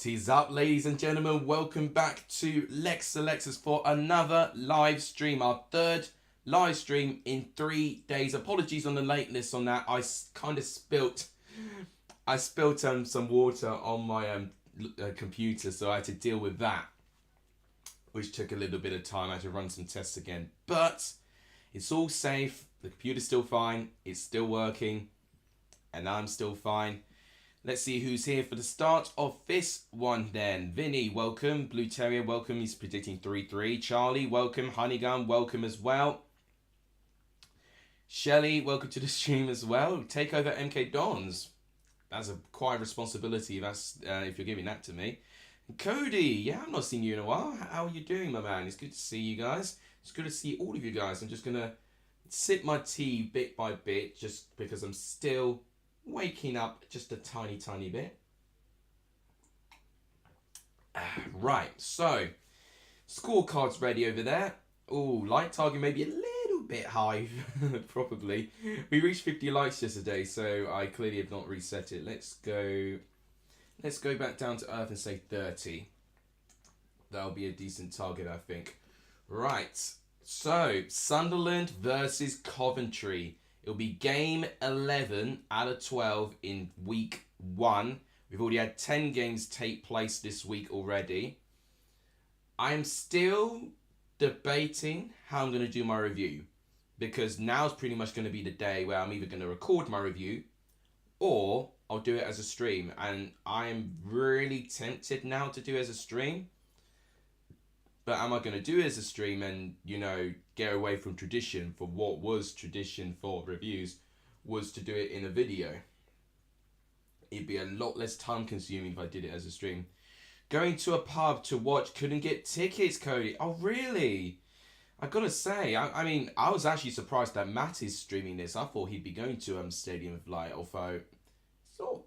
What is up, ladies and gentlemen? Welcome back to Lex Alexis for another live stream, our third live stream in 3 days. Apologies on the lateness on that. I kind of spilt some water on my computer, so I had to deal with that, which took a little bit of time. I had to run some tests again, but it's all safe. The computer's still fine. It's still working, and I'm still fine. Let's see who's here for the start of this one then. Vinny, welcome. Blue Terrier, welcome. He's predicting 3-3. Charlie, welcome. Honeygun, welcome as well. Shelly, welcome to the stream as well. Take over MK Dons. That's a quite responsibility. That's if you're giving that to me. Cody, yeah, I've not seen you in a while. How are you doing, my man? It's good to see you guys. It's good to see all of you guys. I'm just going to sip my tea bit by bit just because I'm still waking up just a tiny bit. Right, so scorecards ready over there. Oh, like target maybe a little bit high, probably. We reached 50 likes yesterday, so I clearly have not reset it. Let's go back down to earth and say 30. That'll be a decent target, I think. Right, so Sunderland versus Coventry. It'll be game 11 out of 12 in week 1. We've already had 10 games take place this week already. I'm still debating how I'm going to do my review, because now's pretty much going to be the day where I'm either going to record my review or I'll do it as a stream. And I'm really tempted now to do it as a stream. But am I going to do it as a stream and, you know, get away from tradition for what was tradition for reviews was to do it in a video? It'd be a lot less time consuming if I did it as a stream. Going to a pub to watch, couldn't get tickets, Cody. Oh, really? I gotta say, I mean, I was actually surprised that Matt is streaming this. I thought he'd be going to Stadium of Light, although it's not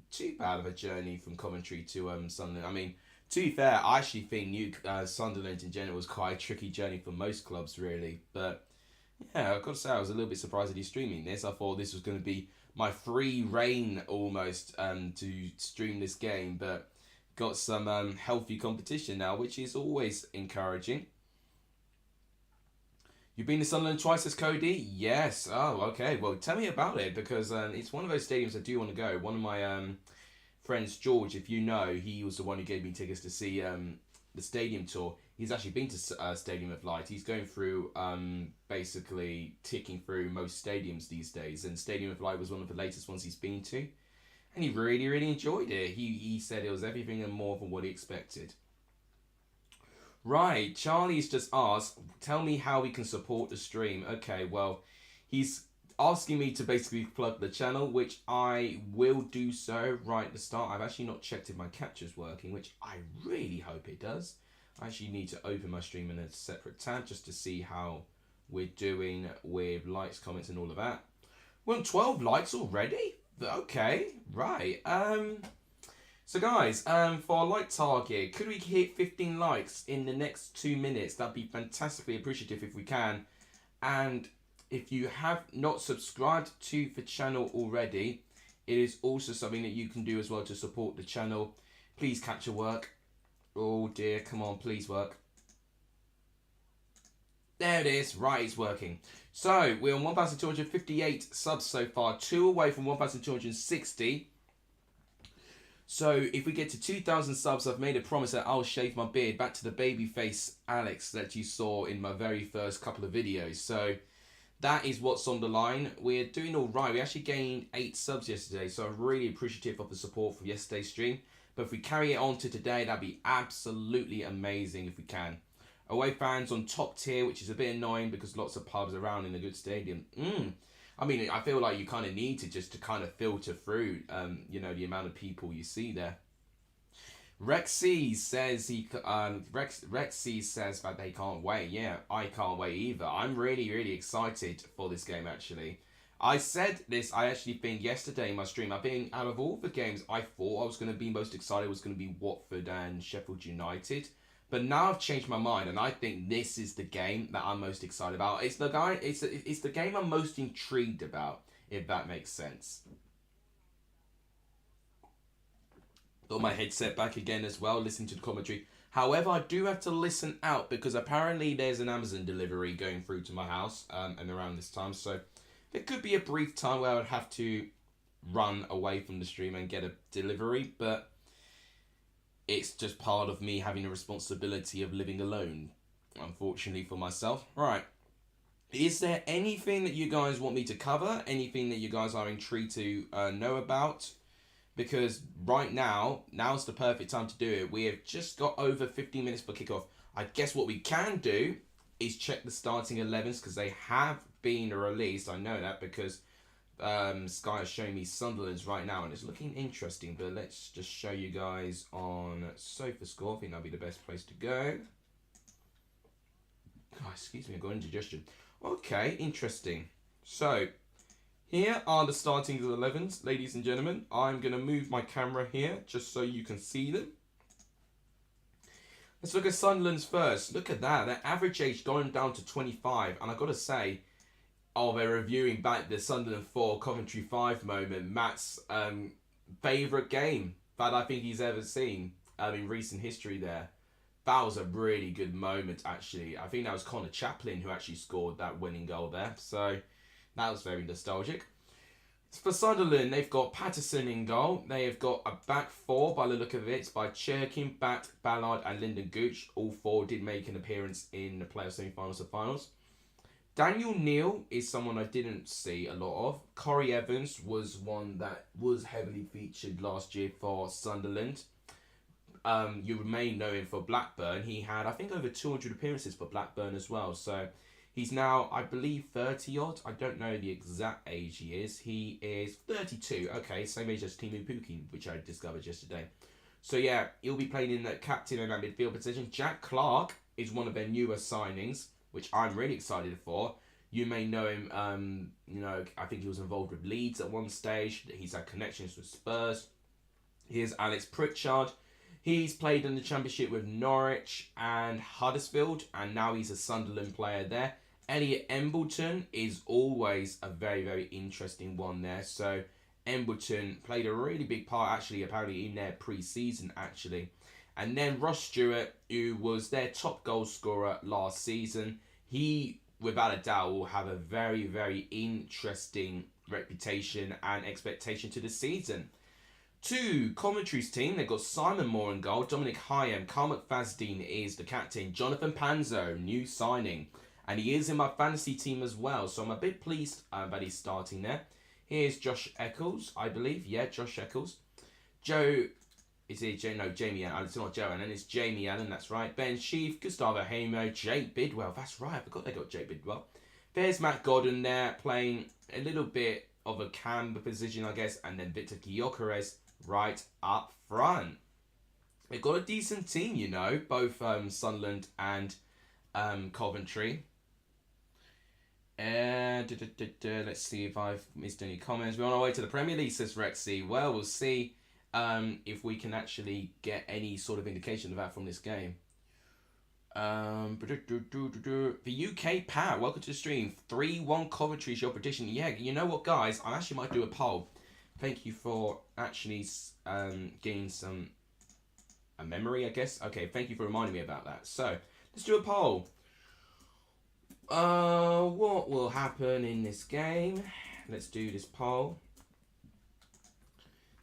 too bad of a journey from Coventry to Sunderland. I mean, to be fair, I actually think Sunderland in general was quite a tricky journey for most clubs, really. But yeah, I've got to say, I was a little bit surprised that he's streaming this. I thought this was going to be my free reign almost to stream this game, but got some healthy competition now, which is always encouraging. You've been to Sunderland twice, says Cody? Yes. Oh, okay. Well, tell me about it, because it's one of those stadiums I do want to go. One of my friends, George, if you know, he was the one who gave me tickets to see the stadium tour. He's actually been to Stadium of Light. He's going through basically ticking through most stadiums these days, and Stadium of Light was one of the latest ones he's been to, and he really enjoyed it. He said it was everything and more than what he expected. Right, Charlie's just asked, tell me how we can support the stream. Okay, well, he's asking me to basically plug the channel, which I will do so right at the start. I've actually not checked if my capture's working, which I really hope it does. I actually need to open my stream in a separate tab just to see how we're doing with likes, comments, and all of that. We're on 12 likes already? Okay, right. So guys, for our like target, could we hit 15 likes in the next 2 minutes? That'd be fantastically appreciative if we can. And if you have not subscribed to the channel already, it is also something that you can do as well to support the channel. Please capture work. Oh dear, come on, please work. There it is. Right, it's working. So, we're on 1,258 subs so far. 2 away from 1,260. So, if we get to 2,000 subs, I've made a promise that I'll shave my beard back to the babyface Alex that you saw in my very first couple of videos. So, that is what's on the line. We're doing all right. We actually gained 8 subs yesterday, so I'm really appreciative of the support from yesterday's stream. But if we carry it on to today, that'd be absolutely amazing if we can. Away fans on top tier, which is a bit annoying because lots of pubs around in a good stadium. I mean, I feel like you kind of need to just to kind of filter through, you know, the amount of people you see there. Rexy says Rexy says that they can't wait. Yeah, I can't wait either. I'm really excited for this game, actually. I said this, I actually think yesterday in my stream, I think out of all the games I thought I was going to be most excited was going to be Watford and Sheffield United. But now I've changed my mind, and I think this is the game that I'm most excited about. It's the game I'm most intrigued about, if that makes sense. Got my headset back again as well, listening to the commentary. However, I do have to listen out because apparently there's an Amazon delivery going through to my house and around this time. So there could be a brief time where I would have to run away from the stream and get a delivery, but it's just part of me having a responsibility of living alone, unfortunately for myself. Right. Is there anything that you guys want me to cover? Anything that you guys are intrigued to know about? Because right now's the perfect time to do it. We have just got over 15 minutes for kickoff. I guess what we can do is check the starting 11s because they have been released. I know that because Sky is showing me Sunderland's right now and it's looking interesting. But let's just show you guys on SofaScore. I think that'll be the best place to go. Oh, excuse me, I got indigestion. Okay, interesting. So here are the starting 11s, ladies and gentlemen. I'm going to move my camera here just so you can see them. Let's look at Sunderland's first. Look at that. Their average age going down to 25. And I've got to say, they're reviewing back the Sunderland 4, Coventry 5 moment. Matt's favourite game that I think he's ever seen in recent history there. That was a really good moment, actually. I think that was Connor Chaplin who actually scored that winning goal there. So that was very nostalgic. For Sunderland, they've got Patterson in goal. They have got a back four, by the look of it, by Cherkin, Bat, Ballard and Lyndon Gooch. All four did make an appearance in the playoff semi-finals and finals. Daniel Neal is someone I didn't see a lot of. Corey Evans was one that was heavily featured last year for Sunderland. You may know him for Blackburn. He had, I think, over 200 appearances for Blackburn as well. So he's now, I believe, 30-odd. I don't know the exact age he is. He is 32. Okay, same age as Timu Pukin, which I discovered yesterday. So yeah, he'll be playing in the captain and that midfield position. Jack Clark is one of their newer signings, which I'm really excited for. You may know him, I think he was involved with Leeds at one stage. He's had connections with Spurs. Here's Alex Pritchard. He's played in the Championship with Norwich and Huddersfield, and now he's a Sunderland player there. Elliot Embleton is always a very, very interesting one there. So Embleton played a really big part, actually, apparently in their pre-season, actually. And then Ross Stewart, who was their top goal scorer last season. He, without a doubt, will have a very, very interesting reputation and expectation to the season. To Coventry's team, they've got Simon Moore in goal, Dominic Hyam, Carl McFadden is the captain, Jonathan Panzo, new signing, and he is in my fantasy team as well, so I'm a bit pleased that he's starting there. Here's Josh Eccles, I believe, yeah, Josh Eccles. Jamie Allen, it's not Joe Allen, it's Jamie Allen, that's right. Ben Sheaf, Gustavo Hamo, Jake Bidwell, that's right, I forgot they got Jake Bidwell. There's Matt Godden there, playing a little bit of a cam position, I guess, and then Victor Gyökeres right up front. They've got a decent team, both Sunderland and Coventry. Let's see if I've missed any comments. We're on our way to the Premier League, says Rexy. Well, we'll see if we can actually get any sort of indication of that from this game. The UK Pat, welcome to the stream. 3-1 Coventry is your prediction. Yeah, you know what, guys? I actually might do a poll. Thank you for actually getting a memory, I guess. Okay, thank you for reminding me about that. So, let's do a poll. What will happen in this game? Let's do this poll.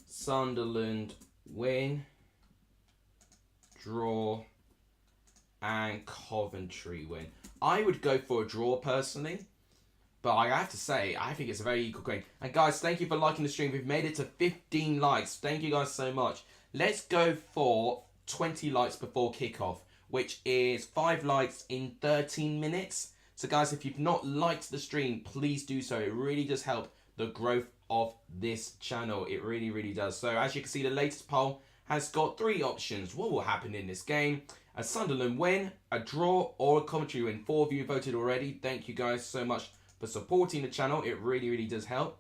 Sunderland win, draw, and Coventry win. I would go for a draw personally. But I have to say, I think it's a very equal game. And guys, thank you for liking the stream. We've made it to 15 likes. Thank you guys so much. Let's go for 20 likes before kickoff, which is 5 likes in 13 minutes. So guys, if you've not liked the stream, please do so. It really does help the growth of this channel. It really, really does. So as you can see, the latest poll has got 3 options. What will happen in this game? A Sunderland win, a draw, or a Coventry win. 4 of you voted already. Thank you guys so much for supporting the channel. It really, really does help.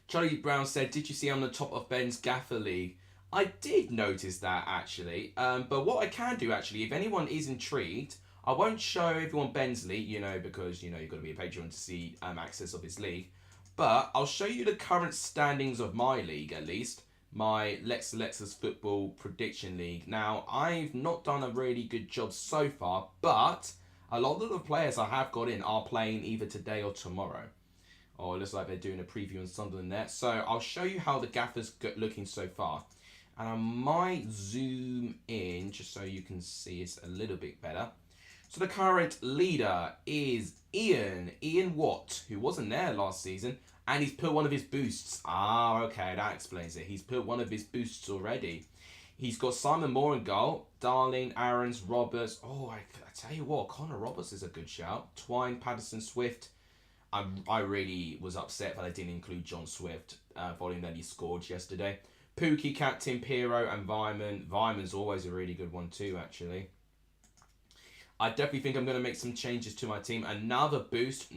Charlie Brown said, did you see on the top of Ben's Gaffer League? I did notice that, actually. But what I can do, actually, if anyone is intrigued, I won't show everyone Ben's league, because, you've got to be a patron to see access of his league. But I'll show you the current standings of my league, at least. my Lex Alexa's Football Prediction League. Now, I've not done a really good job so far, but a lot of the players I have got in are playing either today or tomorrow. Oh, it looks like they're doing a preview on Sunderland there. So I'll show you how the gaffer's looking so far. And I might zoom in just so you can see it a little bit better. So the current leader is Ian Watt, who wasn't there last season. And he's put one of his boosts. Ah, okay, that explains it. He's put one of his boosts already. He's got Simon Moore in goal. Darling, Aarons, Roberts. Oh, I tell you what, Connor Roberts is a good shout. Twine, Patterson, Swift. I really was upset that I didn't include John Swift, following that he scored yesterday. Pookie, Captain, Piero, and Vyman. Vyman's always a really good one too, actually. I definitely think I'm going to make some changes to my team. Another boost,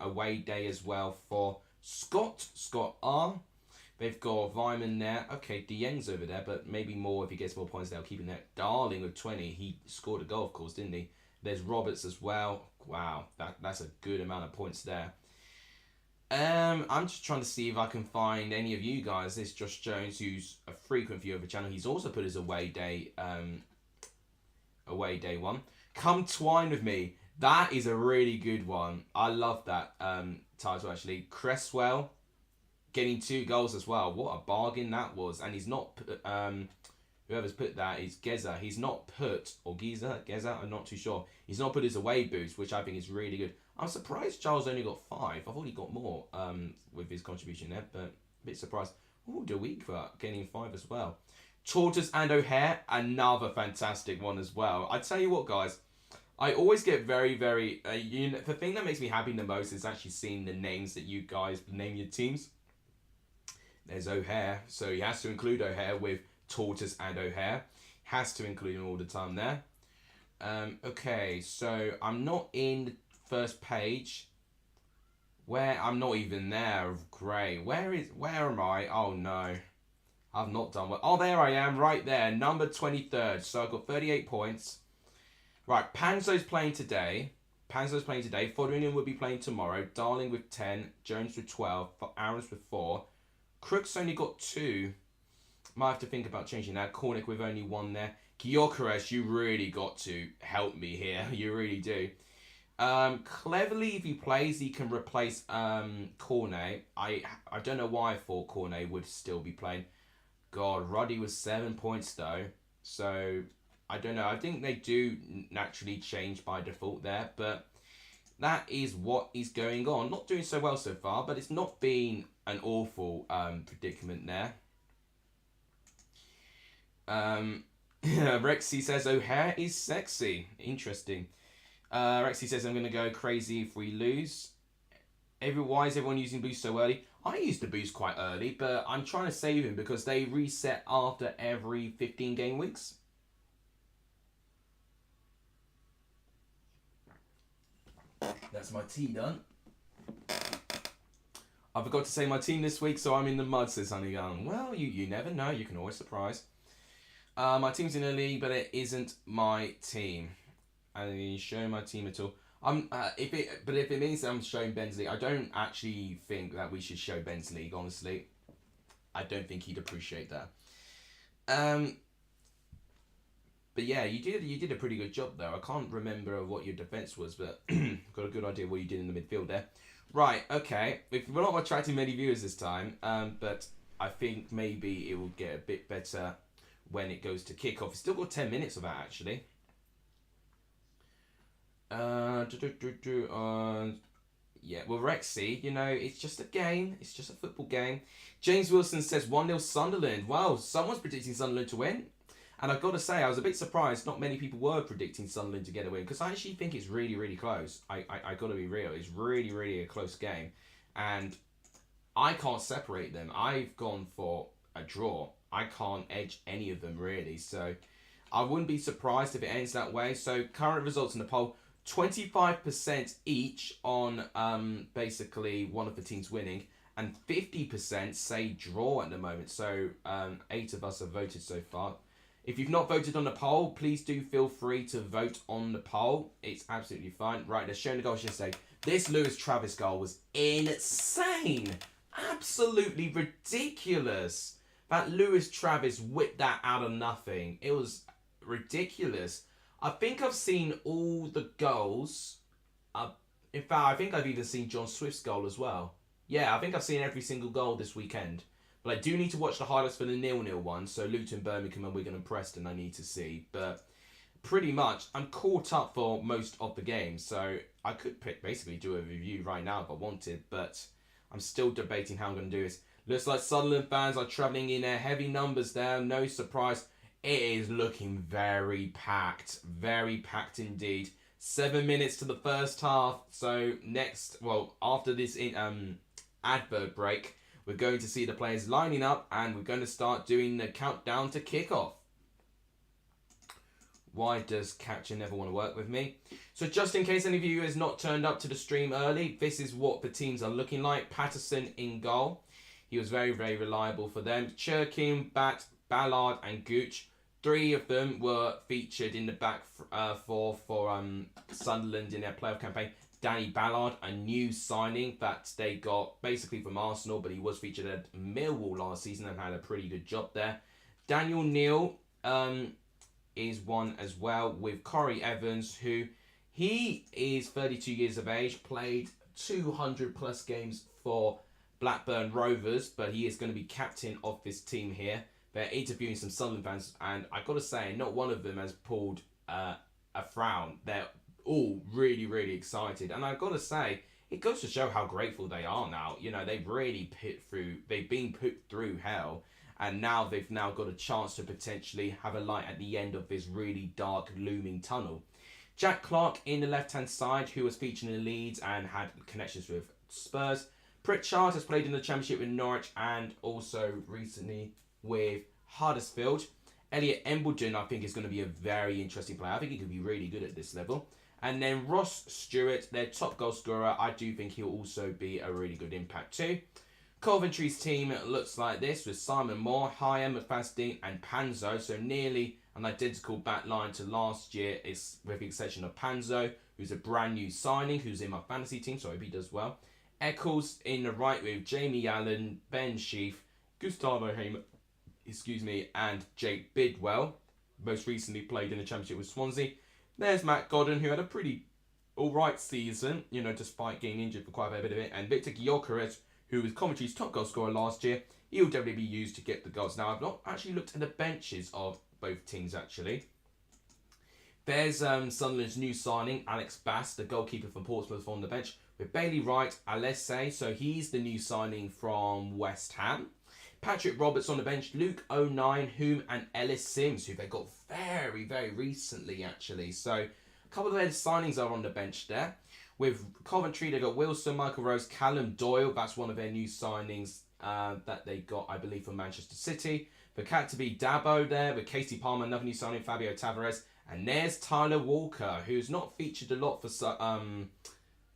away day as well for Scott R. They've got Vyman there. Okay, Dieng's over there, but maybe more if he gets more points. They'll keep him there. Darling with 20. He scored a goal, of course, didn't he? There's Roberts as well. Wow, that's a good amount of points there. I'm just trying to see if I can find any of you guys. There's Josh Jones, who's a frequent viewer of the channel. He's also put his away day one. Come Twine with me. That is a really good one. I love that title, actually. Cresswell getting 2 goals as well. What a bargain that was. And he's not... whoever's put that is Geza. He's not put... Or Geza? I'm not too sure. He's not put his away boost, which I think is really good. I'm surprised Charles only got 5. I thought he got more with his contribution there, but a bit surprised. Oh, DeWeek getting 5 as well. Tortoise and O'Hare, another fantastic one as well. I tell you what, guys, I always get very, very... the thing that makes me happy the most is actually seeing the names that you guys name your teams. There's O'Hare, so he has to include O'Hare with Tortoise and O'Hare. Has to include him all the time there. Okay, so I'm not in the first page. Where I'm not even there. Great. Where am I? Oh no. I've not done well. Oh, there I am, right there. Number 23rd. So I've got 38 points. Right, Panzo's playing today. Fotheringham will be playing tomorrow. Darling with 10. Jones with 12. Aarons with 4. Crook's only got 2. Might have to think about changing that. Cornick with only 1 there. Gyökeres, you really got to help me here. You really do. Cleverly, if he plays, he can replace Cornet. I don't know why I thought Cornet would still be playing. God, Ruddy was 7 points though. So, I don't know. I think they do naturally change by default there. But that is what is going on. Not doing so well so far, but it's not been an awful predicament there. Rexy says O'Hare is sexy. Interesting. Rexy says I'm going to go crazy if we lose. Why is everyone using boost so early? I used the boost quite early, but I'm trying to save him because they reset after every 15 game weeks. That's my tea done. I forgot to say my team this week, so I'm in the mud, says Honeygun. Well, you never know. You can always surprise. My team's in the league, but it isn't my team. And you show my team at all. If it means that I'm showing Ben's league, I don't actually think that we should show Ben's league. Honestly, I don't think he'd appreciate that. But yeah, you did a pretty good job though. I can't remember what your defense was, but got a good idea what you did in the midfield there. Right, okay. We're not attracting many viewers this time, but I think maybe it will get a bit better when it goes to kickoff. It's still got 10 minutes of that actually. Yeah, well, Rexy, you know, it's just a game. It's just a football game. James Wilson says 1-0 Sunderland. Wow, someone's predicting Sunderland to win. And I've got to say, I was a bit surprised not many people were predicting Sunderland to get a win, because I actually think it's really, really close. I got to be real. It's really, really a close game. And I can't separate them. I've gone for a draw. I can't edge any of them, really. So I wouldn't be surprised if it ends that way. So current results in the poll, 25% each on basically one of the teams winning, and 50% say draw at the moment. So 8 of us have voted so far. If you've not voted on the poll, please do feel free to vote on the poll. It's absolutely fine. Right, they're showing the goals yesterday. This Lewis Travis goal was insane. Absolutely ridiculous. that Lewis Travis whipped that out of nothing. It was ridiculous. I think I've seen all the goals. In fact, I think I've even seen John Swift's goal as well. Yeah, I think I've seen every single goal this weekend. But I do need to watch the highlights for the 0-0 one. So Luton, Birmingham and Wigan and Preston I need to see. But pretty much, I'm caught up for most of the games. So I could basically do a review right now if I wanted. But I'm still debating how I'm going to do this. Looks like Sunderland fans are travelling in heavy numbers there. No surprise. It is looking very packed indeed. 7 minutes to the first half. So after this advert break, we're going to see the players lining up and we're going to start doing the countdown to kickoff. Why does Catcher never want to work with me? So just in case any of you has not turned up to the stream early, this is what the teams are looking like. Patterson in goal. He was very, very reliable for them. Churkin, Bat, Ballard and Gooch. 3 of them were featured in the back for Sunderland in their playoff campaign. Danny Ballard, a new signing that they got basically from Arsenal, but he was featured at Millwall last season and had a pretty good job there. Daniel Neal is one as well with Corey Evans, who he is 32 years of age, played 200 plus games for Blackburn Rovers, but he is going to be captain of this team here. They're interviewing some Sunderland fans, and I've got to say, not one of them has pulled a frown. They're all really, really excited, and I've got to say, it goes to show how grateful they are now. You know, they've been put through hell, and now they've got a chance to potentially have a light at the end of this really dark, looming tunnel. Jack Clark in the left-hand side, who was featured in Leeds and had connections with Spurs. Pritchard has played in the Championship with Norwich and also recently with Huddersfield. Elliot Embledon, I think, is going to be a very interesting player. I think he could be really good at this level. And then Ross Stewart, their top goal scorer, I do think he'll also be a really good impact too. Coventry's team looks like this with Simon Moore, Hyam, McFadden and Panzo. So nearly an identical back line to last year, is with the exception of Panzo, who's a brand new signing, who's in my fantasy team, so I hope he does well. Eccles in the right with Jamie Allen, Ben Sheaf, Gustavo Hamer, and Jake Bidwell. Most recently played in the Championship with Swansea. There's Matt Godden, who had a pretty alright season, despite getting injured for quite a bit of it. And Victor Gyökeres, who was Coventry's top goal scorer last year. He'll definitely be used to get the goals. Now, I've not actually looked at the benches of both teams, actually. There's Sunderland's new signing, Alex Bass, the goalkeeper from Portsmouth, on the bench, with Bailey Wright, Alesse, so he's the new signing from West Ham. Patrick Roberts on the bench, Luke O'Nien, Hume and Ellis Sims, who they got very, very recently, actually. So a couple of their signings are on the bench there. With Coventry, they got Wilson, Michael Rose, Callum Doyle. That's one of their new signings that they got, I believe, from Manchester City. For Cat to be Dabo there, with Casey Palmer, another new signing, Fabio Tavares. And there's Tyler Walker, who's not featured a lot for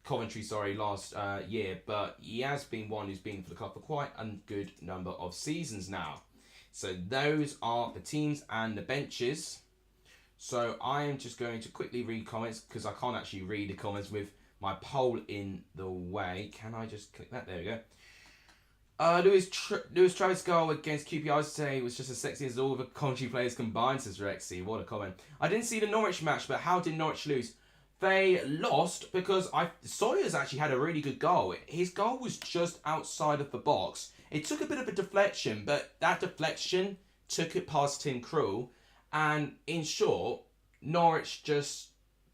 Coventry, last year, but he has been one who's been for the club for quite a good number of seasons now. So those are the teams and the benches. So I am just going to quickly read comments because I can't actually read the comments with my poll in the way. Can I just click that? There we go. Lewis Travis' goal against QPR, I would say, was just as sexy as all the Coventry players combined, says Rexy. What a comment. I didn't see the Norwich match, but how did Norwich lose? They lost because Sawyer's actually had a really good goal. His goal was just outside of the box. It took a bit of a deflection, but that deflection took it past Tim Krul. And in short, Norwich just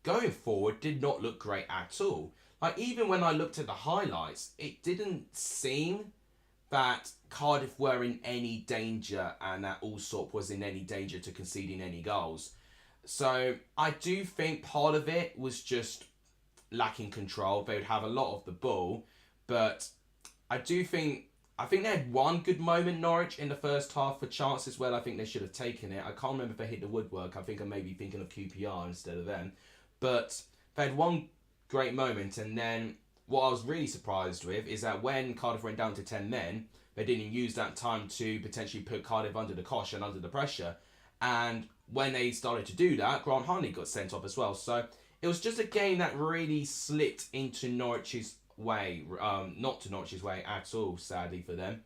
going forward did not look great at all. Like, even when I looked at the highlights, it didn't seem that Cardiff were in any danger and that Allsop was in any danger to conceding any goals. So I do think part of it was just lacking control. They would have a lot of the ball, but I think they had one good moment, Norwich, in the first half for chances. Well, I think they should have taken it. I can't remember if they hit the woodwork. I think I may be thinking of QPR instead of them. But they had one great moment, and then what I was really surprised with is that when Cardiff went down to 10 men, they didn't use that time to potentially put Cardiff under the cosh and under the pressure. And when they started to do that, Grant Harney got sent off as well. So it was just a game that really slipped into Norwich's way. Not to Norwich's way at all, sadly for them.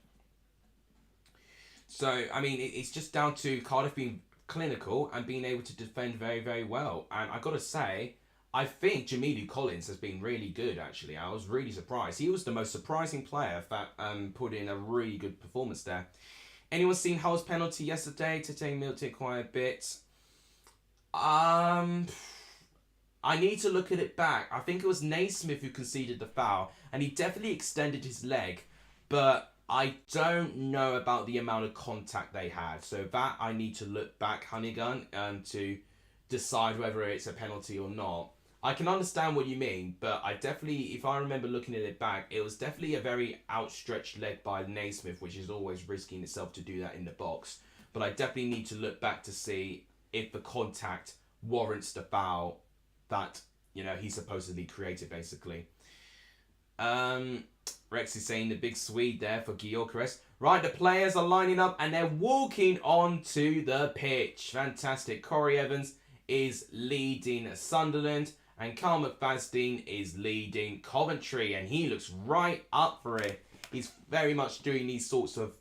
So, I mean, it's just down to Cardiff being clinical and being able to defend very, very well. And I got to say, I think Jamilu Collins has been really good, actually. I was really surprised. He was the most surprising player that put in a really good performance there. Anyone seen Hull's penalty yesterday? Tete milked it quite a bit. I need to look at it back. I think it was Naismith who conceded the foul, and he definitely extended his leg, but I don't know about the amount of contact they had. So that I need to look back, Honeygun, to decide whether it's a penalty or not. I can understand what you mean, but I definitely, if I remember looking at it back, it was definitely a very outstretched leg by Naismith, which is always risking itself to do that in the box. But I definitely need to look back to see if the contact warrants the foul that, you know, he supposedly created, basically. Rex is saying the big Swede there for Gyökeres. Right, the players are lining up and they're walking onto the pitch. Fantastic. Corey Evans is leading Sunderland and Carl McFadden is leading Coventry, and he looks right up for it. He's very much doing these sorts of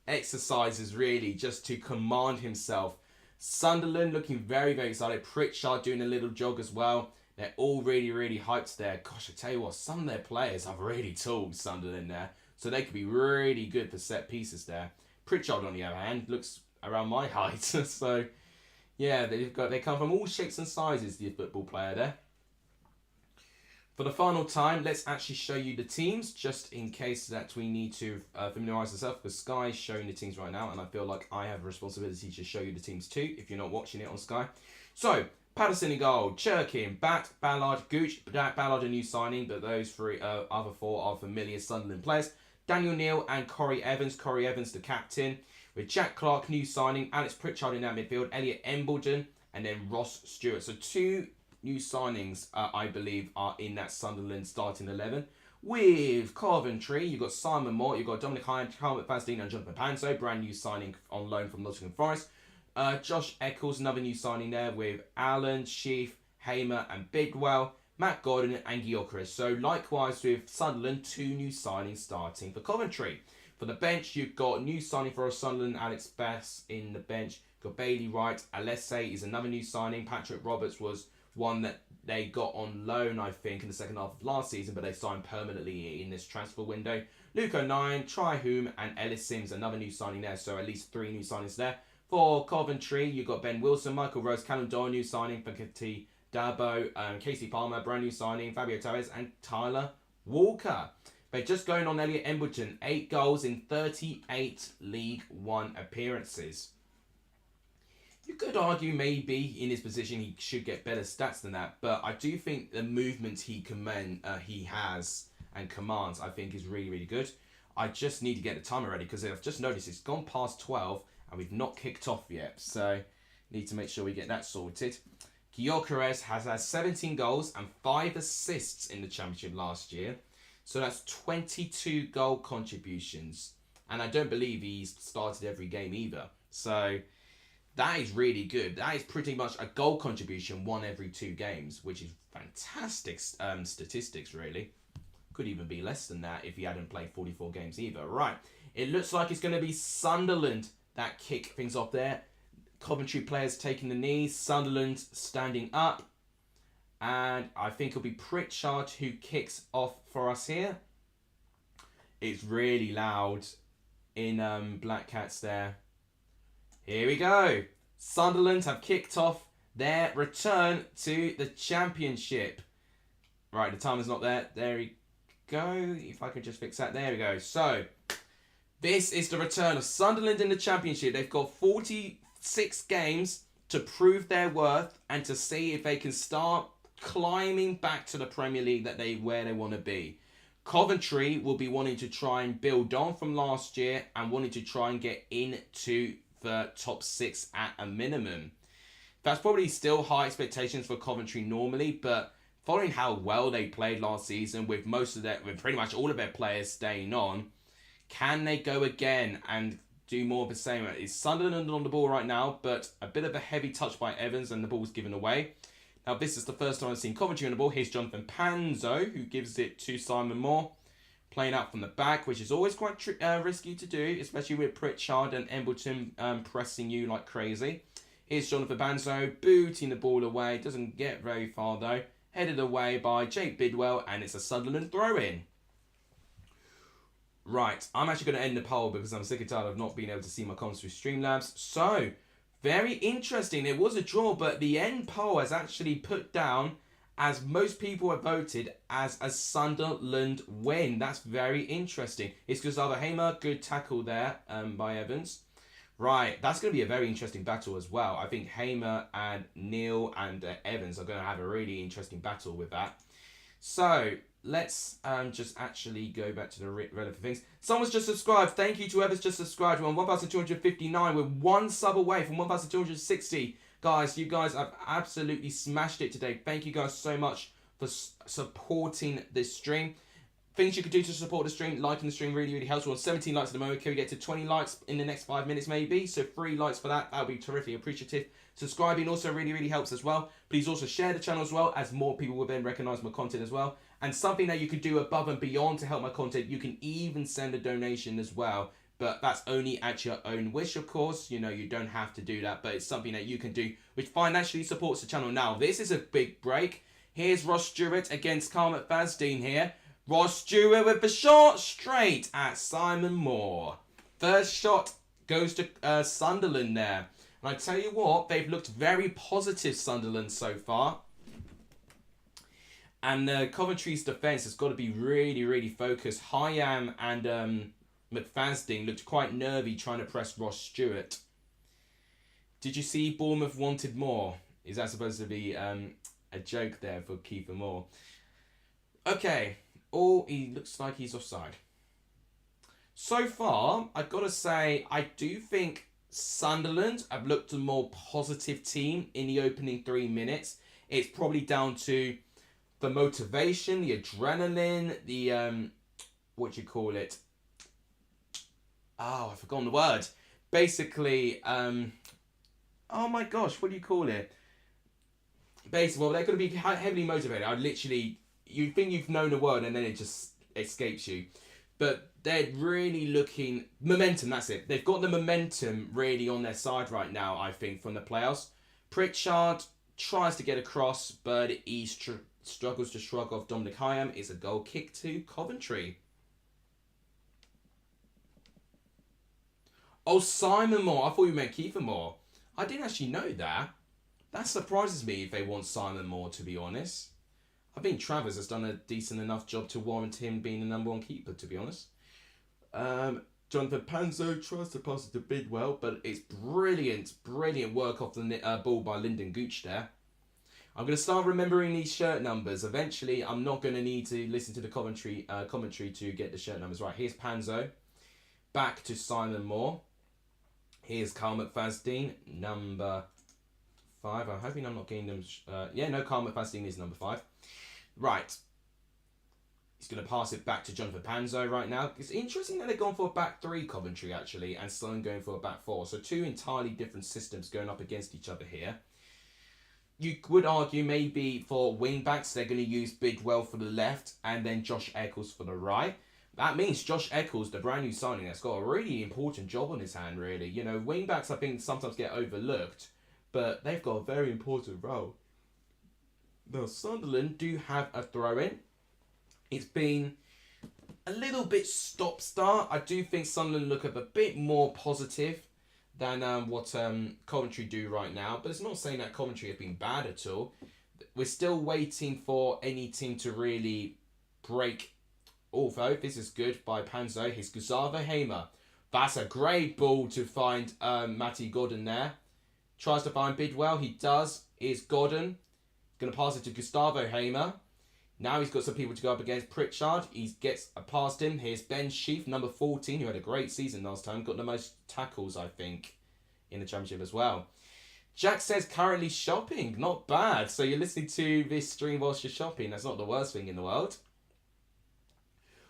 exercises, really, just to command himself. Sunderland looking very, very excited. Pritchard doing a little jog as well. They're all really, really hyped there. Gosh, I tell you what, some of their players have really tools, Sunderland there. So they could be really good for set pieces there. Pritchard, on the other hand, looks around my height. So, yeah, they come from all shapes and sizes, the football player there. For the final time, let's actually show you the teams, just in case that we need to familiarise ourselves, because Sky is showing the teams right now, and I feel like I have a responsibility to show you the teams too, if you're not watching it on Sky. So, Patterson in goal, Churkin, Bat, Ballard, Gooch, Ballard a new signing, but those three other four are familiar Sunderland players. Daniel Neal and Corey Evans. Corey Evans, the captain, with Jack Clark, new signing, Alex Pritchard in that midfield, Elliot Embledon, and then Ross Stewart. So two new signings, I believe, are in that Sunderland starting 11. With Coventry, you've got Simon Moore, you've got Dominic Hyde, Carl McFadden and Jonathan Panzo, brand new signing on loan from Nottingham Forest. Josh Eccles, another new signing there with Allen, Sheaf, Hamer and Bidwell, Matt Gordon and Gyökeres. So likewise with Sunderland, two new signings starting for Coventry. For the bench, you've got new signing for Sunderland, Alex Bass in the bench. You've got Bailey Wright, Alesse is another new signing. Patrick Roberts was one that they got on loan, I think, in the second half of last season, but they signed permanently in this transfer window. Luke O'Nien, Tri-Hume, and Ellis Sims, another new signing there, so at least three new signings there. For Coventry, you've got Ben Wilson, Michael Rose, Callum Doyle, new signing, Fakati Dabo, Casey Palmer, brand new signing, Fabio Torres, and Tyler Walker. They're just going on Elliot Embledon, 8 goals in 38 League One appearances. You could argue maybe in his position he should get better stats than that, but I do think the movement he has and commands, I think, is really, really good. I just need to get the timer ready because I've just noticed it's gone past 12 and we've not kicked off yet, so need to make sure we get that sorted. Gyökeres has had 17 goals and 5 assists in the Championship last year, so that's 22 goal contributions, and I don't believe he's started every game either, so that is really good. That is pretty much a goal contribution one every 2 games, which is fantastic statistics, really. Could even be less than that if he hadn't played 44 games either. Right, it looks like it's going to be Sunderland that kick things off there. Coventry players taking the knees, Sunderland standing up. And I think it'll be Pritchard who kicks off for us here. It's really loud in Black Cats there. Here we go. Sunderland have kicked off their return to the Championship. Right, the timer's not there. There we go. If I can just fix that. There we go. So, this is the return of Sunderland in the Championship. They've got 46 games to prove their worth and to see if they can start climbing back to the Premier League where they want to be. Coventry will be wanting to try and build on from last year and wanting to try and get into the top 6 at a minimum. That's probably still high expectations for Coventry normally, but following how well they played last season with pretty much all of their players staying on, can they go again and do more of the same? It's Sunderland on the ball right now, but a bit of a heavy touch by Evans and the ball's given away. Now this is the first time I've seen Coventry on the ball. Here's Jonathan Panzo who gives it to Simon Moore. playing out from the back, which is always quite risky to do, especially with Pritchard and Embleton pressing you like crazy. Here's Jonathan Bensound booting the ball away. Doesn't get very far though. Headed away by Jake Bidwell, and it's a Sunderland throw-in. Right, I'm actually going to end the poll because I'm sick and tired of not being able to see my comments through Streamlabs. So, very interesting. It was a draw, but the end poll has actually put down, as most people have voted, as a Sunderland win. That's very interesting. It's Gustavo Hamer, good tackle there by Evans. Right, that's going to be a very interesting battle as well. I think Hamer and Neil and Evans are going to have a really interesting battle with that. So, let's just actually go back to the relevant things. Someone's just subscribed. Thank you to whoever's just subscribed. We're on 1,259. We're one sub away from 1,260. Guys, you guys have absolutely smashed it today. Thank you guys so much for supporting this stream. Things you could do to support the stream, liking the stream really, really helps. We're on 17 likes at the moment. Can we get to 20 likes in the next 5 minutes maybe? So 3 likes for that. That would be terrific. Appreciative. Subscribing also really, really helps as well. Please also share the channel as well, as more people will then recognise my content as well. And something that you could do above and beyond to help my content, you can even send a donation as well. But that's only at your own wish, of course. You know, you don't have to do that, but it's something that you can do which financially supports the channel. Now, this is a big break. Here's Ross Stewart against Carl McFadden here. Ross Stewart with the shot straight at Simon Moore. First shot goes to Sunderland there. And I tell you what, they've looked very positive, Sunderland, so far. And Coventry's defence has got to be really, really focused. Hyam and McFadden looked quite nervy trying to press Ross Stewart. Did you see Bournemouth wanted more? Is that supposed to be a joke there for Kiefer Moore? Okay. Oh, he looks like he's offside. So far, I've got to say, I do think Sunderland have looked a more positive team in the opening 3 minutes. It's probably down to the motivation, the adrenaline, the, what do you call it? Oh, I've forgotten the word. Basically, oh my gosh, what do you call it? Basically, well, they're going to be heavily motivated. I literally, you think you've known a word and then it just escapes you. But they're really looking... Momentum, that's it. They've got the momentum really on their side right now, I think, from the playoffs. Pritchard tries to get across, but he struggles to shrug off Dominic Hyam. It's a goal kick to Coventry. Oh, Simon Moore. I thought you meant Kiefer Moore. I didn't actually know that. That surprises me if they want Simon Moore, to be honest. I think Travers has done a decent enough job to warrant him being the number one keeper, to be honest. Jonathan Panzo tries to pass it to Bidwell, but it's brilliant work off the ball by Lyndon Gooch there. I'm going to start remembering these shirt numbers. Eventually, I'm not going to need to listen to the commentary to get the shirt numbers right. Here's Panzo. Back to Simon Moore. Here's Carl McFadden, number 5. I'm hoping I'm not getting them... Carl McFadden is number 5. Right. He's going to pass it back to Jonathan Panzo right now. It's interesting that they've gone for a back 3, Coventry, actually, and Sloan going for a back 4. So 2 entirely different systems going up against each other here. You would argue maybe for wing-backs, they're going to use Bidwell for the left and then Josh Eccles for the right. That means Josh Eccles, the brand new signing, that's got a really important job on his hand, really. You know, wing-backs, I think, sometimes get overlooked, but they've got a very important role. Now, Sunderland do have a throw-in. It's been a little bit stop-start. I do think Sunderland look a bit more positive than what Coventry do right now. But it's not saying that Coventry have been bad at all. We're still waiting for any team to really break. Although, this is good by Panzo. Here's Gustavo Hamer. That's a great ball to find Matty Godden there. Tries to find Bidwell. He does. Here's Godden. Going to pass it to Gustavo Hamer. Now he's got some people to go up against. Pritchard. He gets past him. Here's Ben Sheaf, number 14, who had a great season last time. Got the most tackles, I think, in the championship as well. Jack says currently shopping. Not bad. So you're listening to this stream whilst you're shopping. That's not the worst thing in the world.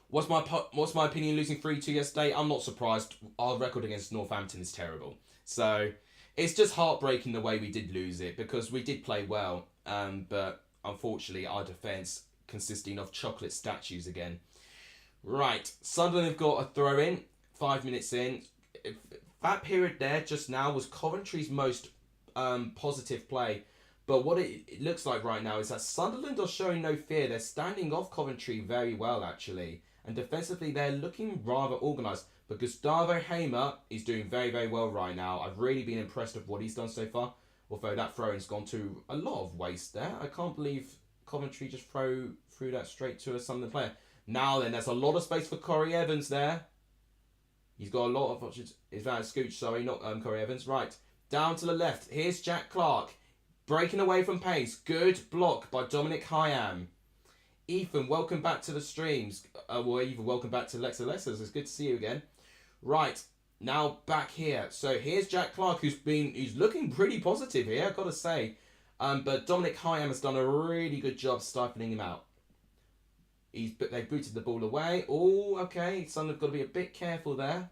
What's my opinion losing 3-2 yesterday? I'm not surprised. Our record against Northampton is terrible. So it's just heartbreaking the way we did lose it because we did play well. But unfortunately, our defence consisting of chocolate statues again. Right, Sunderland have got a throw in, 5 minutes in. That period there just now was Coventry's most positive play. But what it looks like right now is that Sunderland are showing no fear. They're standing off Coventry very well, actually. And defensively, they're looking rather organised. But Gustavo Hamer is doing very, very well right now. I've really been impressed with what he's done so far. Although that throw-in's gone to a lot of waste there. I can't believe Coventry just threw that straight to a Sunderland player. Now then, there's a lot of space for Corey Evans there. He's got a lot of options. Is that Scooch? Sorry, not Corey Evans. Right, down to the left. Here's Jack Clark. Breaking away from pace. Good block by Dominic Hyam. Ethan, welcome back to the streams. Well, Ethan, welcome back to Lexa Lexers. It's good to see you again. Right, now back here. So here's Jack Clark, he's looking pretty positive here, I've got to say. But Dominic Hyam has done a really good job stifling him out. They booted the ball away. Oh, okay. Sunderland got to be a bit careful there.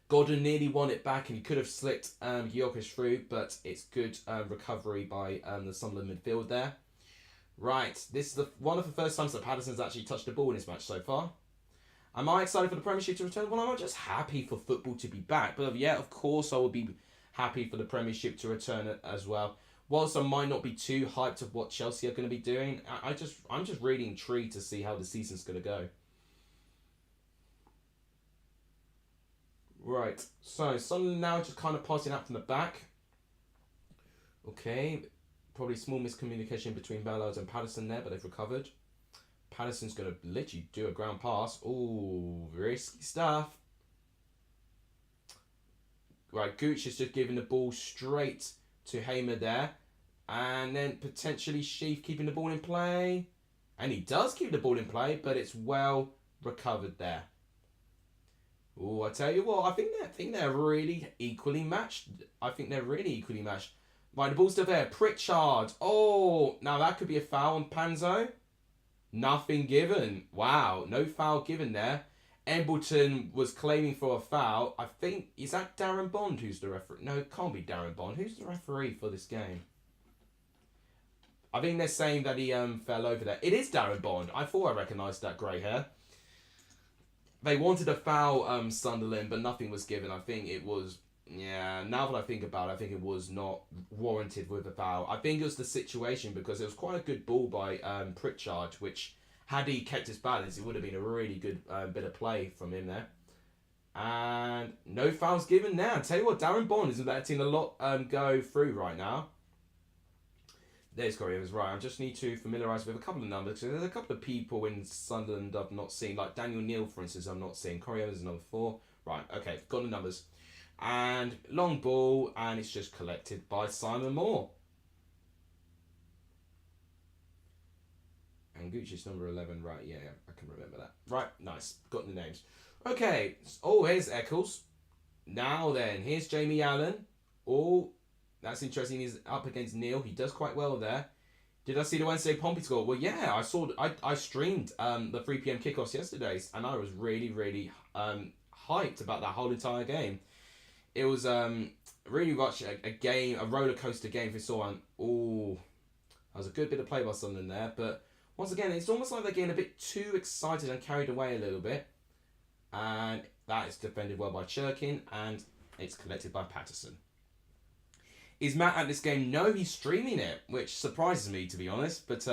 Gordon nearly won it back and he could have slipped Gyökeres through, but it's good recovery by the Sunderland midfield there. Right, this is one of the first times that Patterson's actually touched the ball in this match so far. Am I excited for the Premiership to return? Well, I'm just happy for football to be back. But yeah, of course I will be happy for the Premiership to return as well. Whilst I might not be too hyped of what Chelsea are going to be doing, I'm just really intrigued to see how the season's going to go. Right, so Sunderland now just kind of passing out from the back. Okay, probably small miscommunication between Ballard and Patterson there, but they've recovered. Patterson's going to literally do a ground pass. Ooh, risky stuff. Right, Gooch is just giving the ball straight to Hamer there. And then potentially Sheaf keeping the ball in play. And he does keep the ball in play, but it's well recovered there. Oh, I tell you what, I think they're really equally matched. Right, the ball's still there. Pritchard. Oh, now that could be a foul on Panzo. Nothing given. Wow, no foul given there. Embleton was claiming for a foul. I think, is that Darren Bond who's the referee? No, it can't be Darren Bond. Who's the referee for this game? I think they're saying that he fell over there. It is Darren Bond. I thought I recognised that grey hair. They wanted a foul, Sunderland, but nothing was given. I think it was, yeah, now that I think about it, I think it was not warranted with a foul. I think it was the situation because it was quite a good ball by Pritchard, which, had he kept his balance, it would have been a really good bit of play from him there. And no fouls given now. I tell you what, Darren Bond is letting a lot go through right now. There's Corey Evans, right. I just need to familiarise with a couple of numbers. So there's a couple of people in Sunderland I've not seen, like Daniel Neal, for instance, I'm not seeing. Corey Evans is number 4. Right, okay, got the numbers. And long ball, and it's just collected by Simon Moore. And Gucci's number 11, right, yeah, I can remember that. Right, nice, got the names. Okay, oh, here's Eccles. Now then, here's Jamie Allen. Oh, that's interesting, he's up against Neil. He does quite well there. Did I see the Wednesday Pompey score? Well, yeah, I streamed the 3 p.m. kickoffs yesterday, and I was really, really hyped about that whole entire game. It was really much a roller coaster game. If you saw one, oh, that was a good bit of play by Sunderland there. But once again, it's almost like they're getting a bit too excited and carried away a little bit. And that is defended well by Churkin, and it's collected by Patterson. Is Matt at this game? No, he's streaming it, which surprises me, to be honest. But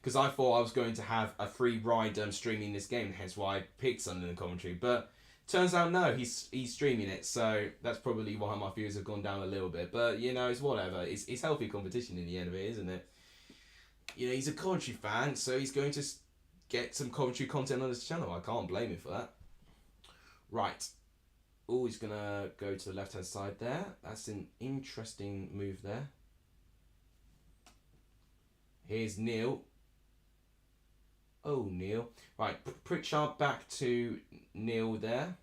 because I thought I was going to have a free ride streaming this game, hence why I picked Sunderland Coventry. But turns out no, he's streaming it, so that's probably why my views have gone down a little bit. But you know, it's whatever. It's healthy competition in the end of it, isn't it? You know, he's a Coventry fan, so he's going to get some Coventry content on his channel. I can't blame him for that. Right. Oh, he's going to go to the left-hand side there. That's an interesting move there. Here's Neil. Oh, Neil. Right, Pritchard back to Neil there.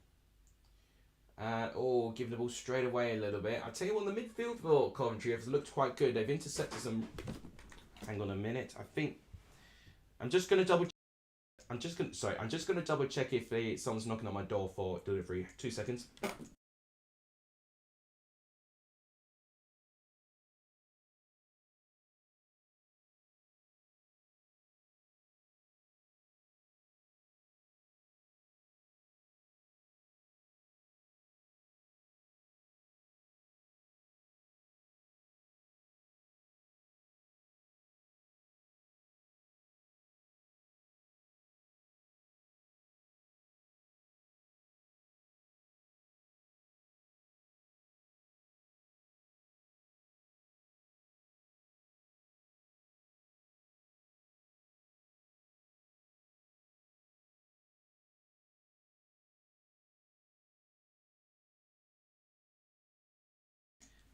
Oh, giving the ball straight away a little bit. I tell you what, the midfield for Coventry have looked quite good. They've intercepted some... Hang on a minute. I think... I'm just going to double... I'm just going to double check if someone's knocking on my door for delivery. 2 seconds.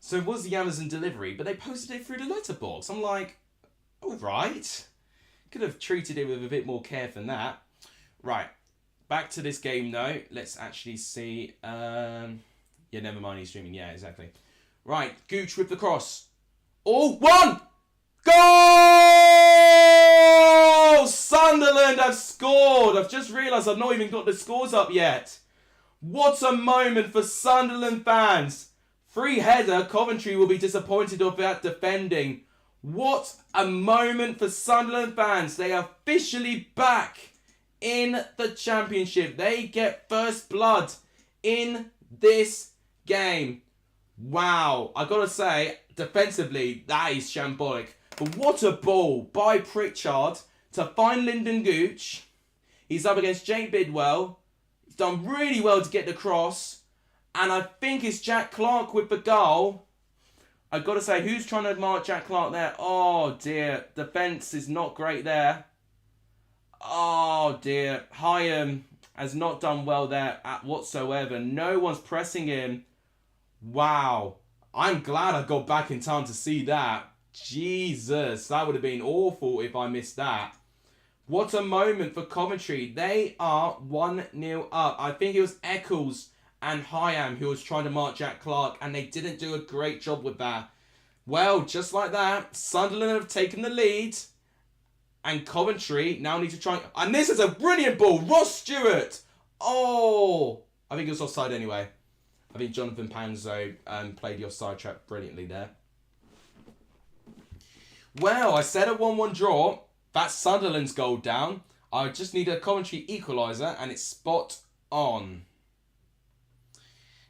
So it was the Amazon delivery, but they posted it through the letterbox. I'm like, all right. Could have treated it with a bit more care than that. Right. Back to this game though. Let's actually see. Yeah, never mind. He's streaming. Yeah, exactly. Right. Gooch with the cross. Oh, one! Goal! Sunderland have scored. I've just realised I've not even got the scores up yet. What a moment for Sunderland fans. Free header. Coventry will be disappointed of that defending. What a moment for Sunderland fans. They are officially back in the Championship. They get first blood in this game. Wow. I gotta say, defensively, that is shambolic. But what a ball by Pritchard to find Lyndon Gooch. He's up against Jake Bidwell. He's done really well to get the cross. And I think it's Jack Clark with the goal. I've got to say, who's trying to mark Jack Clark there? Oh, dear. Defence is not great there. Oh, dear. Hyam has not done well there whatsoever. No one's pressing him. Wow. I'm glad I got back in time to see that. Jesus, that would have been awful if I missed that. What a moment for Coventry. They are 1-0 up. I think it was Eccles and Hyam who was trying to mark Jack Clark, and they didn't do a great job with that. Well, just like that, Sunderland have taken the lead, and Coventry now need to try. And this is a brilliant ball. Ross Stewart. Oh, I think it was offside anyway. I think Jonathan Panzo played the offside trap brilliantly there. Well, I said a 1-1 draw. That's Sunderland's goal down. I just need a Coventry equaliser, and it's spot on.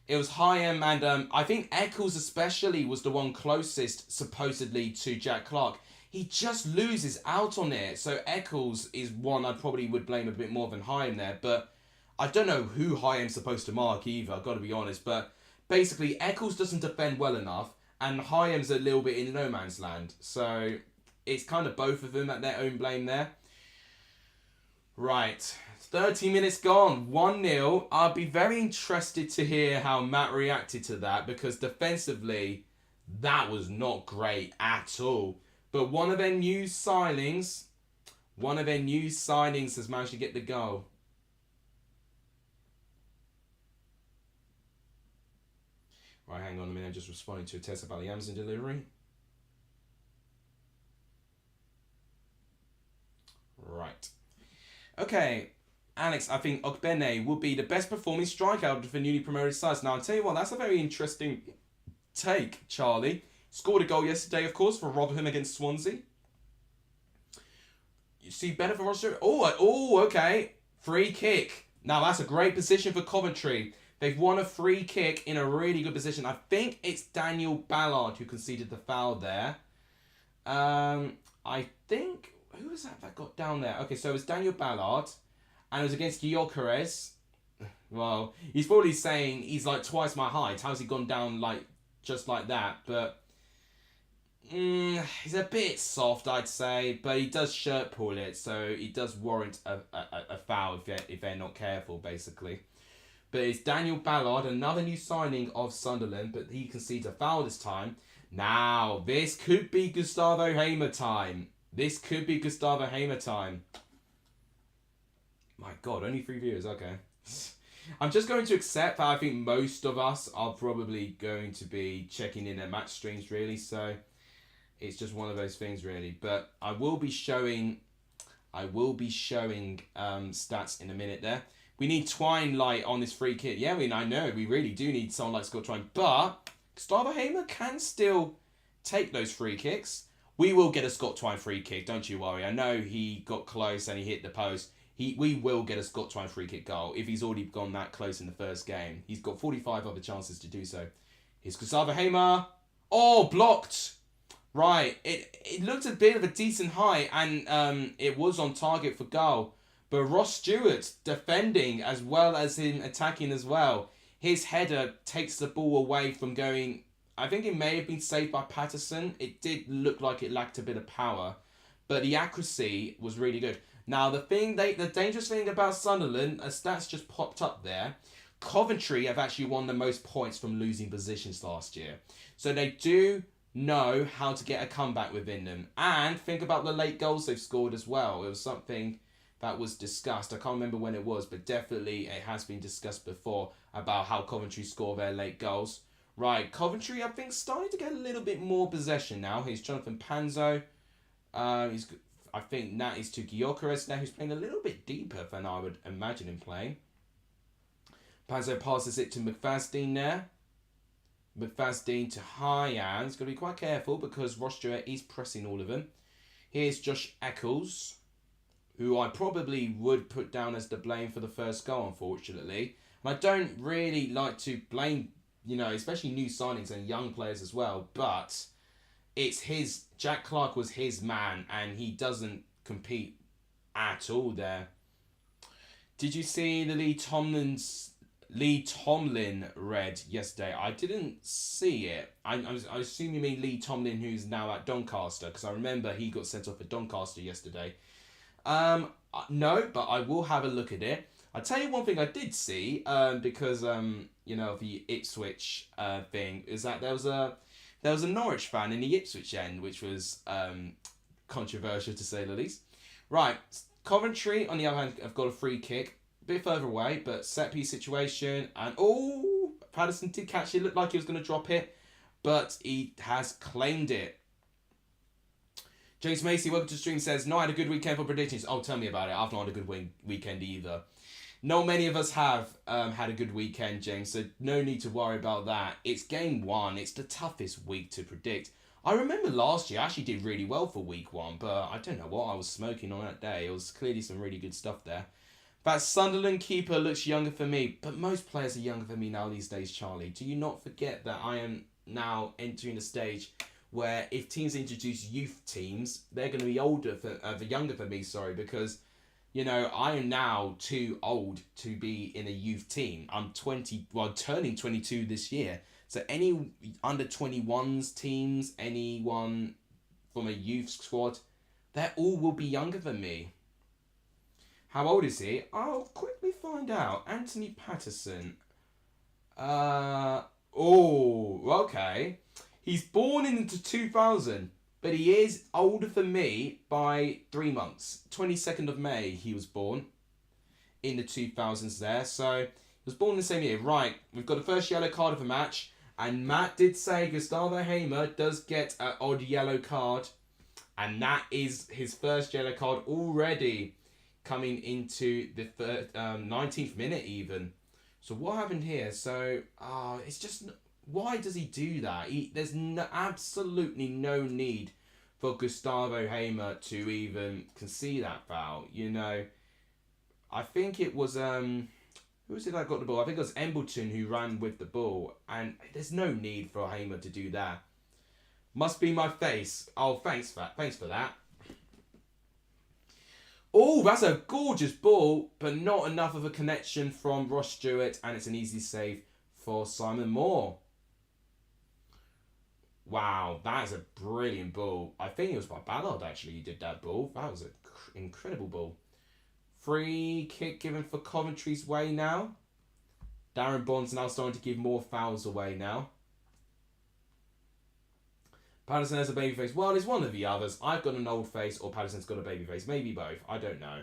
It was Hyam and I think Eccles especially was the one closest, supposedly, to Jack Clark. He just loses out on it. So Eccles is one I probably would blame a bit more than Hyam there. But I don't know who Hyam's supposed to mark either, I've got to be honest. But basically, Eccles doesn't defend well enough, and Hyam's a little bit in no man's land. So it's kind of both of them at their own blame there. Right. 30 minutes gone, 1-0. I'd be very interested to hear how Matt reacted to that, because defensively, that was not great at all. But one of their new signings has managed to get the goal. Right, hang on a minute, I'm just responding to a text about the Amazon delivery. Right. Okay. Alex, I think Ogbene will be the best performing striker out of the newly promoted sides. Now, I'll tell you what, that's a very interesting take, Charlie. Scored a goal yesterday, of course, for Rotherham against Swansea. You see better for Ross Stewart? Oh, okay. Free kick. Now, that's a great position for Coventry. They've won a free kick in a really good position. I think it's Daniel Ballard who conceded the foul there. I think... Who was that got down there? Okay, so it was Daniel Ballard. And it was against Gyökeres. Well, he's probably saying he's like twice my height. How's he gone down like just like that? But he's a bit soft, I'd say. But he does shirt pull it, so he does warrant a foul if they're not careful, basically. But it's Daniel Ballard, another new signing of Sunderland, but he concedes a foul this time. Now, this could be Gustavo Hamer time. My God, only 3 viewers, okay. I'm just going to accept that I think most of us are probably going to be checking in at match streams, really. So it's just one of those things, really. But I will be showing stats in a minute there. We need Twine Light on this free kick. Yeah, I know, we really do need someone like Scott Twine. But Gustavo Hamer can still take those free kicks. We will get a Scott Twine free kick, don't you worry. I know he got close and he hit the post. We will get a Scott Twine free kick goal if he's already gone that close in the first game. He's got 45 other chances to do so. Here's Gustavo Hamer. Oh, blocked. Right. It looked a bit of a decent height, and it was on target for goal. But Ross Stewart defending as well as him attacking as well. His header takes the ball away from going... I think it may have been saved by Patterson. It did look like it lacked a bit of power. But the accuracy was really good. Now, the dangerous thing about Sunderland, a stats just popped up there. Coventry have actually won the most points from losing positions last year. So they do know how to get a comeback within them. And think about the late goals they've scored as well. It was something that was discussed. I can't remember when it was, but definitely it has been discussed before about how Coventry score their late goals. Right, Coventry, I think, starting to get a little bit more possession now. Here's Jonathan Panzo. I think that is to Gyökeres now, who's playing a little bit deeper than I would imagine him playing. Panzo passes it to McFadden there. McFadden to Hyan. He's got to be quite careful because Ross Stewart is pressing all of them. Here's Josh Eccles, who I probably would put down as the blame for the first goal, unfortunately. And I don't really like to blame, especially new signings and young players as well, but it's his... Jack Clark was his man, and he doesn't compete at all there. Did you see the Lee Tomlin red yesterday? I didn't see it. I assume you mean Lee Tomlin, who's now at Doncaster, because I remember he got sent off at Doncaster yesterday. No, but I will have a look at it. I'll tell you one thing I did see, because the Ipswich thing, is that there was a Norwich fan in the Ipswich end, which was controversial to say the least. Right, Coventry, on the other hand, have got a free kick. A bit further away, but set piece situation. And, Patterson did catch it. Looked like he was going to drop it, but he has claimed it. James Macy, welcome to the stream, says, "No, I had a good weekend for predictions." Oh, tell me about it. I've not had a good weekend either. Not many of us have had a good weekend, James, so no need to worry about that. It's game one. It's the toughest week to predict. I remember last year I actually did really well for week one, but I don't know what I was smoking on that day. It was clearly some really good stuff there. That Sunderland keeper looks younger for me, but most players are younger than me now these days, Charlie. Do you not forget that I am now entering a stage where if teams introduce youth teams, they're going to be younger than me, because... I am now too old to be in a youth team. I'm turning 22 this year. So any under 21s teams, anyone from a youth squad, they all will be younger than me. How old is he? I'll quickly find out. Anthony Patterson. Okay. He's born into 2000. But he is older than me by 3 months. 22nd of May he was born in the 2000s there. So he was born the same year. Right, we've got the first yellow card of the match. And Matt did say Gustavo Hamer does get an odd yellow card. And that is his first yellow card already coming into the 19th minute even. So what happened here? So it's just... Why does he do that? There's absolutely no need for Gustavo Hamer to even concede that foul. I think it was... who was it that got the ball? I think it was Embleton who ran with the ball. And there's no need for Hamer to do that. Must be my face. Oh, thanks for that. Oh, that's a gorgeous ball, but not enough of a connection from Ross Stewart. And it's an easy save for Simon Moore. Wow, that is a brilliant ball. I think it was by Ballard, actually, who did that ball. That was an incredible ball. Free kick given for Coventry's way now. Darren Bond's now starting to give more fouls away now. Patterson has a baby face. Well, it's one of the others. I've got an old face, or Patterson's got a baby face. Maybe both. I don't know.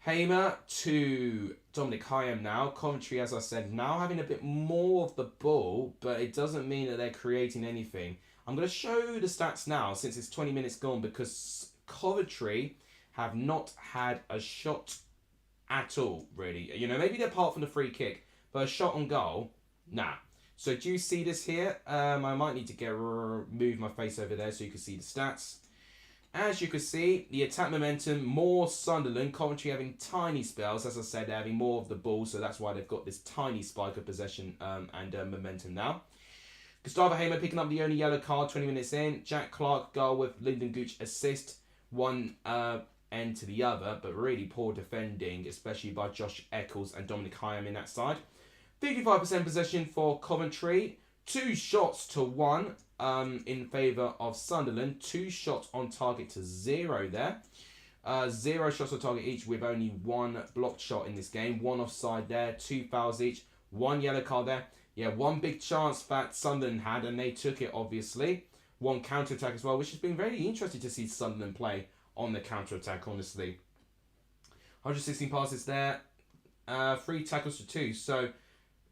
Hamer to Dominic Hyam now. Coventry, as I said, now having a bit more of the ball, but it doesn't mean that they're creating anything. I'm going to show the stats now since it's 20 minutes gone, because Coventry have not had a shot at all, really. Maybe apart from the free kick, but a shot on goal, nah. So do you see this here? I might need to move my face over there so you can see the stats. As you can see, the attack momentum, more Sunderland. Coventry having tiny spells. As I said, they're having more of the ball, so that's why they've got this tiny spike of possession and momentum now. Gustavo Hamer picking up the only yellow card 20 minutes in. Jack Clark goal with Lyndon Gooch assist. One end to the other, but really poor defending, especially by Josh Eccles and Dominic Hyam in that side. 55% possession for Coventry. 2 shots to 1 in favour of Sunderland. 2 shots on target to 0 there. 0 shots on target each with only 1 blocked shot in this game. 1 offside there, 2 fouls each, 1 yellow card there. Yeah, 1 big chance that Sunderland had, and they took it, obviously. 1 counter-attack as well, which has been very interesting to see Sunderland play on the counter-attack, honestly. 116 passes there, 3 tackles to 2. So,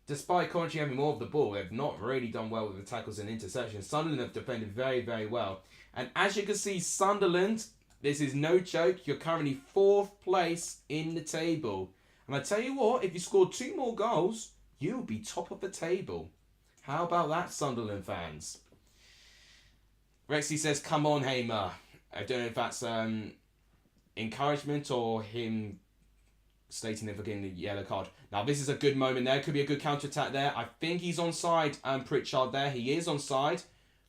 despite Coventry having more of the ball, they've not really done well with the tackles and interceptions. Sunderland have defended very, very well. And as you can see, Sunderland, this is no joke, you're currently 4th place in the table. And I tell you what, if you score 2 more goals, you'll be top of the table. How about that, Sunderland fans? Rexy says, come on, Hamer. I don't know if that's encouragement or him stating him for getting the yellow card. Now, this is a good moment there. Could be a good counter-attack there. I think he's onside, Pritchard there. He is onside.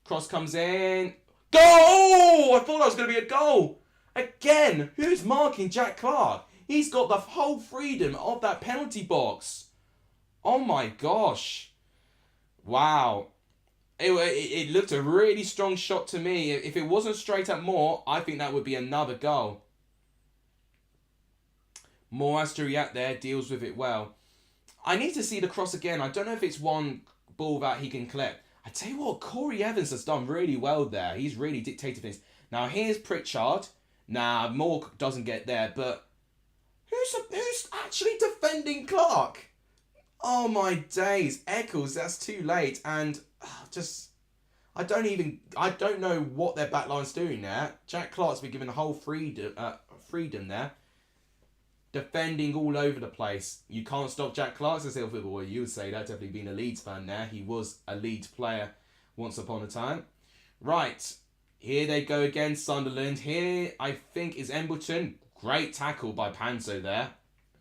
Cross comes in. Goal! Oh, I thought that was going to be a goal. Again, who's marking Jack Clark? He's got the whole freedom of that penalty box. Oh my gosh. Wow. It looked a really strong shot to me. If it wasn't straight at Moore, I think that would be another goal. Moore has to react there, deals with it well. I need to see the cross again. I don't know if it's one ball that he can collect. I tell you what, Corey Evans has done really well there. He's really dictated things. Now here's Pritchard. Now Moore doesn't get there, but who's actually defending Clark? Oh my days, Eccles, that's too late. And I don't know what their backline's doing there. Jack Clark's been given the whole freedom there. Defending all over the place. You can't stop Jack Clark, as a footballer. You would say that, definitely being a Leeds fan there. He was a Leeds player once upon a time. Right, here they go again, Sunderland. Here, I think, is Embleton. Great tackle by Panzo there.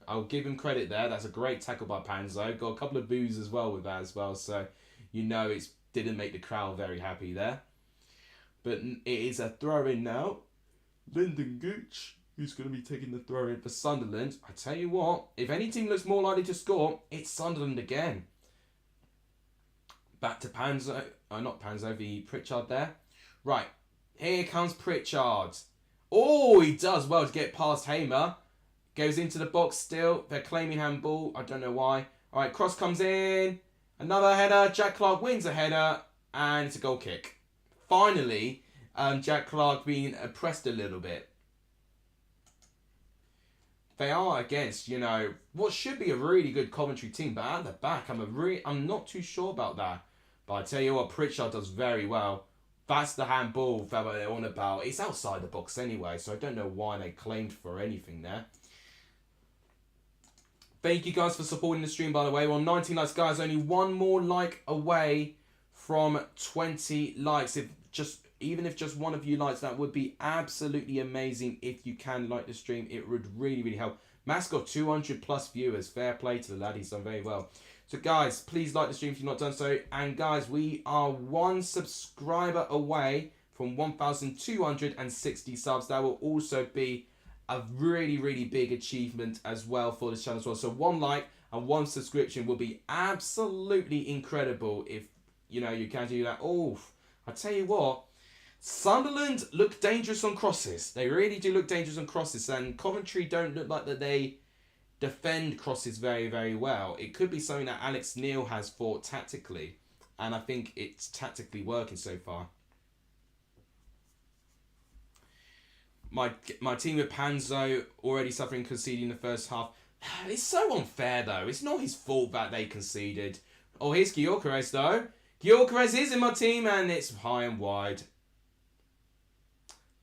I'll give him credit there. That's a great tackle by Panzo. Got a couple of boos as well with that as well. So, you know, it didn't make the crowd very happy there. But it is a throw-in now. Lyndon Gooch, who's going to be taking the throw-in for Sunderland. I tell you what, if any team looks more likely to score, it's Sunderland again. Back to Panzo. Not Panzo, the Pritchard there. Right, here comes Pritchard. Oh, he does well to get past Hamer. Goes into the box still. They're claiming handball. I don't know why. All right, cross comes in. Another header. Jack Clark wins a header. And it's a goal kick. Finally, Jack Clark being oppressed a little bit. They are against, you know, what should be a really good Coventry team. But at the back, I'm not too sure about that. But I tell you what, Pritchard does very well. That's the handball that they're on about. It's outside the box anyway, so I don't know why they claimed for anything there. Thank you guys for supporting the stream, by the way. We're on 19 likes, guys. Only one more like away from 20 likes. Even if just one of you likes, that would be absolutely amazing. If you can like the stream, it would really, really help. Matt's got 200 plus viewers. Fair play to the lad. He's done very well. So, guys, please like the stream if you've not done so. And, guys, we are 1 subscriber away from 1,260 subs. That will also be a really, really big achievement as well for this channel as well. So 1 like and 1 subscription will be absolutely incredible if, you know, you can do that. Oh, I tell you what, Sunderland look dangerous on crosses. They really do look dangerous on crosses. And Coventry don't look like that they defend crosses very, very well. It could be something that Alex Neil has thought tactically. And I think it's tactically working so far. My team with Panzo already suffering conceding the first half. It's so unfair, though. It's not his fault that they conceded. Oh, here's Gyökeres, though. Gyökeres is in my team, and it's high and wide.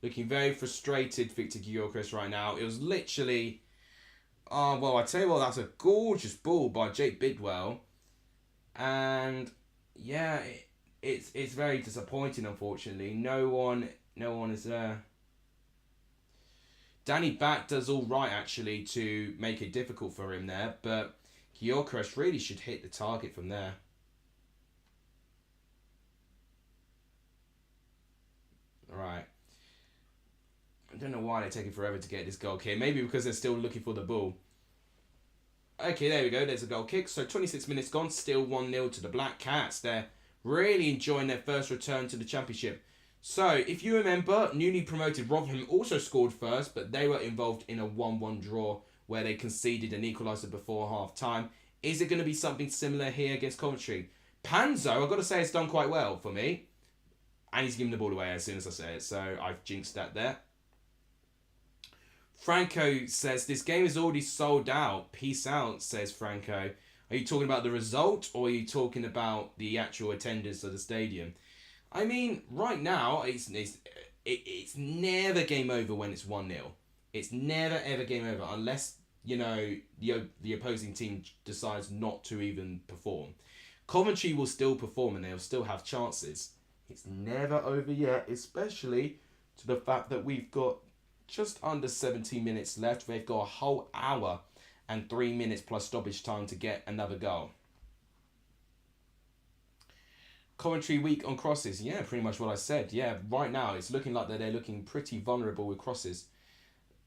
Looking very frustrated, Victor Gyökeres, right now. It was literally... Oh, well, I tell you what, that's a gorgeous ball by Jake Bidwell. And, yeah, it's very disappointing, unfortunately. No one is there. Danny Batt does all right, actually, to make it difficult for him there. But Gyökeres really should hit the target from there. Right. I don't know why they're taking forever to get this goal kick. Maybe because they're still looking for the ball. Okay, there we go. There's a goal kick. So 26 minutes gone. Still 1-0 to the Black Cats. They're really enjoying their first return to the Championship. So, if you remember, newly promoted Rotherham also scored first, but they were involved in a 1-1 draw where they conceded an equaliser before half-time. Is it going to be something similar here against Coventry? Panzo, I've got to say, it's done quite well for me. And he's giving the ball away as soon as I say it, so I've jinxed that there. Franco says, this game is already sold out. Peace out, says Franco. Are you talking about the result, or are you talking about the actual attendance of the stadium? I mean, right now, it's never game over when it's 1-0. It's never, ever game over unless, the opposing team decides not to even perform. Coventry will still perform and they'll still have chances. It's never over yet, especially to the fact that we've got just under 17 minutes left. We've got a whole hour and 3 minutes plus stoppage time to get another goal. Coventry weak on crosses. Yeah, pretty much what I said. Yeah, right now it's looking like they're looking pretty vulnerable with crosses.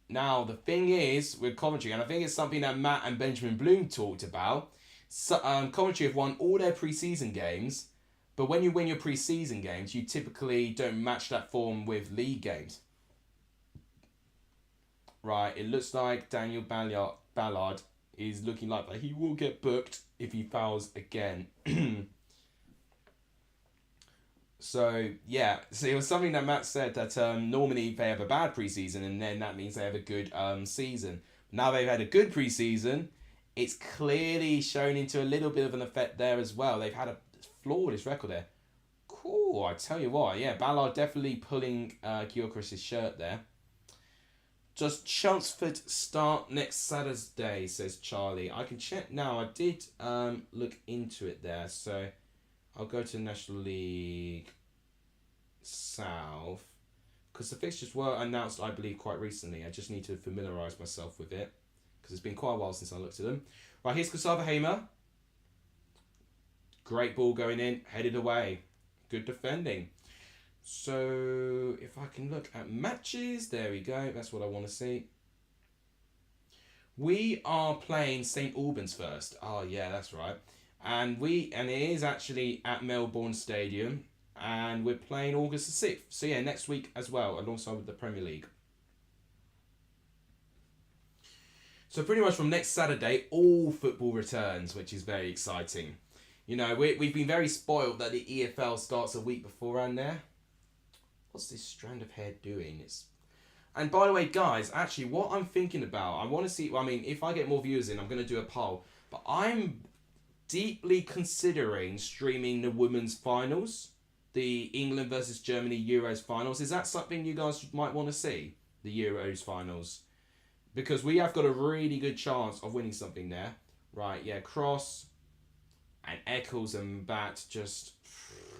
Now, the thing is with Coventry, and I think it's something that Matt and Benjamin Bloom talked about, Coventry have won all their pre-season games, but when you win your pre-season games, you typically don't match that form with league games. Right, it looks like Daniel Ballard is looking like that he will get booked if he fouls again. So, yeah, so it was something that Matt said that normally they have a bad preseason and then that means they have a good season. Now they've had a good preseason, it's clearly shown into a little bit of an effect there as well. They've had a flawless record there. Cool, I tell you what, yeah, Ballard definitely pulling Gilchrist's shirt there. Does Chelmsford start next Saturday, says Charlie. I can check now. I did look into it there, so I'll go to National League South because the fixtures were announced, I believe, quite recently. I just need to familiarise myself with it because it's been quite a while since I looked at them. Right, here's Kasava Hamer. Great ball going in, headed away. Good defending. So, if I can look at matches, there we go. That's what I want to see. We are playing St Albans first. Oh, yeah, that's right. And it is actually at Melbourne Stadium, and we're playing August the 6th. So yeah, next week as well, alongside with the Premier League. So pretty much from next Saturday, all football returns, which is very exciting. We've been very spoiled that the EFL starts a week beforehand there. What's this strand of hair doing? And by the way, guys, actually, what I'm thinking about, I want to see, if I get more viewers in, I'm going to do a poll, but I'm deeply considering streaming the women's finals, the England versus Germany Euros finals. Is that something you guys might want to see, the Euros finals? Because we have got a really good chance of winning something there. Right, yeah, Cross and Eccles and Bat just,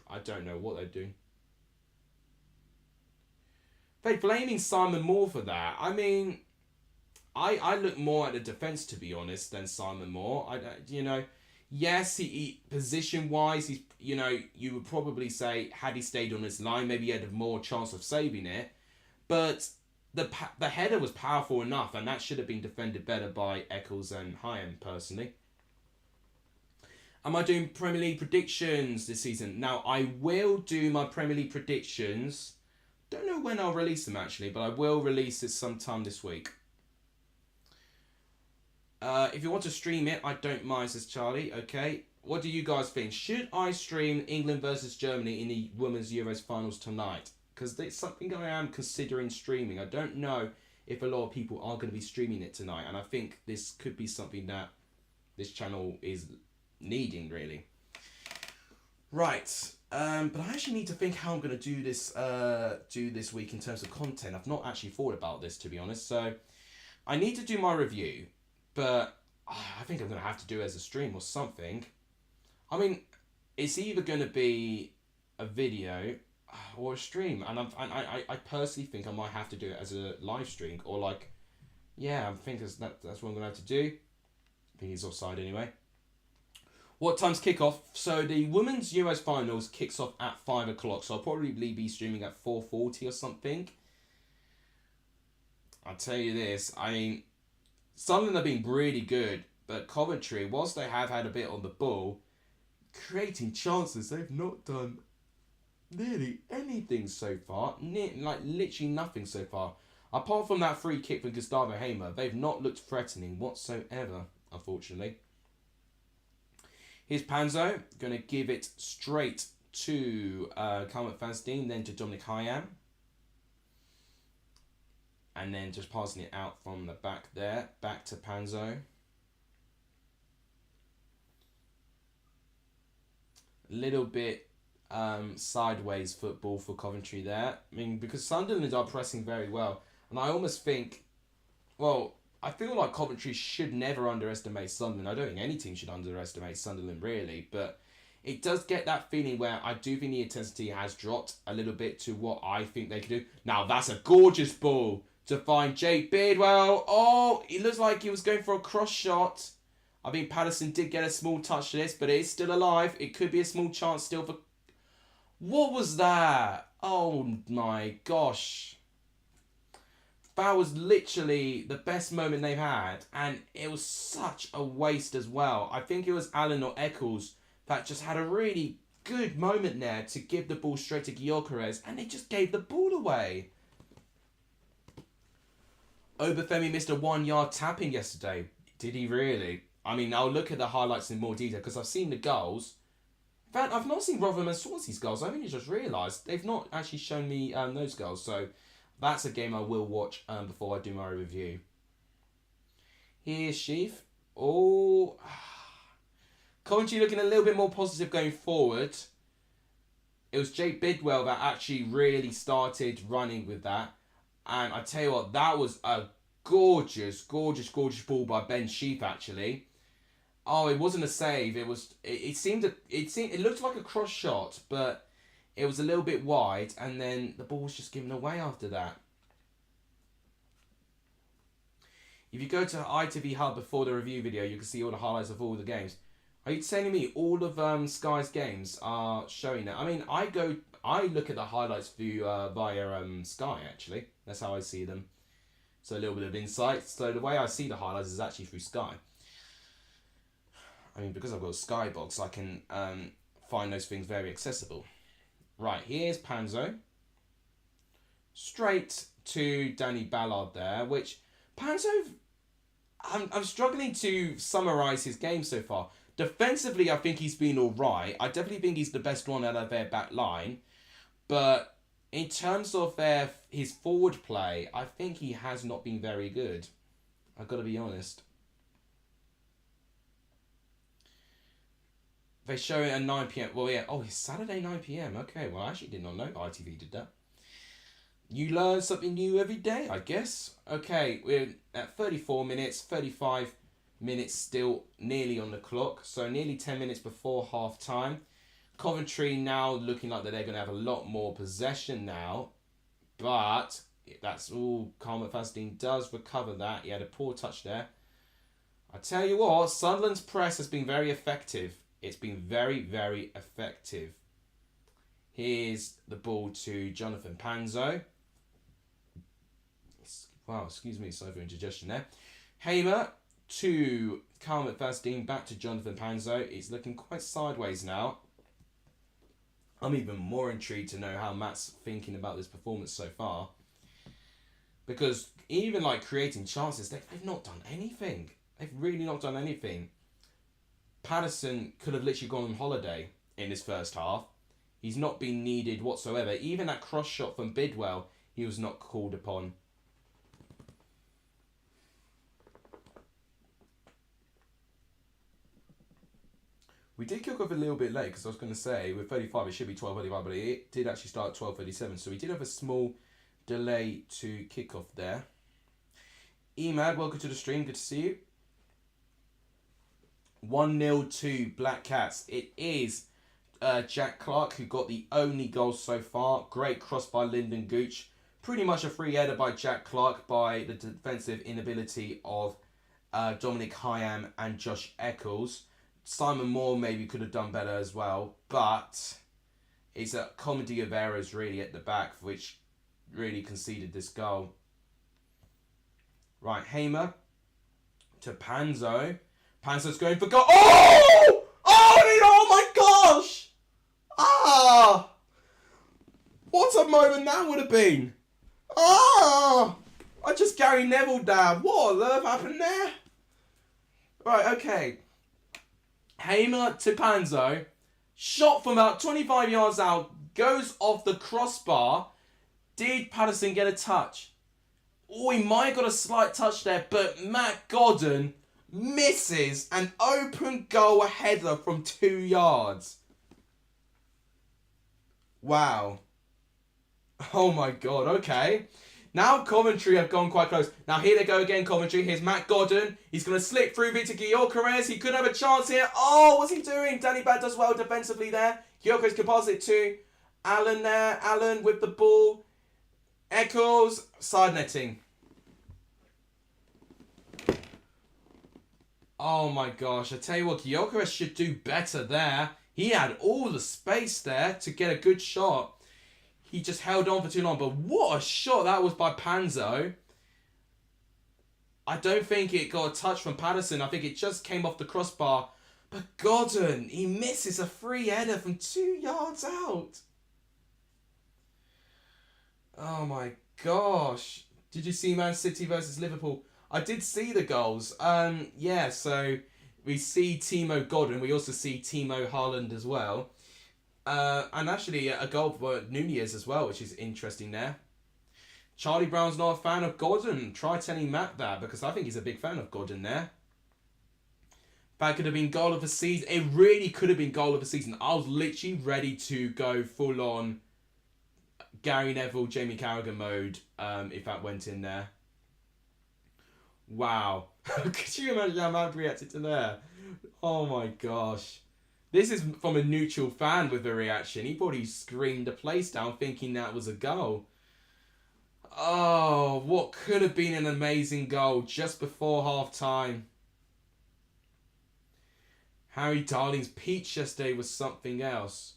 I don't know what they're doing. They're blaming Simon Moore for that. I look more at the defence, to be honest, than Simon Moore. Yes, he position-wise, he's you would probably say had he stayed on his line, maybe he had a more chance of saving it. But the header was powerful enough, and that should have been defended better by Eccles and Hyam, personally. Am I doing Premier League predictions this season? Now, I will do my Premier League predictions. Don't know when I'll release them, actually, but I will release it sometime this week. If you want to stream it, I don't mind, says Charlie. Okay. What do you guys think? Should I stream England versus Germany in the Women's Euros finals tonight? Because it's something I am considering streaming. I don't know if a lot of people are going to be streaming it tonight. And I think this could be something that this channel is needing, really. Right. But I actually need to think how I'm going to do this week in terms of content. I've not actually thought about this, to be honest. So I need to do my review. But I think I'm going to have to do it as a stream or something. It's either going to be a video or a stream. And I personally think I might have to do it as a live stream. Or I think that's what I'm going to have to do. I think he's offside anyway. What time's kickoff? So the Women's Euros Finals kicks off at 5 o'clock. So I'll probably be streaming at 4:40 or something. I'll tell you this. Sunderland have been really good, but Coventry, whilst they have had a bit on the ball, creating chances, they've not done nearly anything so far. Like literally nothing so far. Apart from that free kick from Gustavo Hamer, they've not looked threatening whatsoever, unfortunately. Here's Panzo, going to give it straight to Calvert Van Steen, then to Dominic Hyam. And then just passing it out from the back there, back to Panzo. A little bit sideways football for Coventry there. I mean, because Sunderland are pressing very well. And I almost think, well, I feel like Coventry should never underestimate Sunderland. I don't think any team should underestimate Sunderland, really. But it does get that feeling where I do think the intensity has dropped a little bit to what I think they could do. Now, that's a gorgeous ball to find Jake Beardwell. Oh, it looks like he was going for a cross shot. I think Patterson did get a small touch to this, but it is still alive. It could be a small chance still for... What was that? Oh, my gosh. That was literally the best moment they've had, and it was such a waste as well. I think it was Allen or Eccles that just had a really good moment there to give the ball straight to Gyökeres, and they just gave the ball away. Obafemi missed a 1-yard tapping yesterday. Did he really? I mean, I'll look at the highlights in more detail because I've seen the goals. In fact, I've not seen Rotherham and Swansea's goals. I only just realised they've not actually shown me those goals, so... That's a game I will watch before I do my review. Here's Sheaf. Oh. Coventry looking a little bit more positive going forward. It was Jake Bidwell that actually really started running with that. And I tell you what, that was a gorgeous, gorgeous, gorgeous ball by Ben Sheaf actually. Oh, it wasn't a save. It looked like a cross shot, but it was a little bit wide, and then the ball was just given away after that. If you go to ITV Hub before the review video, you can see all the highlights of all the games. Are you telling me all of Sky's games are showing that? I mean, I look at the highlights view via Sky, actually. That's how I see them. So a little bit of insight. So the way I see the highlights is actually through Sky. I mean, because I've got a Sky box, I can find those things very accessible. Right, here's Panzo. Straight to Danny Ballard there, which Panzo, I'm struggling to summarise his game so far. Defensively, I think he's been all right. I definitely think he's the best one out of their back line. But in terms of his forward play, I think he has not been very good. I've got to be honest. They show it at 9 p.m. Well, yeah. Oh, it's Saturday 9 p.m. Okay, well, I actually did not know ITV did that. You learn something new every day, I guess. Okay, we're at 34 minutes, 35 minutes still nearly on the clock. So nearly 10 minutes before half time. Coventry now looking like that they're going to have a lot more possession now. But that's all Calvert Van Steen does recover that. He had a poor touch there. I tell you what, Sunderland's press has been very effective. It's been very, very effective. Here's the ball to Jonathan Panzo. Wow, excuse me, sorry for indigestion there. Hamer to Calvert Van Steen, back to Jonathan Panzo. It's looking quite sideways now. I'm even more intrigued to know how Matt's thinking about this performance so far. Because even like creating chances, they've not done anything. They've really not done anything. Patterson could have literally gone on holiday in this first half. He's not been needed whatsoever. Even that cross shot from Bidwell, he was not called upon. We did kick off a little bit late because I was going to say with 35 it should be 12:35, but it did actually start at 12:37. So we did have a small delay to kick off there. Emad, welcome to the stream. Good to see you. 1-0 to Black Cats. It is Jack Clark who got the only goal so far. Great cross by Lyndon Gooch. Pretty much a free header by Jack Clark by the defensive inability of Dominic Hyam and Josh Eccles. Simon Moore maybe could have done better as well, but it's a comedy of errors really at the back which really conceded this goal. Right, Hamer to Panzo. Panzo's going for goal. Oh! Oh my gosh! Ah! moment that would have been. Oh! I just Gary Neville down. What on earth happened there? Right, okay. Hamer to Panzo. Shot from about 25 yards out. Goes off the crossbar. Did Patterson get a touch? Oh, he might have got a slight touch there, but Matt Godden misses an open goal header from 2 yards. Wow. Oh my god, okay. Now Coventry have gone quite close. Now here they go again, Coventry. Here's Matt Godden. He's going to slip through Victor Gyökeres. He could have a chance here. Oh, what's he doing? Danny Bad does well defensively there. Gyökeres can pass it to Allen there. Allen with the ball. Eccles. Side netting. Oh my gosh. I tell you what, Gyökeres should do better there. He had all the space there to get a good shot. He just held on for too long. But what a shot that was by Panzo. I don't think it got a touch from Patterson. I think it just came off the crossbar. But Godden, he misses a free header from 2 yards out. Oh my gosh. Did you see Man City versus Liverpool? I did see the goals. Yeah, so we see Timo Godden. We also see Timo Haaland as well. And actually a goal for Nunez as well, which is interesting there. Charlie Brown's not a fan of Godden. Try telling Matt that, because I think he's a big fan of Godden there. That could have been goal of the season. It really could have been goal of the season. I was literally ready to go full on Gary Neville, Jamie Carragher mode if that went in there. Wow. Could you imagine how Matt reacted to that? Oh my gosh. This is from a neutral fan with the reaction. He probably screamed the place down thinking that was a goal. Oh, what could have been an amazing goal just before half time. Harry Darling's peach yesterday was something else.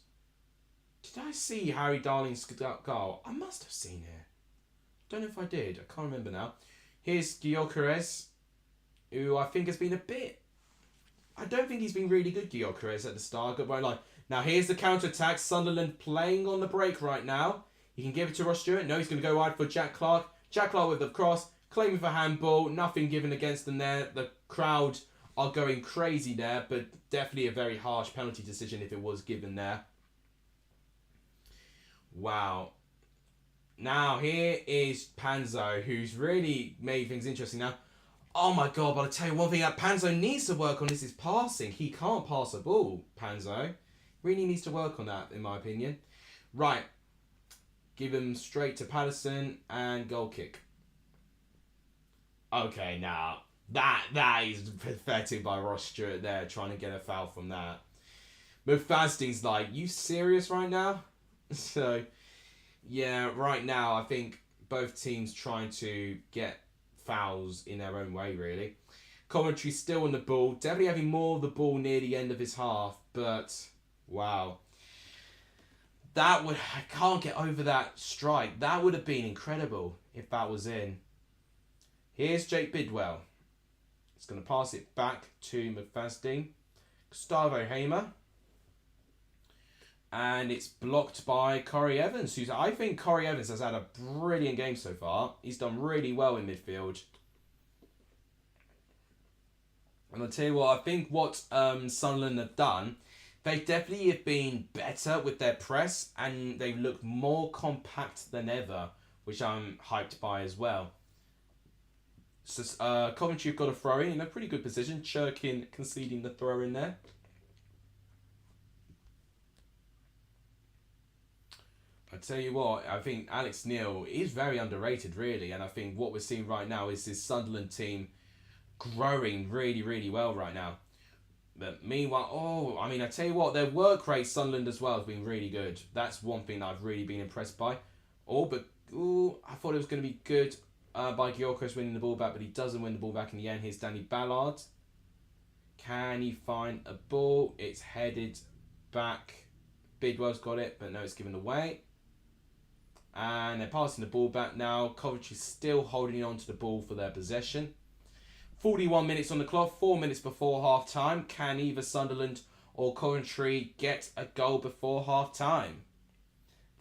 Did I see Harry Darling's goal? I must have seen it. Don't know if I did. I can't remember now. Here's Gyökeres, who I think has been a bit... I don't think he's been really good, Gyökeres, at the start. Got right line. Now here's the counter-attack. Sunderland playing on the break right now. He can give it to Ross Stewart. No, he's going to go wide for Jack Clark. Jack Clark with the cross. Claiming for handball. Nothing given against them there. The crowd are going crazy there, but definitely a very harsh penalty decision if it was given there. Wow. Now here is Panzo, who's really made things interesting now. Oh my god, but I'll tell you one thing that Panzo needs to work on is his passing. He can't pass a ball, Panzo. Really needs to work on that, in my opinion. Right. Give him straight to Patterson and goal kick. Okay, now that is pathetic by Ross Stewart there, trying to get a foul from that. But Fasting's like, you serious right now? So, yeah, right now I think both teams trying to get fouls in their own way, really. Coventry still on the ball, definitely having more of the ball near the end of his half, but wow. I can't get over that strike. That would have been incredible if that was in. Here's Jake Bidwell. He's going to pass it back to McFadden. Gustavo Hamer. And it's blocked by Corey Evans, who's, I think Corey Evans has had a brilliant game so far. He's done really well in midfield. And I'll tell you what, I think what Sunderland have done, they definitely have been better with their press and they look more compact than ever, which I'm hyped by as well. So Coventry have got a throw in a pretty good position. Churkin conceding the throw in there. I tell you what, I think Alex Neil is very underrated, really, and I think what we're seeing right now is this Sunderland team growing really, really well right now. But meanwhile, I tell you what, their work rate, Sunderland as well, has been really good. That's one thing that I've really been impressed by. I thought it was going to be good by Gyökeres winning the ball back, but he doesn't win the ball back in the end. Here's Danny Ballard. Can he find a ball? It's headed back. Bidwell's got it, but no, it's given away. And they're passing the ball back now. Coventry still holding on to the ball for their possession. 41 minutes on the clock, 4 minutes before half time. Can either Sunderland or Coventry get a goal before half time?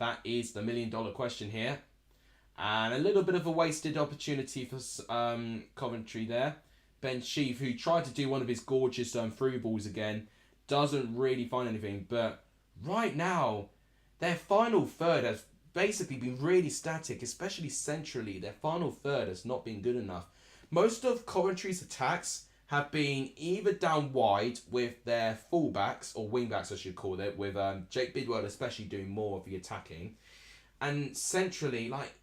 That is the $1 million question here. And a little bit of a wasted opportunity for Coventry there. Ben Sheaf, who tried to do one of his gorgeous through balls again, doesn't really find anything. But right now, their final third has basically been really static, especially centrally. Their final third has not been good enough. Most of Coventry's attacks have been either down wide with their fullbacks, or wingbacks I should call it, with Jake Bidwell especially doing more of the attacking. And centrally, like,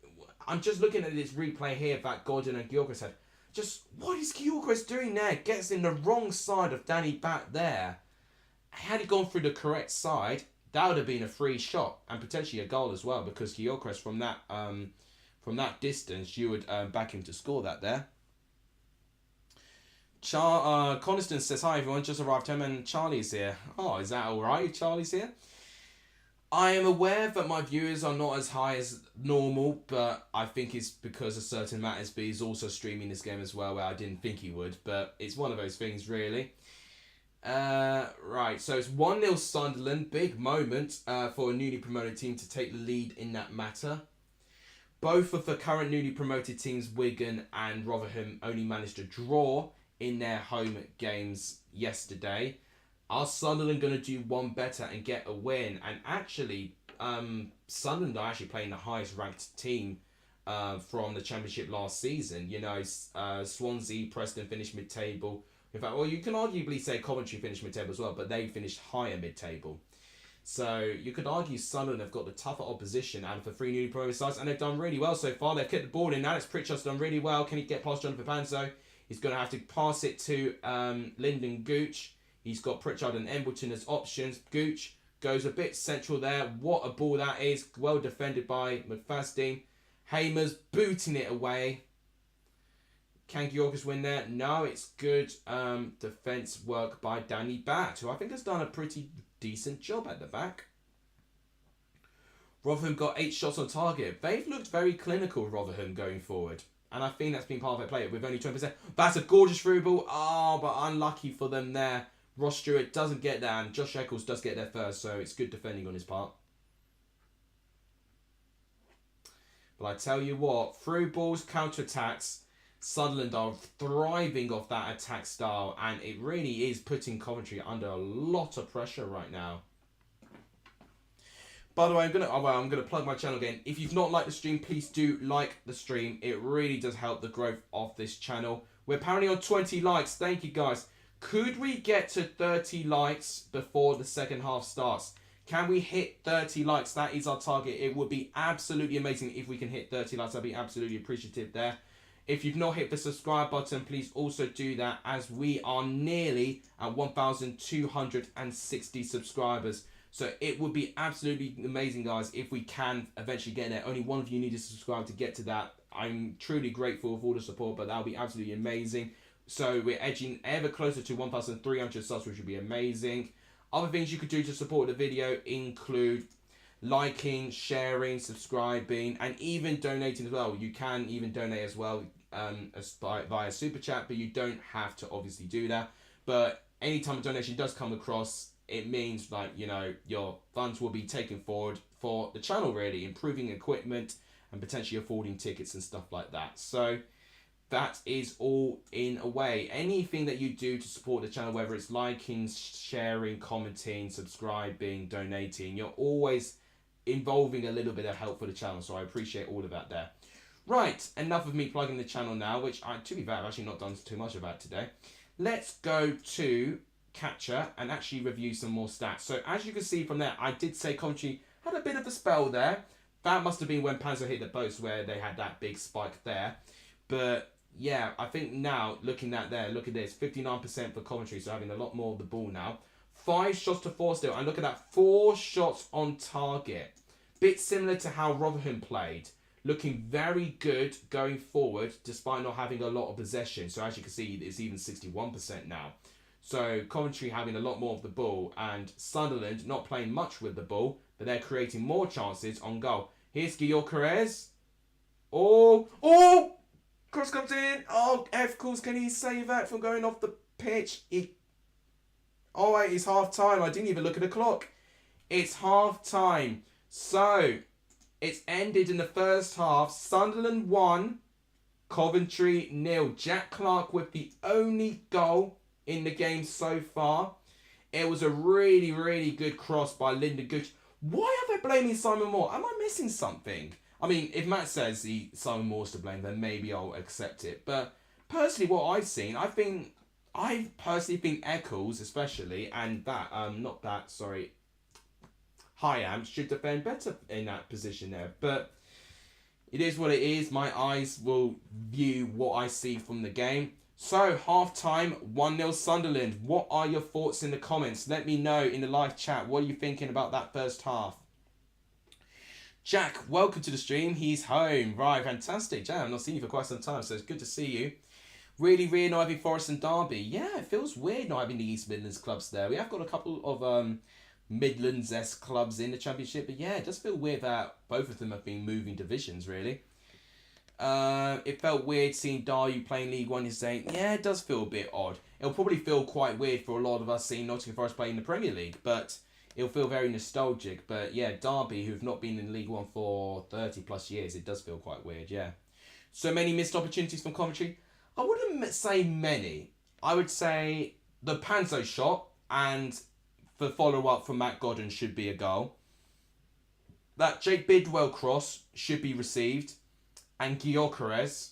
I'm just looking at this replay here that Gordon and Gyökeres had. Just, what is Gyökeres doing there? Gets in the wrong side of Danny Bat there. Had he gone through the correct side, that would have been a free shot and potentially a goal as well, because Gyökeres from that distance, you would back him to score that there. Coniston says, hi everyone, just arrived home and Charlie's here. Oh, is that alright? Charlie's here? I am aware that my viewers are not as high as normal, but I think it's because a certain Matt SB is also streaming this game as well, where I didn't think he would, but it's one of those things really. Right, so it's 1-0 Sunderland, big moment for a newly promoted team to take the lead in that matter. Both of the current newly promoted teams, Wigan and Rotherham, only managed to draw in their home games yesterday. Are Sunderland going to do one better and get a win? And actually, Sunderland are actually playing the highest ranked team from the Championship last season. You know, Swansea, Preston finished mid-table. In fact, well, you can arguably say Coventry finished mid-table as well, but they finished higher mid-table. So you could argue Sunderland have got the tougher opposition out of the three newly promoted sides, and they've done really well so far. They've kept the ball in. Alex Pritchard's done really well. Can he get past Jonathan Panzo? He's going to have to pass it to Lyndon Gooch. He's got Pritchard and Embleton as options. Gooch goes a bit central there. What a ball that is. Well defended by McFadden. Hamer's booting it away. Can Gyökeres win there? No, it's good defence work by Danny Bat, who I think has done a pretty decent job at the back. Rotherham got 8 shots on target. They've looked very clinical, Rotherham, going forward. And I think that's been part of their play with only 20%. That's a gorgeous through ball. Oh, but unlucky for them there. Ross Stewart doesn't get there, and Josh Eccles does get there first, so it's good defending on his part. But I tell you what, through balls, counter-attacks, Sunderland are thriving off that attack style, and it really is putting Coventry under a lot of pressure right now. By the way, I'm gonna plug my channel again. If you've not liked the stream, please do like the stream. It really does help the growth of this channel. We're apparently on 20 likes. Thank you, guys. Could we get to 30 likes before the second half starts? Can we hit 30 likes? That is our target. It would be absolutely amazing if we can hit 30 likes. I'd be absolutely appreciative there. If you've not hit the subscribe button, please also do that, as we are nearly at 1,260 subscribers. So it would be absolutely amazing, guys, if we can eventually get there. Only one of you need to subscribe to get to that. I'm truly grateful for all the support, but that would be absolutely amazing. So we're edging ever closer to 1,300 subs, which would be amazing. Other things you could do to support the video include liking, sharing, subscribing, and even donating as well. You can even donate as well via Super Chat, but you don't have to obviously do that. But anytime a donation does come across, it means, like, you know, your funds will be taken forward for the channel, really, improving equipment and potentially affording tickets and stuff like that. So that is all in a way. Anything that you do to support the channel, whether it's liking, sharing, commenting, subscribing, donating, you're always involving a little bit of help for the channel. So I appreciate all of that there. Right, enough of me plugging the channel now, which, to be fair, I've actually not done too much about today. Let's go to Catcher and actually review some more stats. So as you can see from there, I did say Coventry had a bit of a spell there. That must have been when Panzer hit the post, where they had that big spike there. But yeah, I think now, looking at there, look at this, 59% for Coventry, so having a lot more of the ball now. 5 shots to 4 still, and look at that, 4 shots on target. Bit similar to how Rotherham played. Looking very good going forward, despite not having a lot of possession. So as you can see, it's even 61% now. So Coventry having a lot more of the ball, and Sunderland not playing much with the ball, but they're creating more chances on goal. Here's Gyökeres. Oh! Cross comes in. Oh, F-Calls, can he save that from going off the pitch? Oh wait, it's half time. I didn't even look at the clock. It's half time. So It's ended in the first half. Sunderland 1, Coventry 0. Jack Clark with the only goal in the game so far. It was a really, really good cross by Lyndon Gooch. Why are they blaming Simon Moore? Am I missing something? I mean, if Matt says Simon Moore's to blame, then maybe I'll accept it. But personally, what I've seen, I personally think Eccles, especially, and Hyam should defend better in that position there. But it is what it is. My eyes will view what I see from the game. So, half-time, 1-0 Sunderland. What are your thoughts in the comments? Let me know in the live chat. What are you thinking about that first half? Jack, welcome to the stream. He's home. Right, fantastic. Jack, I've not seen you for quite some time, so it's good to see you. Really weird not having Forest and Derby. Yeah, it feels weird not having the East Midlands clubs there. We have got a couple of Midlands-esque clubs in the Championship, but yeah, it does feel weird that both of them have been moving divisions, really. It felt weird seeing Derby playing League One yesterday. Yeah, it does feel a bit odd. It'll probably feel quite weird for a lot of us seeing Nottingham Forest play in the Premier League, but it'll feel very nostalgic. But yeah, Derby, who've not been in League One for 30 plus years, it does feel quite weird, yeah. So many missed opportunities from Coventry. I wouldn't say many. I would say the Panzo shot and the follow-up from Matt Godden should be a goal. That Jake Bidwell cross should be received. And Gyökeres,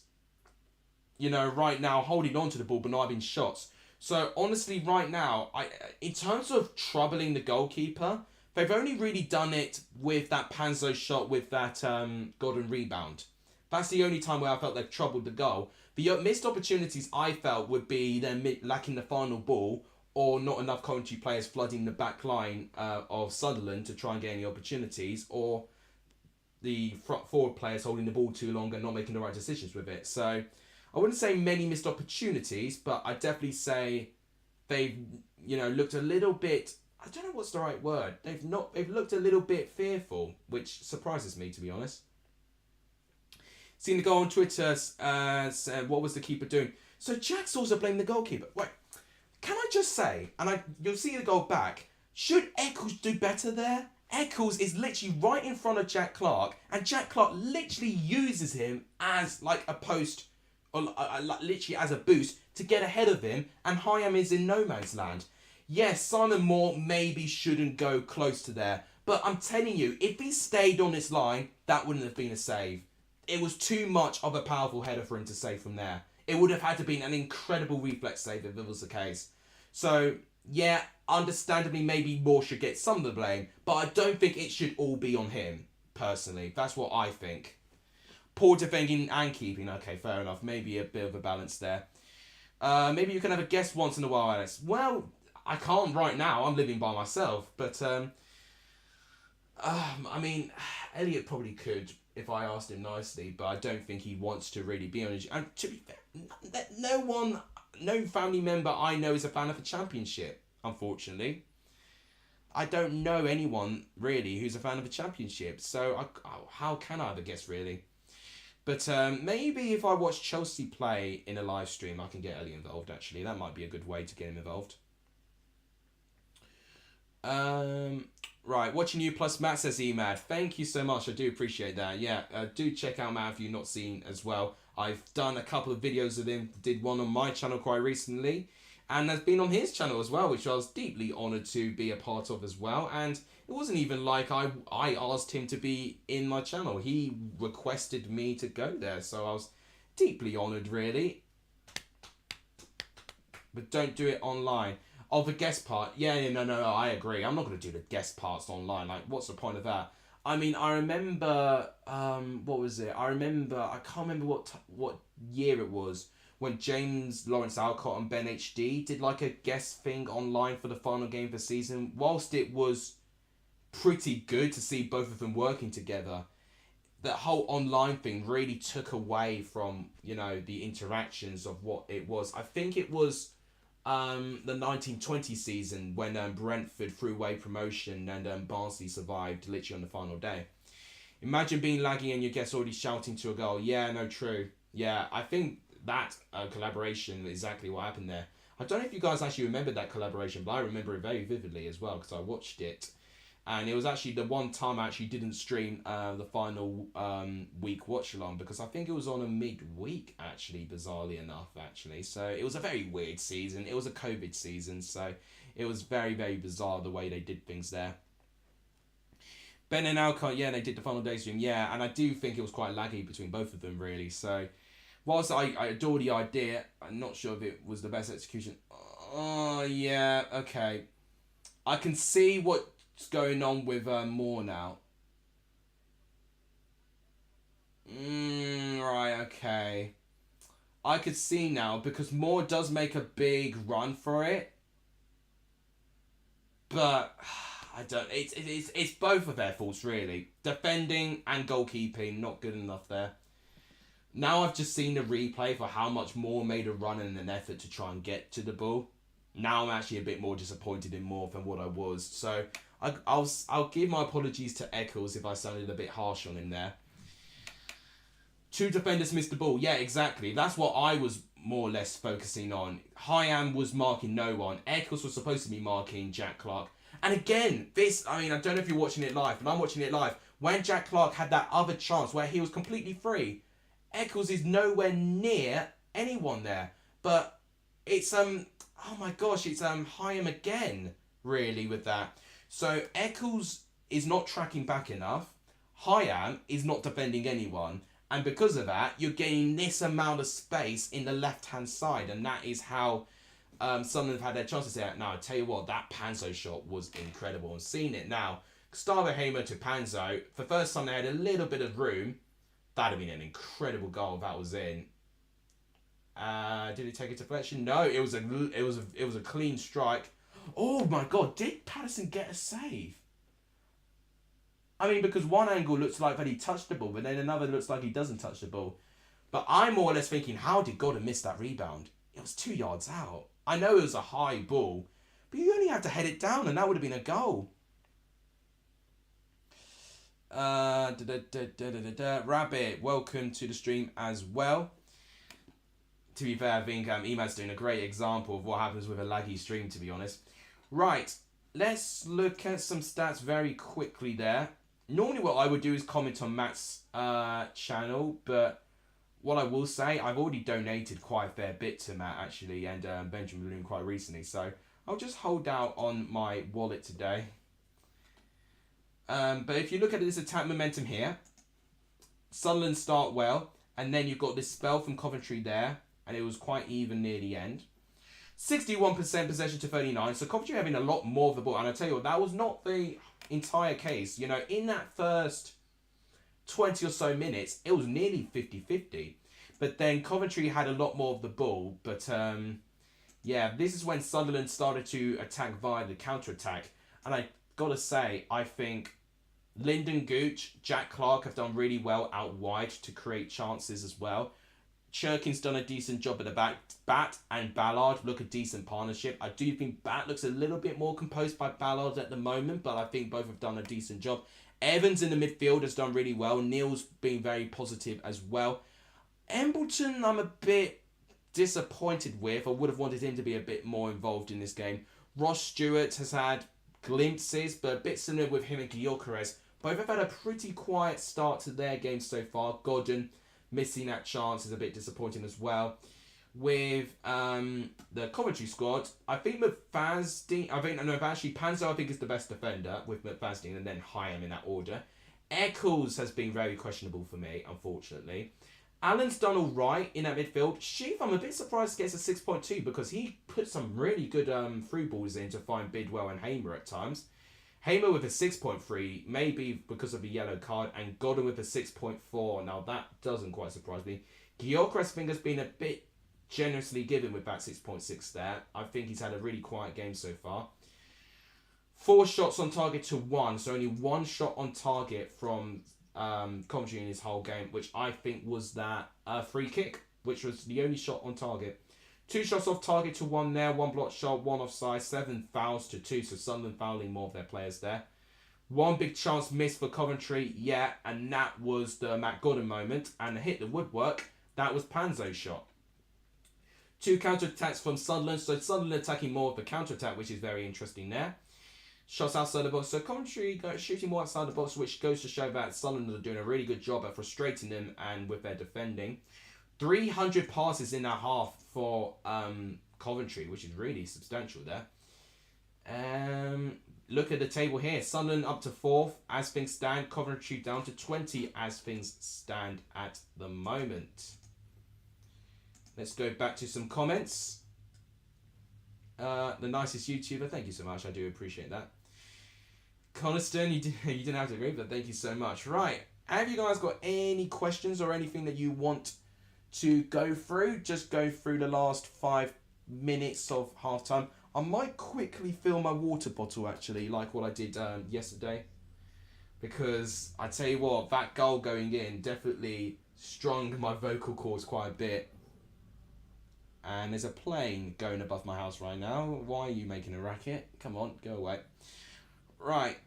right now holding on to the ball but not having shots. So honestly, right now, in terms of troubling the goalkeeper, they've only really done it with that Panzo shot with that Godden rebound. That's the only time where I felt they've troubled the goal. The missed opportunities I felt would be them lacking the final ball or not enough Coventry players flooding the back line of Sunderland to try and get any opportunities, or the front forward players holding the ball too long and not making the right decisions with it. So I wouldn't say many missed opportunities, but I'd definitely say they've looked a little bit, I don't know what's the right word. They've looked a little bit fearful, which surprises me, to be honest. Seen the goal on Twitter, said, what was the keeper doing? So Jack's also blamed the goalkeeper. Wait, can I just say, and you'll see the goal back, should Eccles do better there? Eccles is literally right in front of Jack Clark, and Jack Clark literally uses him as like a post, or literally as a boost to get ahead of him, and Hyam is in no man's land. Yes, Simon Moore maybe shouldn't go close to there, but I'm telling you, if he stayed on this line, that wouldn't have been a save. It was too much of a powerful header for him to save from there. It would have had to be an incredible reflex save if it was the case. So, yeah, understandably, maybe Moore should get some of the blame, but I don't think it should all be on him, personally. That's what I think. Poor defending and keeping. Okay, fair enough. Maybe a bit of a balance there. Maybe you can have a guest once in a while, Alex. Well, I can't right now. I'm living by myself. But, I mean, Elliot probably could if I asked him nicely, but I don't think he wants to really be on it. And to be fair, no family member I know is a fan of the Championship, unfortunately. I don't know anyone, really, who's a fan of the Championship, so how can I have a guess, really? But maybe if I watch Chelsea play in a live stream, I can get Ellie involved, actually. That might be a good way to get him involved. Right, watching you plus Matt says EMAD. Thank you so much, I do appreciate that. Yeah, do check out Matt if you've not seen as well. I've done a couple of videos with him, did one on my channel quite recently, and has been on his channel as well, which I was deeply honoured to be a part of as well. And it wasn't even like I asked him to be in my channel. He requested me to go there, so I was deeply honoured, really. But don't do it online. Oh, the guest part. Yeah, no, I agree. I'm not going to do the guest parts online. Like, what's the point of that? I mean, I remember, what was it? I can't remember what year it was, when James Lawrence Alcott and Ben HD did like a guest thing online for the final game of the season. Whilst it was pretty good to see both of them working together, that whole online thing really took away from, the interactions of what it was. I think it was the 1920 season when Brentford threw away promotion and Barnsley survived literally on the final day. Imagine being laggy and your guest already shouting to a goal. Yeah, no, true. Yeah, I think that collaboration is exactly what happened there. I don't know if you guys actually remember that collaboration, but I remember it very vividly as well because I watched it. And it was actually the one time I actually didn't stream the final week Watchalong, because I think it was on a midweek, actually, bizarrely enough, actually. So it was a very weird season. It was a COVID season, so it was very, very bizarre the way they did things there. Ben and Alcott, yeah, they did the final day stream, yeah, and I do think it was quite laggy between both of them, really. So whilst I adore the idea, I'm not sure if it was the best execution. Oh, yeah, okay. I can see what's going on with Moore now. Right, okay. I could see now, because Moore does make a big run for it. But I don't. It's both of their faults, really. Defending and goalkeeping, not good enough there. Now I've just seen the replay for how much Moore made a run and an effort to try and get to the ball. Now I'm actually a bit more disappointed in Moore than what I was. So I'll give my apologies to Eccles if I sounded a bit harsh on him there. Two defenders missed the ball. Yeah, exactly. That's what I was more or less focusing on. Hyam was marking no one. Eccles was supposed to be marking Jack Clark. And again, I don't know if you're watching it live, but I'm watching it live. When Jack Clark had that other chance where he was completely free, Eccles is nowhere near anyone there. But it's, oh my gosh, it's Hyam again, really, with that. So Eccles is not tracking back enough. Hyam is not defending anyone. And because of that, you're getting this amount of space in the left-hand side. And that is how some have had their chances there. Now, I tell you what, that Panzo shot was incredible. I'm seeing it now. Gustavo Hamer to Panzo. For the first time, they had a little bit of room. That'd have been an incredible goal if that was in. Did it take a deflection? No, it was a clean strike. Oh my God, did Patterson get a save? I mean, because one angle looks like that he touched the ball, but then another looks like he doesn't touch the ball. But I'm more or less thinking, how did Godden miss that rebound? It was 2 yards out. I know it was a high ball, but you only had to head it down and that would have been a goal. Rabbit, welcome to the stream as well. To be fair, I think Emad's doing a great example of what happens with a laggy stream, to be honest. Right, let's look at some stats very quickly there. Normally what I would do is comment on Matt's channel, but what I will say, I've already donated quite a fair bit to Matt, actually, and Benjamin Bloom quite recently, so I'll just hold out on my wallet today. But if you look at this attack momentum here, Sunderland start well, and then you've got this spell from Coventry there, and it was quite even near the end. 61% possession to 39, so Coventry having a lot more of the ball, and I tell you what, that was not the entire case. You know, in that first 20 or so minutes, it was nearly 50-50. But then Coventry had a lot more of the ball. But yeah, this is when Sunderland started to attack via the counter-attack. And I got to say, I think Lyndon Gooch, Jack Clark have done really well out wide to create chances as well. Churkin's done a decent job at the back. Bat and Ballard look a decent partnership. I do think Bat looks a little bit more composed by Ballard at the moment, but I think both have done a decent job. Evans in the midfield has done really well. Neil's been very positive as well. Embleton, I'm a bit disappointed with. I would have wanted him to be a bit more involved in this game. Ross Stewart has had glimpses, but a bit similar with him and Gyökeres. Both have had a pretty quiet start to their game so far. Godden missing that chance is a bit disappointing as well. With the Coventry squad, I think McFadden, Panzo I think is the best defender with McFadden and then Hyam in that order. Eccles has been very questionable for me, unfortunately. Allen's done all right in that midfield. Sheaf, I'm a bit surprised gets a 6.2 because he put some really good through balls in to find Bidwell and Hamer at times. Hamer with a 6.3, maybe because of the yellow card, and Godden with a 6.4. Now that doesn't quite surprise me. Gyökeres, I think, has been a bit generously given with that 6.6 there. I think he's had a really quiet game so far. 4 shots on target to 1, so only 1 shot on target from Coventry in his whole game, which I think was that free kick, which was the only shot on target. 2 shots off target to 1 there, 1 block shot, 1 offside, 7 fouls to 2, so Sunderland fouling more of their players there. 1 big chance missed for Coventry, yeah, and that was the Matt Godden moment, and hit the woodwork, that was Panzo's shot. 2 counter-attacks from Sunderland, so Sunderland attacking more of the counter-attack, which is very interesting there. shots outside the box. So Coventry shooting more outside the box, which goes to show that Sunderland are doing a really good job at frustrating them and with their defending. 300 passes in that half for Coventry, which is really substantial there. Look at the table here. Sunderland up to 4th as things stand. Coventry down to 20 as things stand at the moment. Let's go back to some comments. The nicest YouTuber. Thank you so much. I do appreciate that. Coniston, you didn't have to agree, but thank you so much. Right. Have you guys got any questions or anything that you want to go through? Just go through the last 5 minutes of halftime. I might quickly fill my water bottle, actually, like what I did yesterday. Because I tell you what, that goal going in definitely strung my vocal cords quite a bit. And there's a plane going above my house right now. Why are you making a racket? Come on, go away. Right.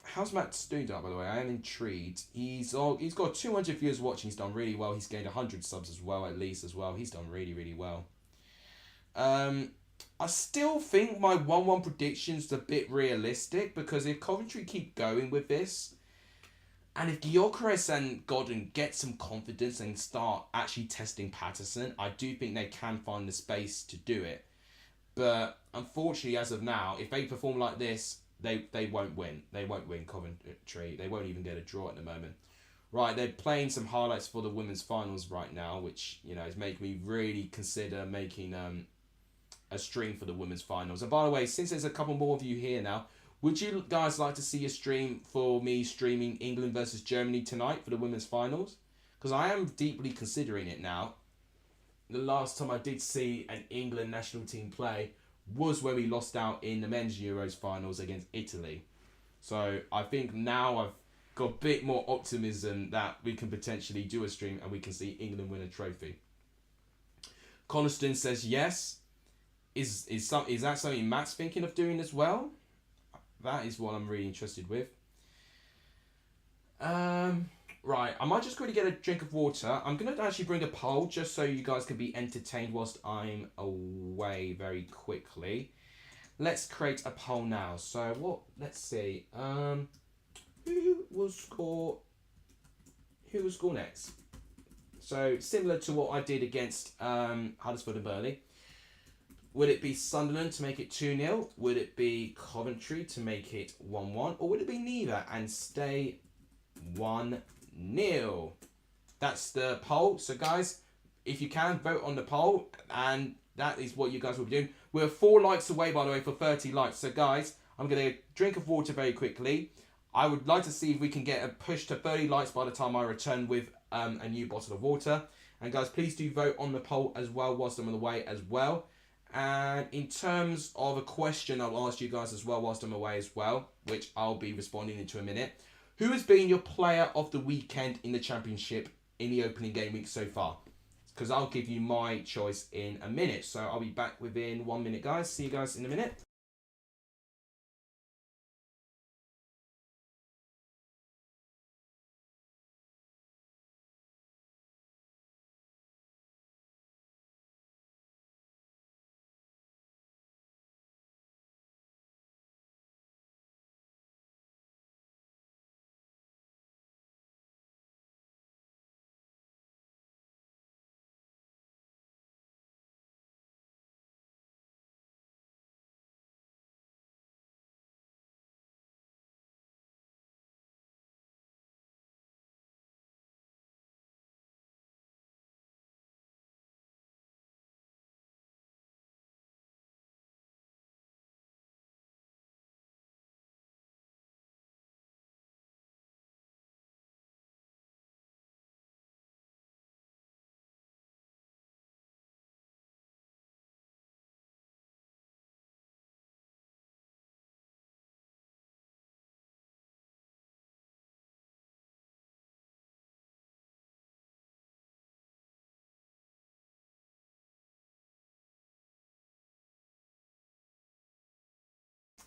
How's Matt doing, by the way? I am intrigued. He's got 200 viewers watching. He's done really well. He's gained 100 subs as well, at least, as well. He's done really, really well. I still think my 1-1 prediction's a bit realistic, because if Coventry keep going with this, and if Gyökeres and Godden get some confidence and start actually testing Patterson, I do think they can find the space to do it. But unfortunately, as of now, if they perform like this, they won't win. They won't win Coventry. They won't even get a draw at the moment. Right, they're playing some highlights for the women's finals right now, which, you know, is making me really consider making a stream for the women's finals. And by the way, since there's a couple more of you here now, would you guys like to see a stream for me streaming England versus Germany tonight for the women's finals? Because I am deeply considering it now. The last time I did see an England national team play was when we lost out in the men's Euros finals against Italy. So I think now I've got a bit more optimism that we can potentially do a stream and we can see England win a trophy. Coniston says yes. Is that something Matt's thinking of doing as well? That is what I'm really interested with. Right, I might just quickly get a drink of water. I'm going to actually bring a poll just so you guys can be entertained whilst I'm away very quickly. Let's create a poll now. So what? Let's see. Who will score next? So similar to what I did against Huddersfield and Burnley. Would it be Sunderland to make it 2-0? Would it be Coventry to make it 1-1? Or would it be neither and stay 1-0? That's the poll. So guys, if you can, vote on the poll. And that is what you guys will be doing. We're 4 likes away, by the way, for 30 likes. So guys, I'm going to drink of water very quickly. I would like to see if we can get a push to 30 likes by the time I return with a new bottle of water. And guys, please do vote on the poll as well whilst I'm on the way as well. And in terms of a question, I'll ask you guys as well whilst I'm away as well, which I'll be responding into a minute. Who has been your player of the weekend in the Championship in the opening game week so far? Because I'll give you my choice in a minute. So I'll be back within 1 minute, guys. See you guys in a minute.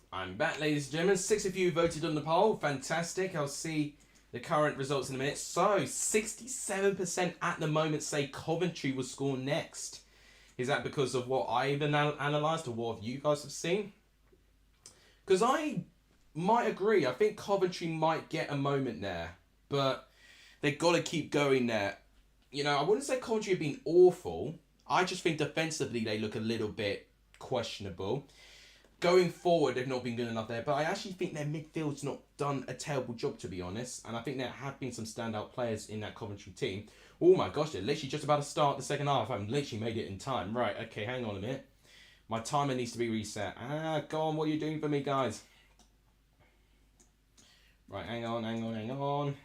I'm back, ladies and gentlemen. 6 of you voted on the poll. Fantastic. I'll see the current results in a minute. So, 67% at the moment say Coventry will score next. Is that because of what I've analysed or what you guys have seen? Because I might agree. I think Coventry might get a moment there, but they got to keep going there. You know, I wouldn't say Coventry have been awful. I just think defensively they look a little bit questionable. Going forward, they've not been good enough there, but I actually think their midfield's not done a terrible job, to be honest. And I think there have been some standout players in that Coventry team. Oh my gosh, they're literally just about to start the second half. I've literally made it in time. Right, okay, hang on a minute. My timer needs to be reset. Go on, what are you doing for me, guys? Right, hang on.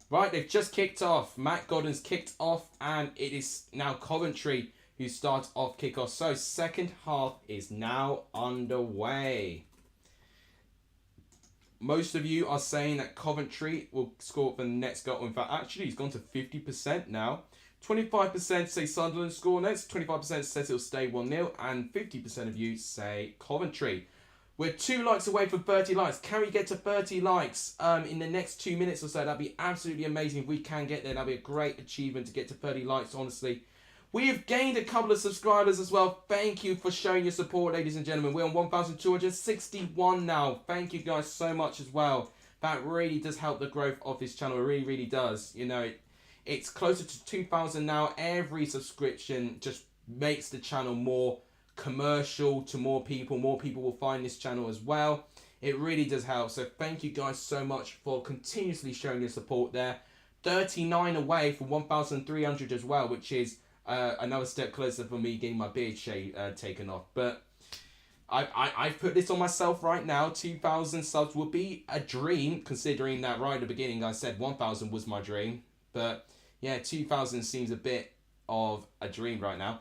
Right, they've just kicked off. Matt Godden's kicked off, and it is now Coventry who starts off kickoff. So, second half is now underway. Most of you are saying that Coventry will score for the next goal. In fact, actually, he's gone to 50% now. 25% say Sunderland score next. 25% says it'll stay 1-0. And 50% of you say Coventry. We're 2 likes away from 30 likes. Can we get to 30 likes in the next 2 minutes or so? That'd be absolutely amazing. If we can get there, that'd be a great achievement to get to 30 likes, honestly. We have gained a couple of subscribers as well. Thank you for showing your support, ladies and gentlemen. We're on 1,261 now. Thank you guys so much as well. That really does help the growth of this channel. It really, really does. You know, it's closer to 2,000 now. Every subscription just makes the channel more commercial to more people. More people will find this channel as well. It really does help. So thank you guys so much for continuously showing your support there. 39 away from 1,300 as well, which is another step closer for me getting my beard shade taken off. But I've put this on myself right now. 2,000 subs would be a dream, considering that right at the beginning I said 1,000 was my dream. But yeah, 2,000 seems a bit of a dream right now.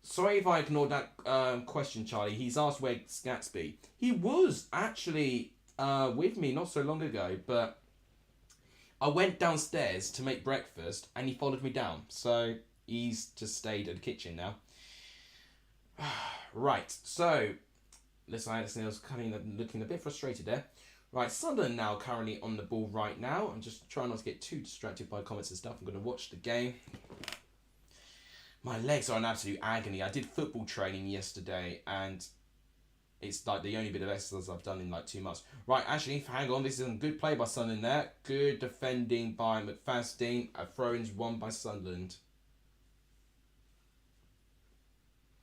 Sorry if I ignored that question, Charlie. He's asked where's Gatsby. He was actually with me not so long ago, but I went downstairs to make breakfast and he followed me down. So he's just stayed at the kitchen now. Right, so listen, I was kind of looking a bit frustrated there. Right, Sunderland now currently on the ball right now. I'm just trying not to get too distracted by comments and stuff. I'm going to watch the game. My legs are in absolute agony. I did football training yesterday and it's like the only bit of exercise I've done in like 2 months. Right, actually, hang on. This is a good play by Sunderland there. Good defending by McFadden. A throw-in's won by Sunderland.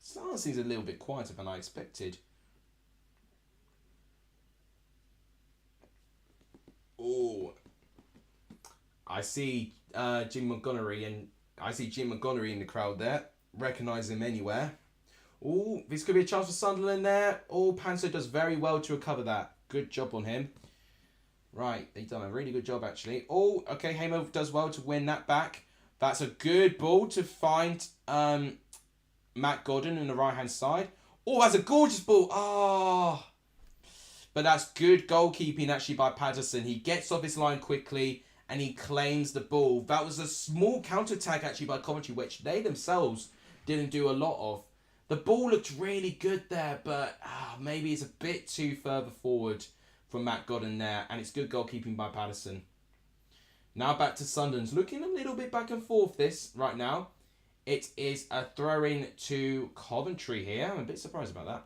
Sunderland seems a little bit quieter than I expected. Oh, I see Jim Montgomery in the crowd there. Recognise him anywhere. Oh, this could be a chance for Sunderland there. Oh, Panso does very well to recover that. Good job on him. Right, they've done a really good job actually. Oh, okay, Hamo does well to win that back. That's a good ball to find Matt Godden on the right-hand side. Oh, that's a gorgeous ball. Oh. But that's good goalkeeping actually by Patterson. He gets off his line quickly and he claims the ball. That was a small counter-attack actually by Coventry, which they themselves didn't do a lot of. The ball looked really good there, but maybe it's a bit too further forward from Matt Godden there. And it's good goalkeeping by Patterson. Now back to Sunderland's. Looking a little bit back and forth this right now. It is a throw-in to Coventry here. I'm a bit surprised about that.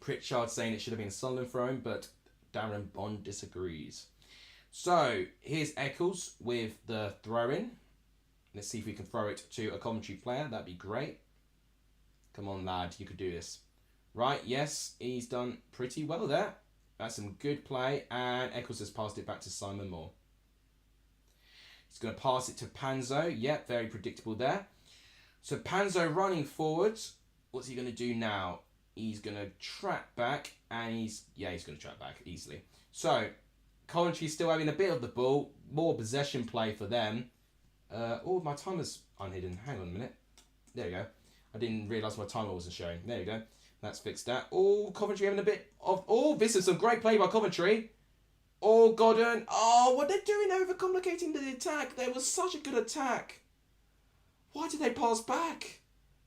Pritchard saying it should have been a Sunderland throw-in, but Darren Bond disagrees. So, here's Eccles with the throw-in. Let's see if we can throw it to a Coventry player. That'd be great. Come on, lad. You could do this. Right, yes. He's done pretty well there. That's some good play. And Eccles has passed it back to Simon Moore. He's going to pass it to Panzo. Yep, very predictable there. So, Panzo running forwards. What's he going to do now? He's going to track back. And he's going to track back easily. So, Coventry still having a bit of the ball. More possession play for them. Oh, my timer's unhidden. Hang on a minute. There you go. I didn't realise my timer wasn't showing. There you go. That's fixed that. Oh, Coventry having a bit of... Oh, this is some great play by Coventry. Oh, Godden. Oh, what they're doing, they're overcomplicating the attack. There was such a good attack. Why did they pass back?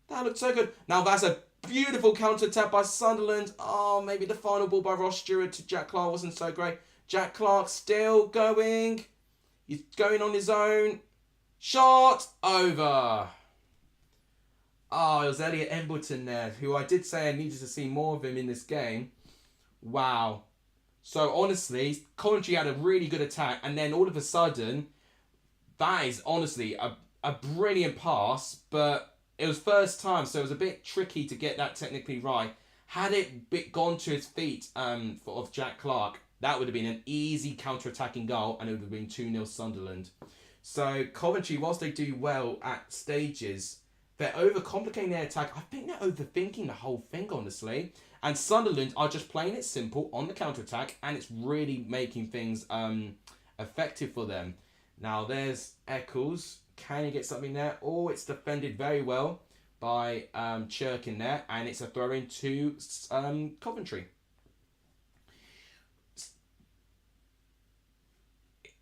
That looked so good. Now, that's a beautiful counter-attack by Sunderland. Oh, maybe the final ball by Ross Stewart to Jack Clark wasn't so great. Jack Clark still going. He's going on his own. Shot over. Oh, it was Elliot Embleton there, who I did say I needed to see more of him in this game. Wow. So honestly, Coventry had a really good attack, and then all of a sudden, that is honestly a brilliant pass, but it was first time, so it was a bit tricky to get that technically right. Had it gone to his feet of Jack Clark, that would have been an easy counter-attacking goal, and it would have been 2-0 Sunderland. So Coventry, whilst they do well at stages, they're overcomplicating their attack. I think they're overthinking the whole thing, honestly. And Sunderland are just playing it simple on the counter-attack, and it's really making things effective for them. Now there's Eccles. Can he get something there? Oh, it's defended very well by Chirkin there, and it's a throw-in to Coventry.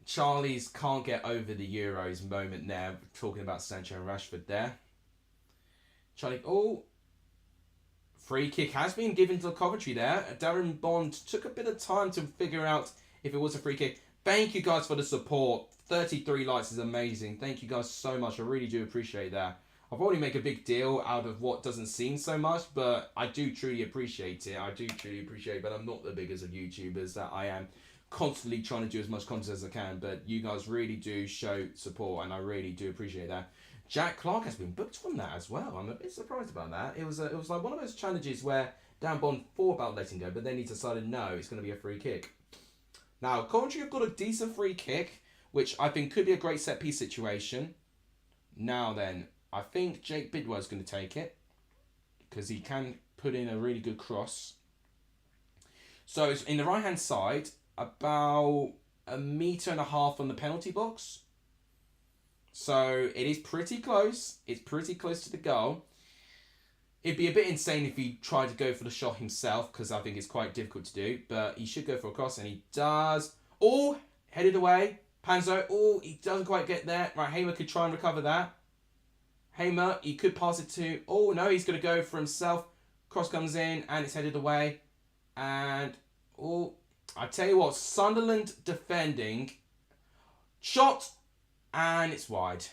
Charlie's can't get over the Euros moment there, talking about Sancho and Rashford there. Charlie, oh, free kick has been given to Coventry there. Darren Bond took a bit of time to figure out if it was a free kick. Thank you guys for the support. 33 likes is amazing. Thank you guys so much. I really do appreciate that. I'll probably make a big deal out of what doesn't seem so much, but I do truly appreciate it. I do truly appreciate it, but I'm not the biggest of YouTubers that I am constantly trying to do as much content as I can, but you guys really do show support, and I really do appreciate that. Jack Clark has been booked from that as well. I'm a bit surprised about that. It was like one of those challenges where Dan Bond thought about letting go, but then he decided no, it's going to be a free kick. Now, Coventry have got a decent free kick, which I think could be a great set-piece situation. Now then, I think Jake Bidwell's going to take it, because he can put in a really good cross. So it's in the right-hand side, about 1.5 meters from the penalty box. So it is pretty close. It's pretty close to the goal. It'd be a bit insane if he tried to go for the shot himself, because I think it's quite difficult to do. But he should go for a cross, and he does. Oh, headed away. Panzo. Oh, he doesn't quite get there. Right, Hamer could try and recover that. Hamer, he could pass it to... Oh, no, he's going to go for himself. Cross comes in, and it's headed away. And... Oh, I tell you what, Sunderland defending. Shot. And it's wide.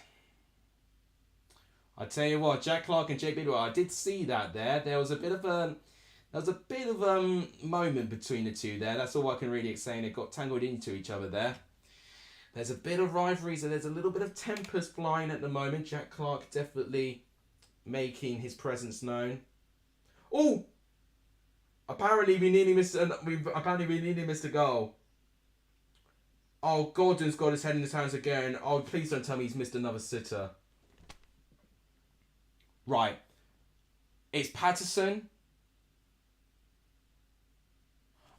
I tell you what, Jack Clark and Jake Bidwell, I did see that there. There was a bit of a moment between the two there. That's all I can really say. They got tangled into each other there. There's a bit of rivalry, so there's a little bit of tempers flying at the moment. Jack Clark definitely making his presence known. Oh, apparently we nearly missed a goal. Oh, Gordon's got his head in his hands again. Oh, please don't tell me he's missed another sitter. Right. It's Patterson.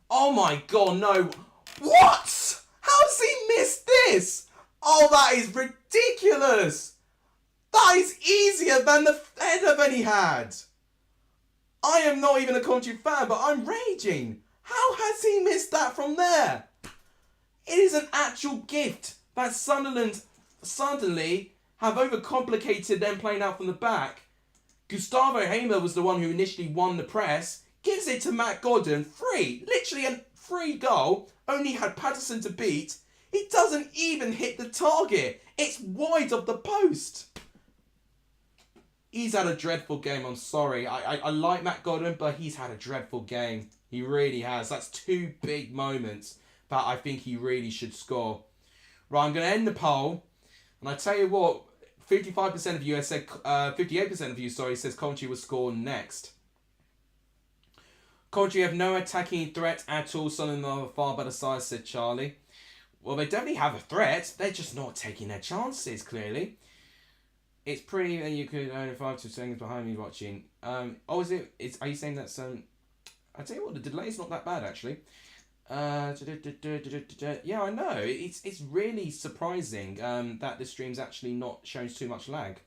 Oh my god, no. What? How's he missed this? Oh, that is ridiculous. That is easier than the header that he had. I am not even a Coventry fan, but I'm raging. How has he missed that from there? It is an actual gift that Sunderland suddenly have overcomplicated them playing out from the back. Gustavo Hamer was the one who initially won the press. Gives it to Matt Gordon. Free. Literally a free goal. Only had Patterson to beat. He doesn't even hit the target. It's wide of the post. He's had a dreadful game. I'm sorry. I like Matt Gordon, but he's had a dreadful game. He really has. That's two big moments that I think he really should score. Right, I'm going to end the poll. And I tell you what, 55% of you have said, 58% of you, says Coventry will score next. Coventry have no attacking threat at all. Sunderland are far better size, said Charlie. Well, they definitely have a threat. They're just not taking their chances, clearly. It's pretty that you could only 5 to seconds behind me watching. Oh, is it? Are you saying that's... I tell you what, the delay's not that bad, actually. Yeah, I know. It's really surprising that this stream's actually not showing too much lag.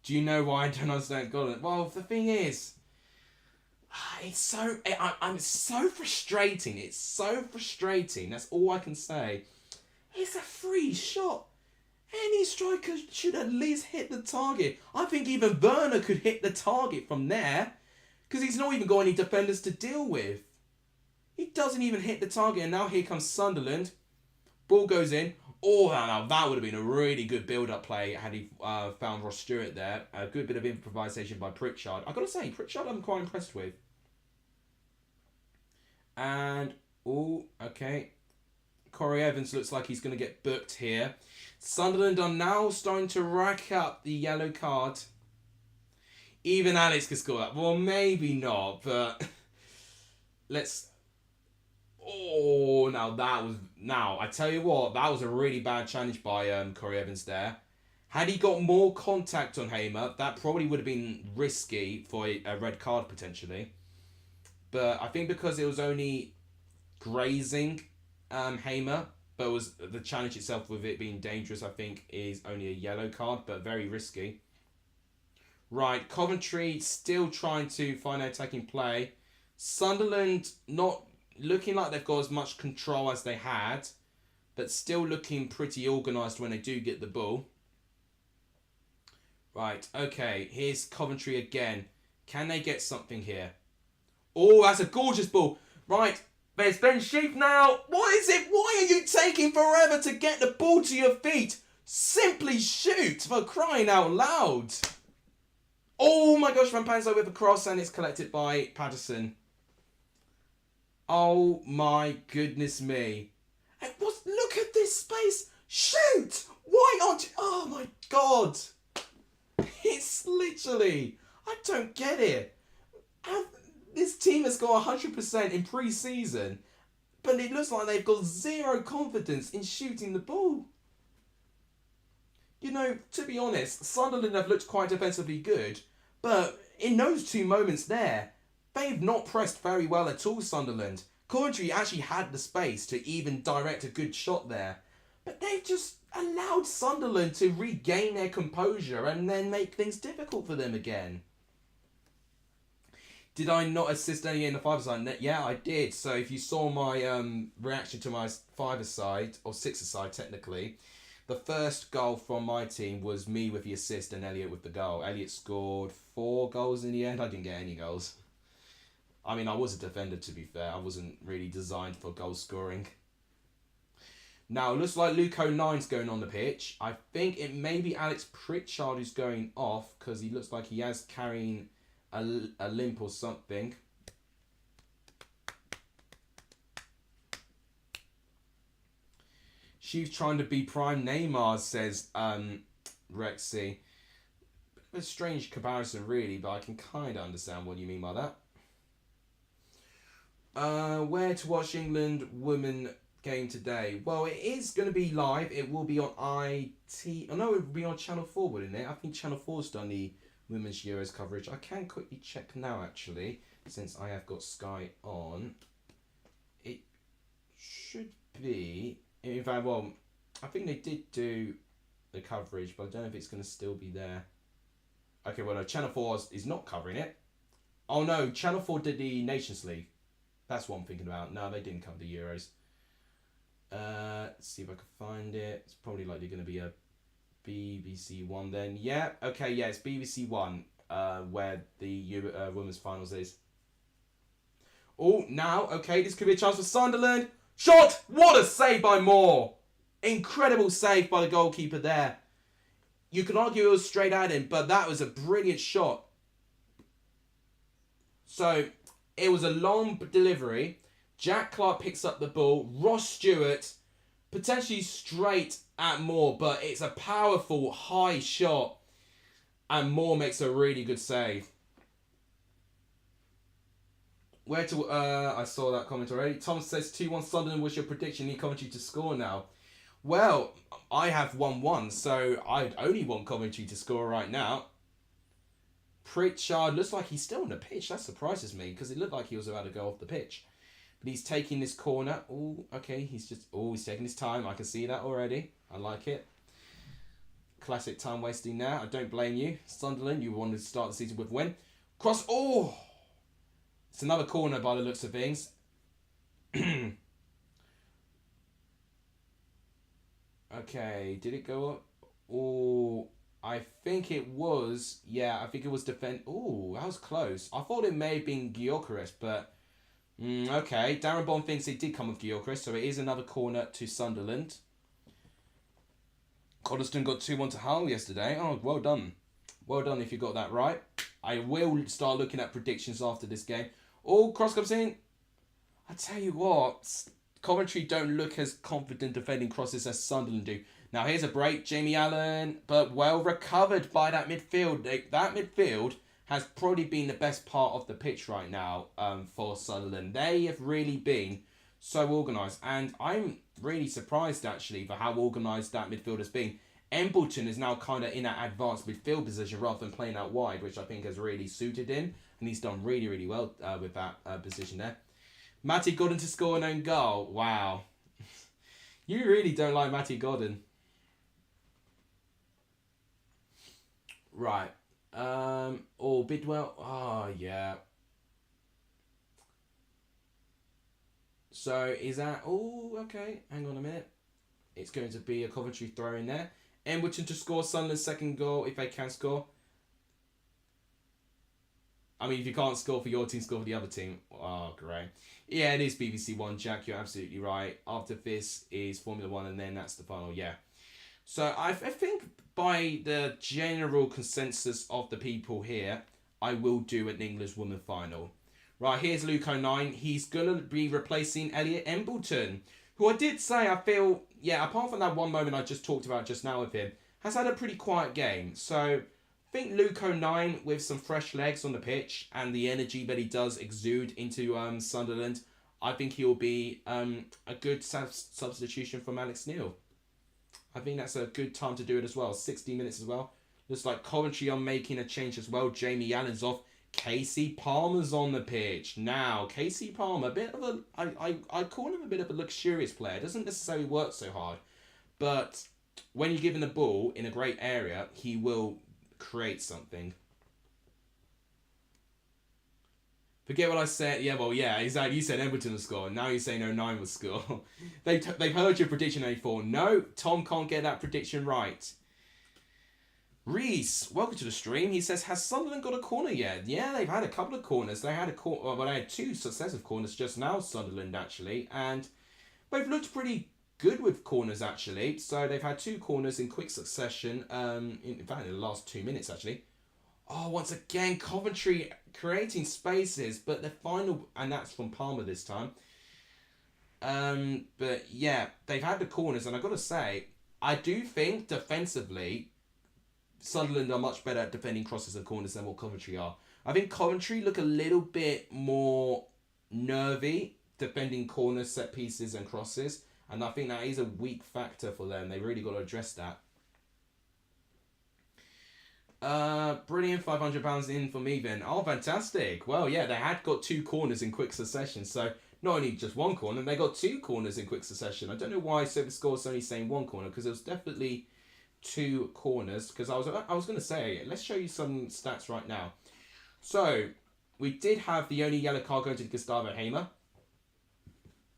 Do you know why I don't understand Golden? Well, the thing is, it's so... I'm so frustrating. It's so frustrating. That's all I can say. It's a free shot. Any striker should at least hit the target. I think even Werner could hit the target from there, because he's not even got any defenders to deal with. He doesn't even hit the target, and now here comes Sunderland. Ball goes in. Oh, now that would have been a really good build-up play had he found Ross Stewart there. A good bit of improvisation by Pritchard. I've got to say, Pritchard I'm quite impressed with. And, oh, okay. Corey Evans looks like he's going to get booked here. Sunderland are now starting to rack up the yellow card. Even Alex could score that. Well, maybe not, but let's... Oh, now, I tell you what, that was a really bad challenge by Corey Evans there. Had he got more contact on Hamer, that probably would have been risky for a red card potentially. But I think because it was only grazing Hamer, but it was the challenge itself with it being dangerous, I think is only a yellow card, but very risky. Right, Coventry still trying to find their attacking play. Sunderland not looking like they've got as much control as they had, but still looking pretty organised when they do get the ball. Right, okay, here's Coventry again. Can they get something here? Oh, that's a gorgeous ball. Right, there's Ben Sheep now. What is it? Why are you taking forever to get the ball to your feet? Simply shoot, for crying out loud. Oh my gosh, Van Panzo with a cross and it's collected by Patterson. Oh my goodness me. Look at this space. Shoot! Why aren't you... Oh my god. It's literally... I don't get it. This team has got 100% in pre-season, but it looks like they've got zero confidence in shooting the ball. You know, to be honest, Sunderland have looked quite defensively good, but in those two moments there, they've not pressed very well at all, Sunderland. Coventry actually had the space to even direct a good shot there, but they've just allowed Sunderland to regain their composure and then make things difficult for them again. Did I not assist any in the five-a-side? Yeah, I did. So if you saw my reaction to my five-a-side, or six-a-side technically, the first goal from my team was me with the assist and Elliot with the goal. Elliot scored 4 goals in the end. I didn't get any goals. I mean, I was a defender, to be fair. I wasn't really designed for goal scoring. Now, it looks like Luke O'Nine's going on the pitch. I think it may be Alex Pritchard who's going off, because he looks like he has carrying a limp or something. She's trying to be prime Neymar, says Rexy. A strange comparison, really, but I can kind of understand what you mean by that. Where to watch England women game today? Well, it is going to be live. It will be on IT. Oh no, it will be on Channel 4, wouldn't it? I think Channel 4's done the Women's Euros coverage. I can quickly check now, actually, since I have got Sky on. It should be... In fact, well, I think they did do the coverage, but I don't know if it's going to still be there. Okay, well, no, Channel 4 is not covering it. Oh, no, Channel 4 did the Nations League. That's what I'm thinking about. No, they didn't cover the Euros. Let's see if I can find it. It's probably likely going to be a BBC One then. Yeah, okay, yeah, it's BBC One, where the Women's Finals is. Oh, now, okay, this could be a chance for Sunderland. Shot! What a save by Moore! Incredible save by the goalkeeper there. You can argue it was straight at him, but that was a brilliant shot. So, it was a long delivery. Jack Clark picks up the ball. Ross Stewart, potentially straight at Moore, but it's a powerful, high shot. And Moore makes a really good save. Where to... I saw that comment already. Tom says 2-1 Sunderland. What's your prediction? Need Coventry to score now. Well, I have 1-1, so I only want Coventry to score right now. Pritchard looks like he's still on the pitch. That surprises me, because it looked like he was about to go off the pitch. But he's taking this corner. Oh, okay. He's taking his time. I can see that already. I like it. Classic time wasting now. I don't blame you. Sunderland, you wanted to start the season with a win. Cross. Oh! It's another corner by the looks of things. Okay, did it go up? Oh, I think it was. Yeah, I think it was defend. Oh, that was close. I thought it may have been Gyökeres, but okay. Darren Bond thinks it did come with Gyökeres, so it is another corner to Sunderland. Coddeston got 2-1 to Hull yesterday. Oh, well done. Well done if you got that right. I will start looking at predictions after this game. Oh, cross comes in. I tell you what, Coventry don't look as confident defending crosses as Sunderland do. Now here's a break, Jamie Allen, but well recovered by that midfield. That midfield has probably been the best part of the pitch right now for Sunderland. They have really been so organised, and I'm really surprised actually for how organised that midfield has been. Embleton is now kind of in that advanced midfield position rather than playing out wide, which I think has really suited him, and he's done really, really well with that position there. Matty Godden to score an own goal. Wow. You really don't like Matty Godden. Right. Oh, Bidwell. Oh, yeah. So, is that... Oh, okay. Hang on a minute. It's going to be a Coventry throw in there. Embleton to score Sunderland's second goal, if they can score. I mean, if you can't score for your team, score for the other team. Oh, great. Yeah, it is BBC One, Jack. You're absolutely right. After this is Formula One, and then that's the final. Yeah. So I think by the general consensus of the people here, I will do an English woman final. Right, here's Luke O'Nine. He's going to be replacing Elliot Embleton, who I did say I feel, yeah, apart from that one moment I just talked about just now with him, has had a pretty quiet game. So I think Luke O'Nine with some fresh legs on the pitch and the energy that he does exude into Sunderland, I think he'll be a good substitution from Alex Neil. I think that's a good time to do it as well. 60 minutes as well. Looks like Coventry are making a change as well. Jamie Allen's off. Casey Palmer's on the pitch. Now, Casey Palmer, a bit of a... I call him a bit of a luxurious player. Doesn't necessarily work so hard. But when you give him the ball in a great area, he will create something. Forget what I said. Yeah, well, yeah, exactly. You said Embleton will score. Now you're saying 09 will score. they've heard your prediction 84. No, Tom can't get that prediction right. Reese, welcome to the stream. He says, has Sunderland got a corner yet? Yeah, they've had a couple of corners. They had they had two successive corners just now, Sunderland, actually. And they've looked pretty good with corners, actually. So they've had two corners in quick succession. In fact, in the last 2 minutes, actually. Oh, once again, Coventry creating spaces, but the final, and that's from Palmer this time. But yeah, they've had the corners, and I've got to say, I do think defensively, Sunderland are much better at defending crosses and corners than what Coventry are. I think Coventry look a little bit more nervy defending corners, set pieces, and crosses, and I think that is a weak factor for them. They really got to address that. Brilliant, £500 in for me then. Oh, fantastic. Well, yeah, they had got two corners in quick succession, so not only just one corner, they got two corners in quick succession. I don't know why SofaScore's only saying one corner, because it was definitely two corners, because I was going to say, let's show you some stats right now. So, we did have the only yellow card going to Gustavo Hamer.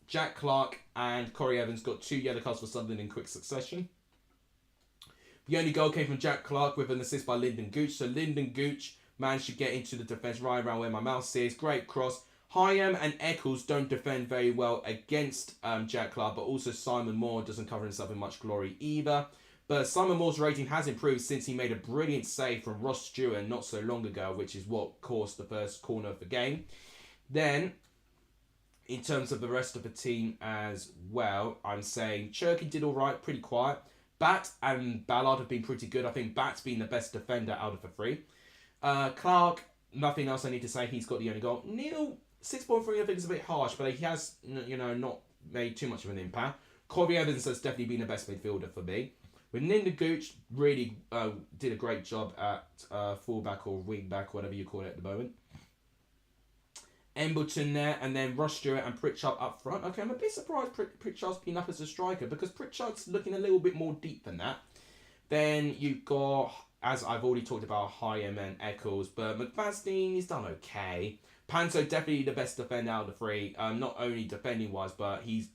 Jack Clark and Corey Evans got 2 yellow cards for Sunderland in quick succession. The only goal came from Jack Clark with an assist by Lyndon Gooch. So Lyndon Gooch managed to get into the defence right around where my mouse is. Great cross. Hyam and Eccles don't defend very well against Jack Clark, but also Simon Moore doesn't cover himself in much glory either. But Simon Moore's rating has improved since he made a brilliant save from Ross Stewart not so long ago, which is what caused the first corner of the game. Then, in terms of the rest of the team as well, I'm saying Cherky did all right, pretty quiet. Bat and Ballard have been pretty good. I think Bat's been the best defender out of the three. Clark, nothing else I need to say. He's got the only goal. Neil, 6.3 I think is a bit harsh, but he has, not made too much of an impact. Corey Evans has definitely been the best midfielder for me. With Lyndon Gooch, really did a great job at fullback or wing back, whatever you call it at the moment. Embleton there, and then Ross Stewart and Pritchard up front. Okay, I'm a bit surprised Pritchard's been up as a striker, because Pritchard's looking a little bit more deep than that. Then you've got, as I've already talked about, Hyam and Eccles, but McFadden, he's done okay. Panto, definitely the best defender out of the three, not only defending-wise, but he's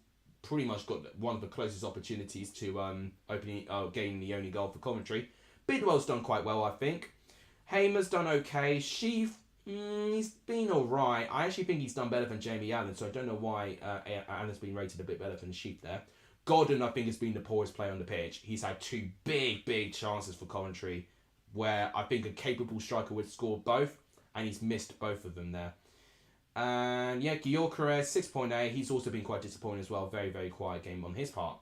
pretty much got one of the closest opportunities to gaining the only goal for Coventry. Bidwell's done quite well, I think. Hamer's done okay. Sheaf, he's been alright. I actually think he's done better than Jamie Allen, so I don't know why Allen's been rated a bit better than Sheaf there. Godden, I think, has been the poorest player on the pitch. He's had 2 big chances for Coventry, where I think a capable striker would score both, and he's missed both of them there. And yeah, Gyökeres 6.8. He's also been quite disappointing as well. Very, very quiet game on his part.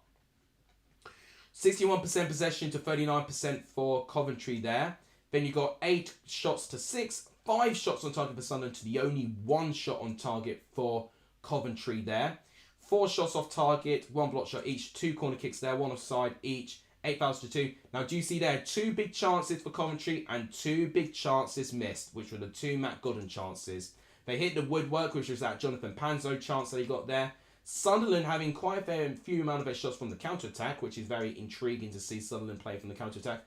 61% possession to 39% for Coventry there. Then you got 8 shots to 6. 5 shots on target for Sunderland to the only 1 shot on target for Coventry there. 4 shots off target, 1 block shot each, 2 corner kicks there, 1 offside each, 8 fouls to 2. Now, do you see there 2 big chances for Coventry and 2 big chances missed, which were the 2 Matt Godden chances. They hit the woodwork, which was that Jonathan Panzo chance that he got there. Sunderland having quite a few amount of their shots from the counter-attack, which is very intriguing to see Sunderland play from the counter-attack.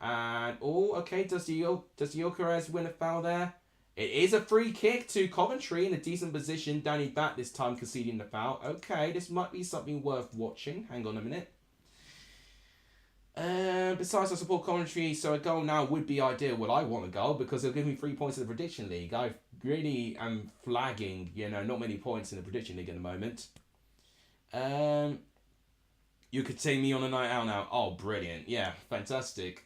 And, oh, okay, does Gyökeres win a foul there? It is a free kick to Coventry in a decent position. Danny Bat this time conceding the foul. Okay, this might be something worth watching. Hang on a minute. Besides, I support Coventry, so a goal now would be ideal. Well, I want a goal because it'll give me 3 points in the Prediction League. I really am flagging, not many points in the Prediction League at the moment. You could take me on a night out now. Oh, brilliant. Yeah, fantastic.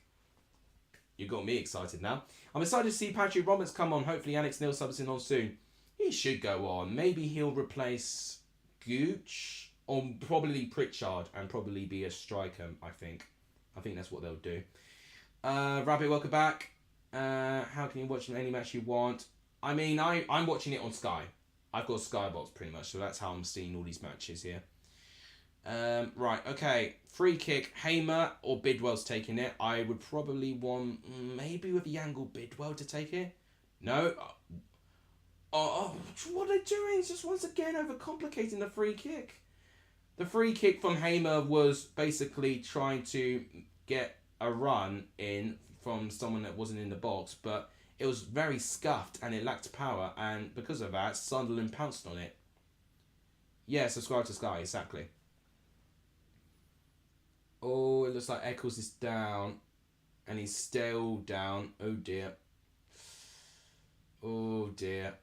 You got me excited now. I'm excited to see Patrick Roberts come on. Hopefully Alex Neil subs in on soon. He should go on. Maybe he'll replace Gooch or probably Pritchard and probably be a striker, I think. I think that's what they'll do. Rabbit, welcome back. How can you watch any match you want? I mean, I'm watching it on Sky. I've got a Sky box pretty much, so that's how I'm seeing all these matches here. Right, okay. Free kick, Hamer or Bidwell's taking it. I would probably want, maybe with Yangle Bidwell to take it. No. Oh, what are they doing? Just once again overcomplicating the free kick. The free kick from Hamer was basically trying to get a run in from someone that wasn't in the box, but it was very scuffed and it lacked power, and because of that, Sunderland pounced on it. Yeah, subscribe to Sky, exactly. Oh, it looks like Eccles is down. And he's still down. Oh, dear. Oh, dear.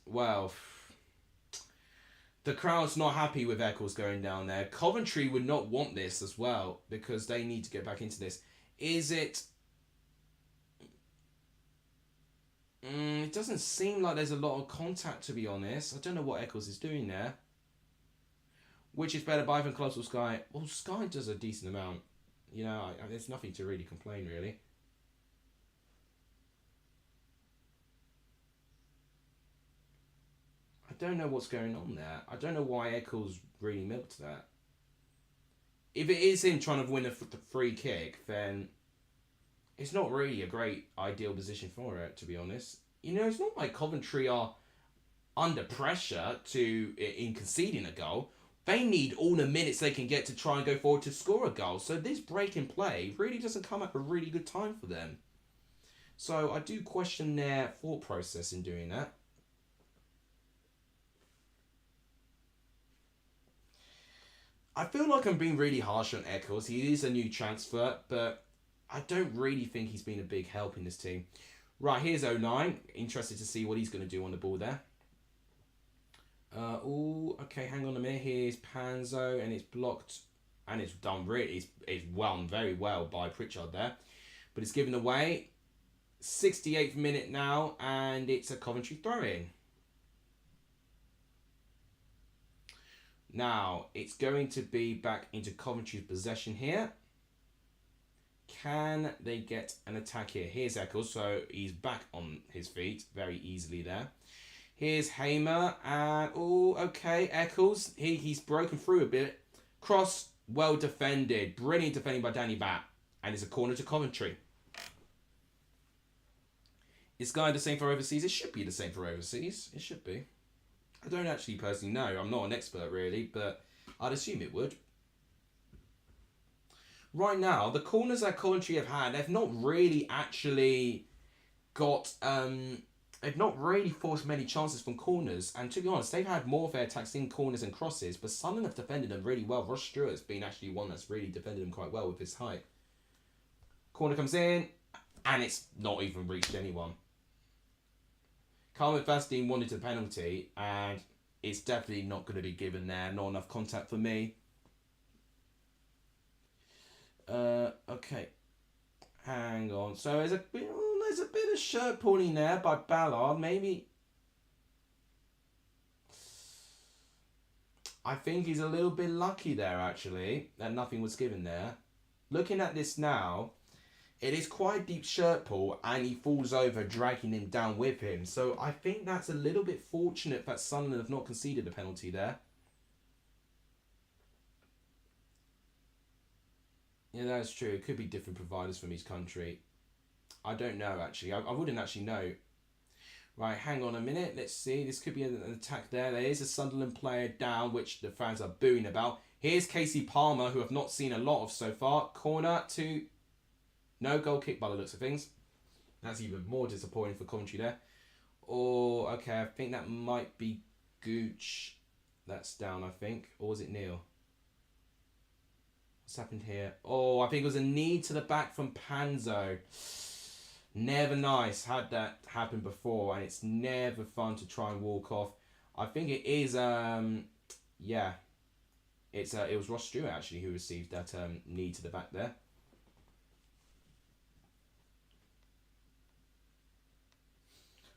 Well, the crowd's not happy with Eccles going down there. Coventry would not want this as well because they need to get back into this. Is it... it doesn't seem like there's a lot of contact, to be honest. I don't know what Eccles is doing there. Which is better, Bive and Colossal Sky? Well, Sky does a decent amount. There's nothing to really complain, really. I don't know what's going on there. I don't know why Eccles really milked that. If it is him trying to win the free kick, then it's not really a great ideal position for it, to be honest. It's not like Coventry are under pressure in conceding a goal. They need all the minutes they can get to try and go forward to score a goal. So this break in play really doesn't come at a really good time for them. So I do question their thought process in doing that. I feel like I'm being really harsh on Eccles. He is a new transfer, but I don't really think he's been a big help in this team. Right, here's 09. Interested to see what he's going to do on the ball there. Okay, hang on a minute. Here's Panzo, and it's blocked, and it's done really. It's won very well by Pritchard there, but it's given away. 68th minute now, and it's a Coventry throw-in. Now it's going to be back into Coventry's possession here. Can they get an attack here? Here's Eccles, so he's back on his feet very easily there. Here's Hamer, and okay, Eccles. He's broken through a bit. Cross, well defended. Brilliant defending by Danny Bat. And it's a corner to Coventry. Is Sky the same for overseas? It should be the same for overseas. It should be. I don't actually personally know. I'm not an expert really, but I'd assume it would. Right now, the corners that Coventry have had, they've not really actually got... They've not really forced many chances from corners, and to be honest, they've had more of their attacks in corners and crosses, but Sunderland have defended them really well. Ross Stewart's been actually one that's really defended them quite well with his height. Corner comes in, and it's not even reached anyone. Carmen Vastine wanted a penalty, and it's definitely not going to be given there. Not enough contact for me. Okay. Hang on. So there's a... there's a bit of shirt pulling there by Ballard. Maybe. I think he's a little bit lucky there, actually, that nothing was given there. Looking at this now, it is quite a deep shirt pull, and he falls over, dragging him down with him. So I think that's a little bit fortunate that Sunderland have not conceded a penalty there. Yeah, that's true. It could be different providers from each country. I don't know, actually. I wouldn't actually know. Right, hang on a minute. Let's see. This could be an attack there. There is a Sunderland player down, which the fans are booing about. Here's Casey Palmer, who I've not seen a lot of so far. Corner to... No goal kick by the looks of things. That's even more disappointing for Coventry there. Oh, okay. I think that might be Gooch. That's down, I think. Or was it Neil? What's happened here? Oh, I think it was a knee to the back from Panzo. Never nice. Had that happen before, and it's never fun to try and walk off. I think it is, yeah. It was Ross Stewart, actually, who received that knee to the back there.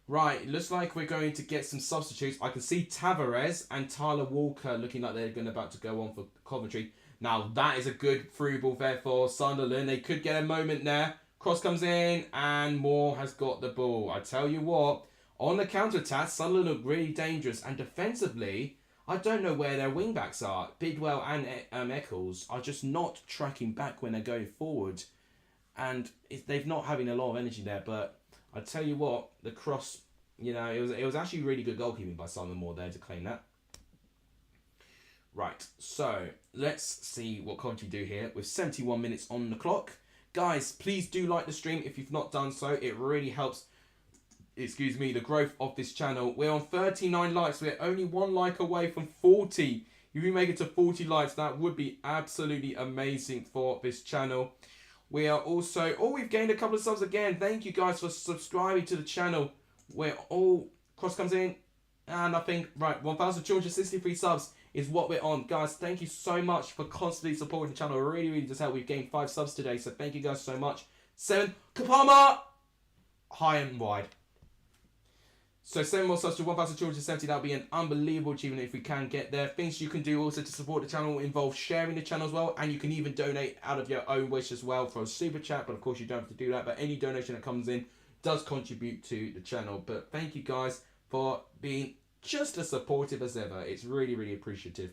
Right, it looks like we're going to get some substitutes. I can see Tavares and Tyler Walker looking like they're about to go on for Coventry. Now, that is a good through ball there for Sunderland. They could get a moment there. Cross comes in, and Moore has got the ball. I tell you what, on the counter-attack, Sunderland look really dangerous. And defensively, I don't know where their wing-backs are. Bidwell and Eccles are just not tracking back when they're going forward. And they're not having a lot of energy there. But I tell you what, the cross, you know, it was actually really good goalkeeping by Simon Moore there to claim that. Right, so let's see what Coventry do here with 71 minutes on the clock. Guys, please do like the stream if you've not done so. It really helps, the growth of this channel. We're on 39 likes. We're only one like away from 40. If we make it to 40 likes, that would be absolutely amazing for this channel. We are also... Oh, we've gained a couple of subs again. Thank you guys for subscribing to the channel. We're all... Cross comes in. And I think... Right, 1,263 subs is what we're on. Guys, thank you so much for constantly supporting the channel. It really, really does help. We've gained 5 subs today, so thank you guys so much. 7. Kapama! High and wide. So 7 more subs to 1,270. That'll be an unbelievable achievement if we can get there. Things you can do also to support the channel involve sharing the channel as well. And you can even donate out of your own wish as well for a super chat. But of course you don't have to do that. But any donation that comes in does contribute to the channel. But thank you guys for being just as supportive as ever. It's really, really appreciative.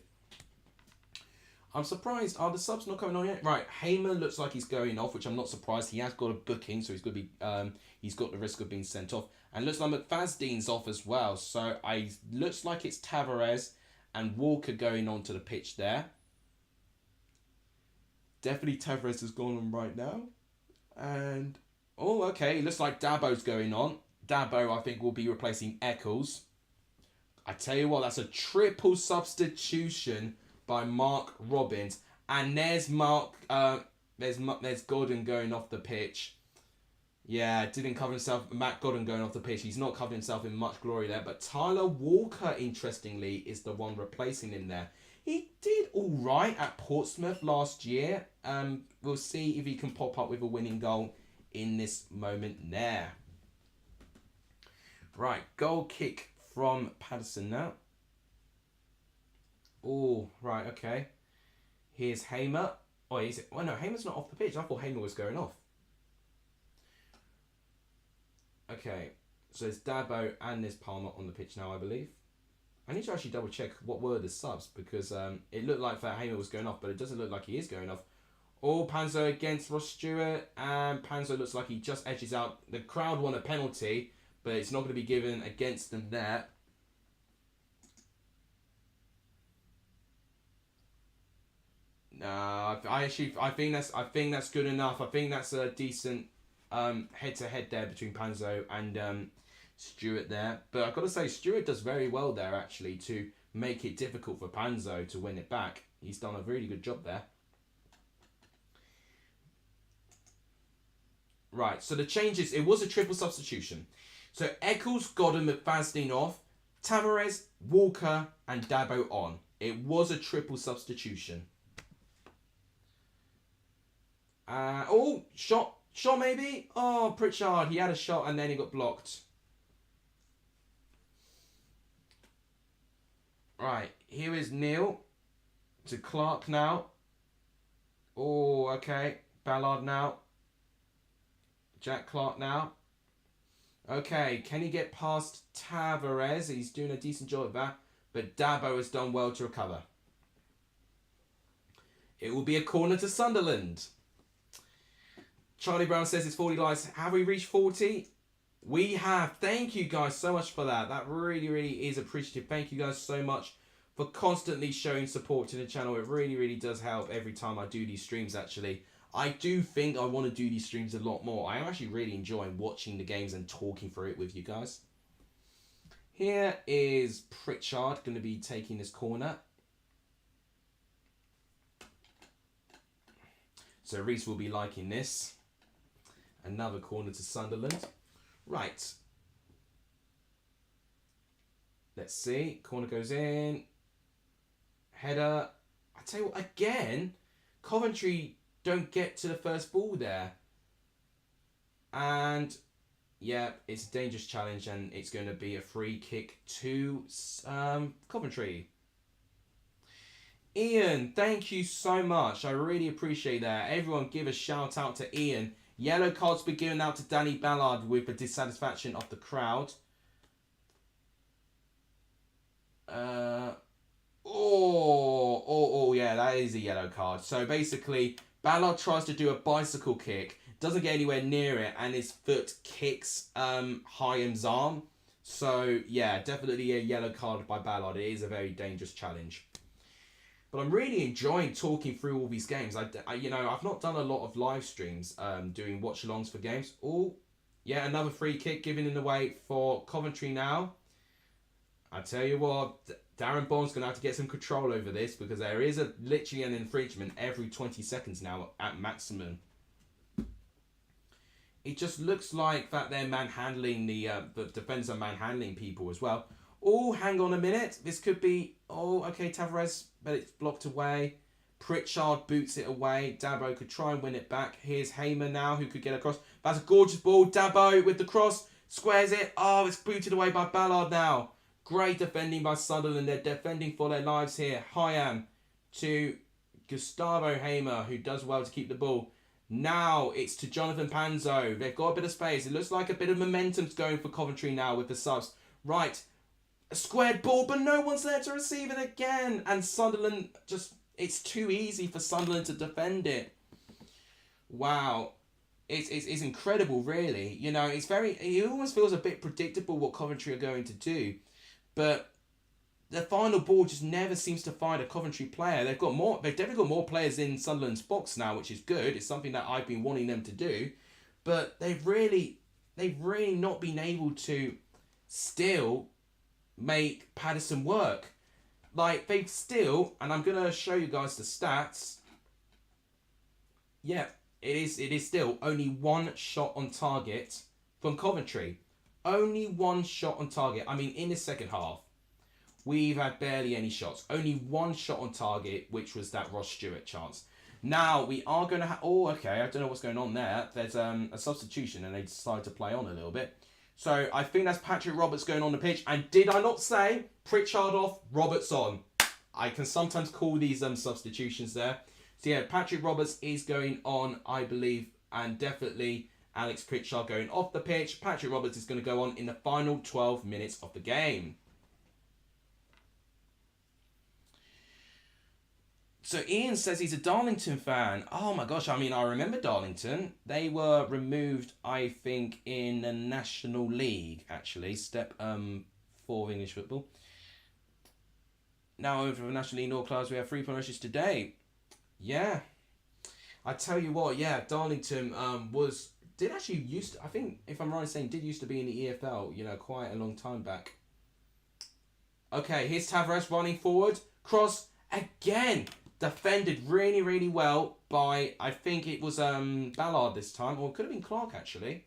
I'm surprised. Are the subs not coming on yet? Right, Heyman looks like he's going off, which I'm not surprised. He has got a booking, so he's going to be. He's got the risk of being sent off, and looks like McFadden's off as well. So looks like it's Tavares and Walker going onto the pitch there. Definitely Tavares has gone on right now, and oh, okay. It looks like Dabo's going on. Dabo, I think, will be replacing Eccles. I tell you what, that's a triple substitution by Mark Robbins, and there's there's Gordon going off the pitch. Yeah, didn't cover himself. Matt Gordon going off the pitch. He's not covered himself in much glory there. But Tyler Walker, interestingly, is the one replacing him there. He did all right at Portsmouth last year. We'll see if he can pop up with a winning goal in this moment there. Right, goal kick from Patterson now. Oh, right, okay. Here's Hamer. Oh, is it? Well, no, Hamer's not off the pitch. I thought Hamer was going off. Okay, so there's Dabo and there's Palmer on the pitch now, I believe. I need to actually double check what were the subs, because it looked like that Hamer was going off, but it doesn't look like he is going off. Oh, Panzo against Ross Stewart, and Panzo looks like he just edges out. The crowd want a penalty, but it's not going to be given against them there. No, I think that's good enough. I think that's a decent head-to-head there between Panzo and Stewart there. But I've got to say, Stewart does very well there, actually, to make it difficult for Panzo to win it back. He's done a really good job there. Right, so the changes, it was a triple substitution. So Eccles, Godden, McFadden off, Tavares, Walker, and Dabo on. It was a triple substitution. Oh, shot Shot maybe? Oh, Pritchard, he had a shot and then he got blocked. Right, here is Neil to Clark now. Oh, okay. Ballard now. Jack Clark now. Okay, can he get past Tavares? He's doing a decent job of that. But Dabo has done well to recover. It will be a corner to Sunderland. Charlie Brown says it's 40 likes. Have we reached 40? We have. Thank you guys so much for that. That really, really is appreciative. Thank you guys so much for constantly showing support to the channel. It really, really does help every time I do these streams, actually. I do think I want to do these streams a lot more. I am actually really enjoying watching the games and talking through it with you guys. Here is Pritchard going to be taking this corner. So Reese will be liking this. Another corner to Sunderland. Right. Let's see. Corner goes in. Header. I tell you what, again, Coventry don't get to the first ball there. And yeah, it's a dangerous challenge and it's going to be a free kick to Coventry. Ian, thank you so much. I really appreciate that. Everyone give a shout out to Ian. Yellow cards be given out to Danny Ballard with the dissatisfaction of the crowd. Yeah, that is a yellow card. So basically, Ballard tries to do a bicycle kick, doesn't get anywhere near it, and his foot kicks Hyam's arm. So yeah, definitely a yellow card by Ballard. It is a very dangerous challenge. But I'm really enjoying talking through all these games. You know, I've not done a lot of live streams doing watch-alongs for games. Oh, yeah, another free kick given in the way for Coventry now. I tell you what, Darren Bond's going to have to get some control over this because there is literally an infringement every 20 seconds now at maximum. It just looks like that they're manhandling the defenders are manhandling people as well. Oh, hang on a minute. This could be... Oh, okay, Tavares, but it's blocked away. Pritchard boots it away. Dabo could try and win it back. Here's Hamer now, who could get across. That's a gorgeous ball. Dabo with the cross. Squares it. Oh, it's booted away by Ballard now. Great defending by Sunderland. They're defending for their lives here. Hyam to Gustavo Hamer, who does well to keep the ball. Now it's to Jonathan Panzo. They've got a bit of space. It looks like a bit of momentum's going for Coventry now with the subs. Right. A squared ball, but no one's there to receive it again. And Sunderland just... It's too easy for Sunderland to defend it. Wow. It's incredible, really. You know, it's very... It almost feels a bit predictable what Coventry are going to do. But the final ball just never seems to find a Coventry player. They've definitely got more players in Sunderland's box now, which is good. It's something that I've been wanting them to do. But they've really not been able to still make Paddison work. Like, they've still, and I'm going to show you guys the stats. Yeah, it is still only one shot on target from Coventry. Only one shot on target. I mean, in the second half, we've had barely any shots. Only one shot on target, which was that Ross Stewart chance. Now, we are going to have... Oh, okay, I don't know what's going on there. There's a substitution, and they decided to play on a little bit. So, I think that's Patrick Roberts going on the pitch. And did I not say Pritchard off, Roberts on? I can sometimes call these substitutions there. So, yeah, Patrick Roberts is going on, I believe, and definitely Alex Pritchard going off the pitch. Patrick Roberts is going to go on in the final 12 minutes of the game. So Ian says he's a Darlington fan. Oh my gosh, I mean, I remember Darlington. They were removed, I think, in the National League, actually. Step 4 of English football. Now over for the National League North class, we have 3 promotions today. Yeah. I tell you what, yeah, Darlington did actually used to, I think, if I'm right in saying, did used to be in the EFL, you know, quite a long time back. Okay, here's Tavares running forward. Cross again. Defended really, really well by, I think it was Ballard this time, or it could have been Clark actually.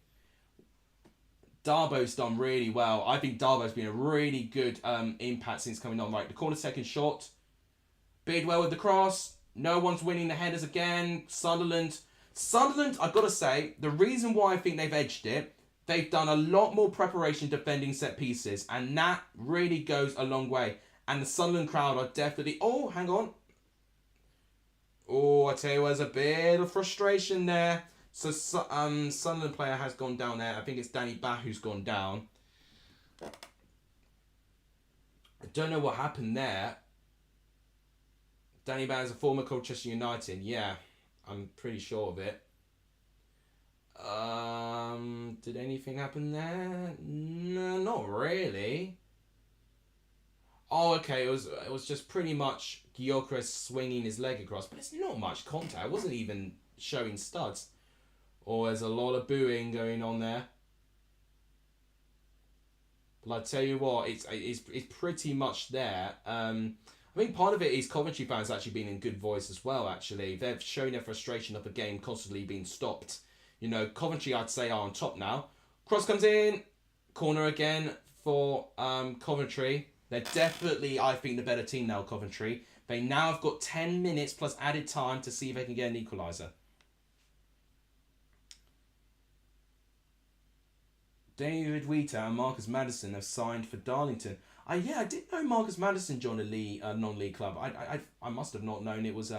Darbo's done really well. I think Darbo's been a really good impact since coming on. Right, the corner second shot. Bidwell with the cross. No one's winning the headers again. Sunderland Sunderland, I've got to say, the reason why I think they've edged it, they've done a lot more preparation defending set pieces, and that really goes a long way. And the Sunderland crowd are definitely... Oh, hang on. Oh, I tell you, there's a bit of frustration there. So, Sunderland player has gone down there. I think it's Danny Bah who's gone down. I don't know what happened there. Danny Bah is a former Colchester United. Yeah, I'm pretty sure of it. Did anything happen there? No, not really. Oh, okay. It was just pretty much Gyökeres swinging his leg across, but it's not much contact. It wasn't even showing studs. Oh, there's a lot of booing going on there. But I tell you what, it's pretty much there. I think part of it is Coventry fans actually being in good voice as well, actually. They've shown their frustration of the game constantly being stopped. You know, Coventry, I'd say, are on top now. Cross comes in. Corner again for Coventry. They're definitely, I think, the better team now, Coventry. They now have got 10 minutes plus added time to see if they can get an equaliser. David Wheater and Marcus Maddison have signed for Darlington. Yeah, I didn't know Marcus Maddison joined a non-league club. I must have not known it was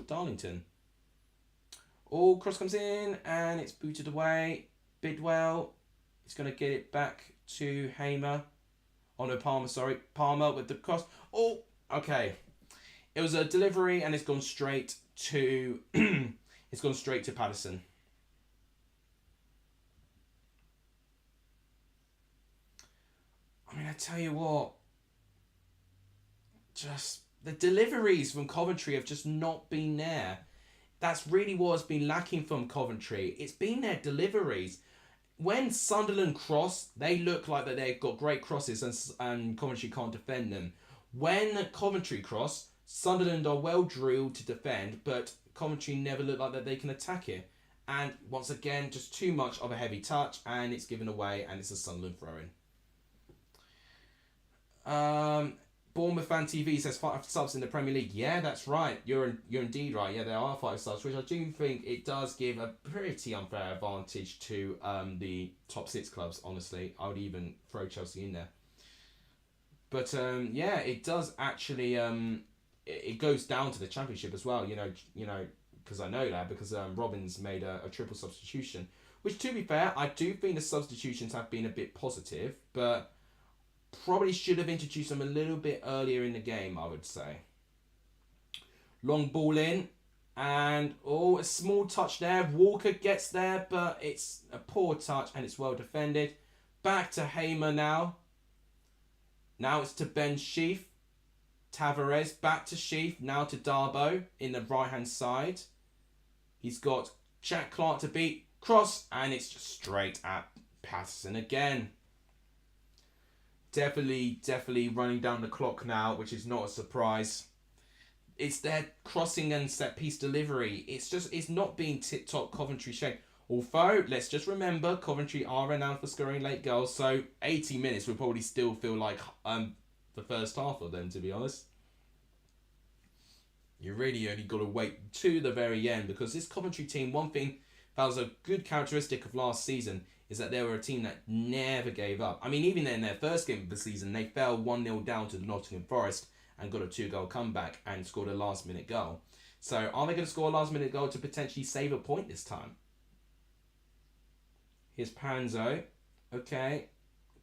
Darlington. Oh, cross comes in and it's booted away. Bidwell is going to get it back to Hamer. Oh no, Palmer, sorry. Palmer with the cross. Oh, okay. It was a delivery and it's gone straight to Patterson. I mean, I tell you what, just the deliveries from Coventry have just not been there. That's really what has been lacking from Coventry. It's been their deliveries. When Sunderland cross, they look like that they've got great crosses and Coventry can't defend them. When Coventry cross, Sunderland are well drilled to defend, but Coventry never look like that they can attack it. And once again, just too much of a heavy touch, and it's given away, and it's a Sunderland throw-in. Bournemouth Fan TV says 5 subs in the Premier League. Yeah, that's right. You're indeed right. Yeah, there are 5 subs, which I do think it does give a pretty unfair advantage to the top 6 clubs. Honestly, I would even throw Chelsea in there. But yeah, it does actually. It goes down to the Championship as well. You know, because I know that because Robbins made a triple substitution. Which, to be fair, I do think the substitutions have been a bit positive, but probably should have introduced them a little bit earlier in the game, I would say. Long ball in. And, a small touch there. Walker gets there, but it's a poor touch and it's well defended. Back to Hamer now. Now it's to Ben Sheaf. Tavares back to Sheaf. Now to Darboe in the right-hand side. He's got Jack Clark to beat. Cross. And it's just straight at Patterson again. Definitely running down the clock now, which is not a surprise. It's their crossing and set piece delivery. It's not being tip-top Coventry shape. Although, let's just remember, Coventry are renowned for scoring late goals, so 80 minutes will probably still feel like the first half of them, to be honest. You really only got to wait to the very end, because this Coventry team, one thing that was a good characteristic of last season is that they were a team that never gave up. I mean, even in their first game of the season, they fell 1-0 down to the Nottingham Forest and got a 2-goal comeback and scored a last-minute goal. So, are they going to score a last-minute goal to potentially save a point this time? Here's Panzo. Okay.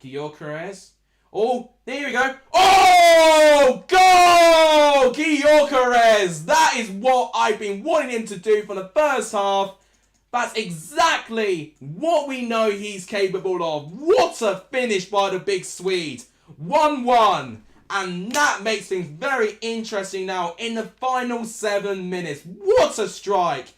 Gyökeres. Oh, there we go. Oh, goal! Gyökeres! That is what I've been wanting him to do for the first half. That's exactly what we know he's capable of. What a finish by the big Swede. 1-1. And that makes things very interesting now in the final 7 minutes. What a strike.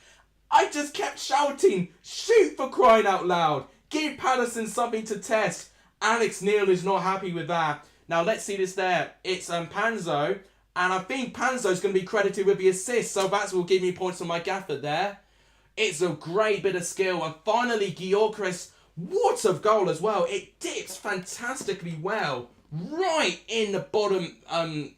I just kept shouting, shoot, for crying out loud. Give Patterson something to test. Alex Neil is not happy with that. Now let's see this there. It's Panzo. And I think Panzo's going to be credited with the assist. So that will give me points on my gaffer there. It's a great bit of skill. And finally, Gyökeres, what a goal as well. It dips fantastically well. Right in the bottom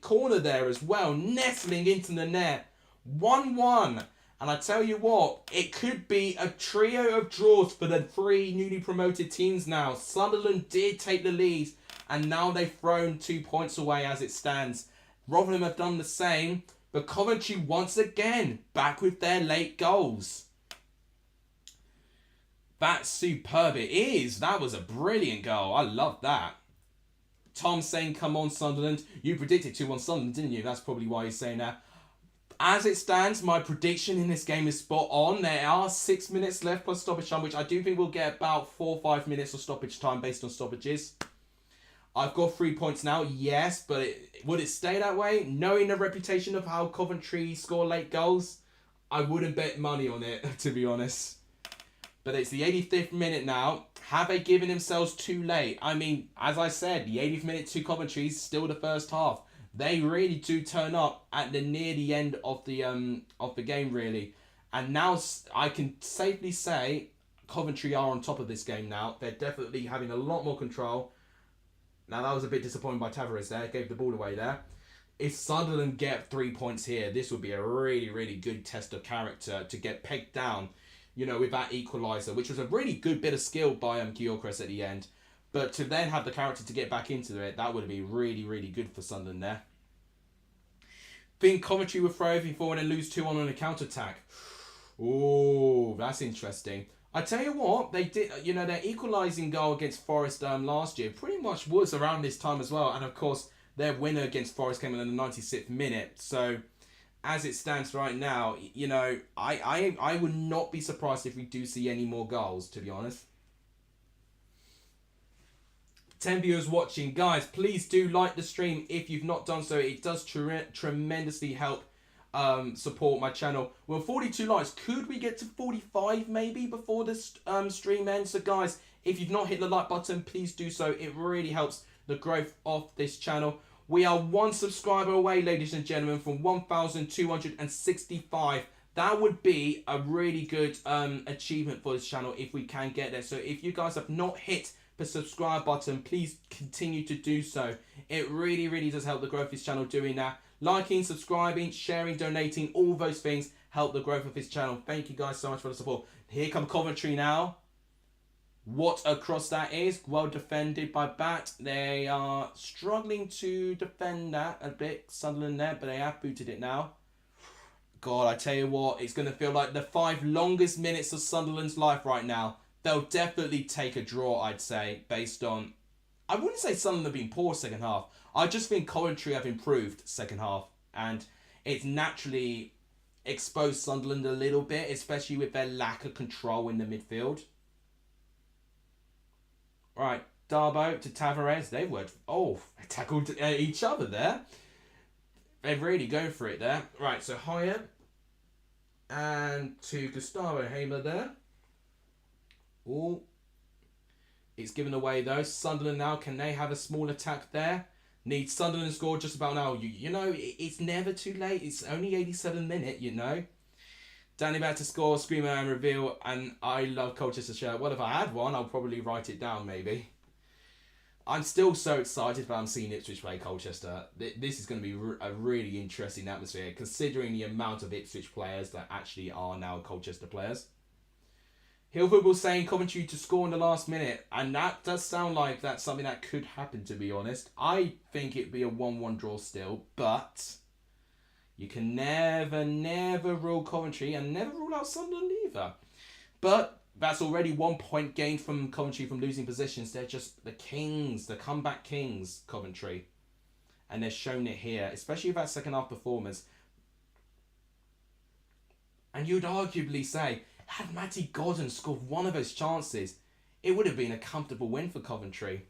corner there as well. Nestling into the net. 1-1. And I tell you what, it could be a trio of draws for the three newly promoted teams now. Sunderland did take the lead, and now they've thrown 2 points away as it stands. Rotherham have done the same, but Coventry once again back with their late goals. That's superb. It is. That was a brilliant goal. I love that. Tom saying, come on, Sunderland. You predicted 2-1 Sunderland, didn't you? That's probably why he's saying that. As it stands, my prediction in this game is spot on. There are 6 minutes left plus stoppage time, which I do think we'll get about 4 or 5 minutes of stoppage time based on stoppages. I've got 3 points now, yes, but would it stay that way? Knowing the reputation of how Coventry score late goals, I wouldn't bet money on it, to be honest. But it's the 85th minute now. Have they given themselves too late? I mean, as I said, the 80th minute to Coventry is still the first half. They really do turn up at near the end of the game, really. And now I can safely say Coventry are on top of this game now. They're definitely having a lot more control. Now, that was a bit disappointing by Tavares there. Gave the ball away there. If Sunderland get 3 points here, this would be a really, really good test of character to get pegged down, you know, with that equaliser, which was a really good bit of skill by Gyökeres at the end. But to then have the character to get back into it, that would be really, really good for Sunderland there. Think Coventry will throw everything forward and lose 2-1 on a counter-attack. Oh, that's interesting. I tell you what, they did, you know, their equalising goal against Forest last year pretty much was around this time as well. And of course, their winner against Forest came in the 96th minute. So, as it stands right now, you know, I would not be surprised if we do see any more goals, to be honest. 10 viewers watching. Guys, please do like the stream if you've not done so. It does tremendously help support my channel. Well, 42 likes. Could we get to 45 maybe before this stream ends? So guys, if you've not hit the like button, please do so. It really helps the growth of this channel. We are 1 subscriber away, ladies and gentlemen, from 1,265. That would be a really good achievement for this channel if we can get there. So if you guys have not hit the subscribe button, please continue to do so. It really, really does help the growth of this channel doing that. Liking, subscribing, sharing, donating, all those things help the growth of this channel. Thank you guys so much for the support. Here come Coventry now. What a cross that is. Well defended by Bat. They are struggling to defend that a bit. Sunderland there, but they have booted it now. God, I tell you what, it's going to feel like the 5 longest minutes of Sunderland's life right now. They'll definitely take a draw, I'd say, based on... I wouldn't say Sunderland have been poor second half. I just think Coventry have improved second half. And it's naturally exposed Sunderland a little bit, especially with their lack of control in the midfield. Right, Darbo to Tavares. They were... Oh, tackled each other there. They're really going for it there. Right, so Hyatt. And to Gustavo Hamer there. Oh, it's given away though. Sunderland now, can they have a small attack there? Need Sunderland to score just about now. You know, it's never too late. It's only 87th minute, you know. Danny about to score, screamer and reveal. And I love Colchester's shirt. Well, if I had one, I'll probably write it down maybe. I'm still so excited that I'm seeing Ipswich play Colchester. This is going to be a really interesting atmosphere, considering the amount of Ipswich players that actually are now Colchester players. Hill Football saying Coventry to score in the last minute. And that does sound like that's something that could happen, to be honest. I think it'd be a 1-1 draw still. But you can never rule Coventry and never rule out Sunderland either. But that's already 1 point gained from Coventry from losing positions. They're just the kings, the comeback kings, Coventry. And they're shown it here, especially with that second half performance. And you'd arguably say, had Matty Gordon scored one of those chances, it would have been a comfortable win for Coventry.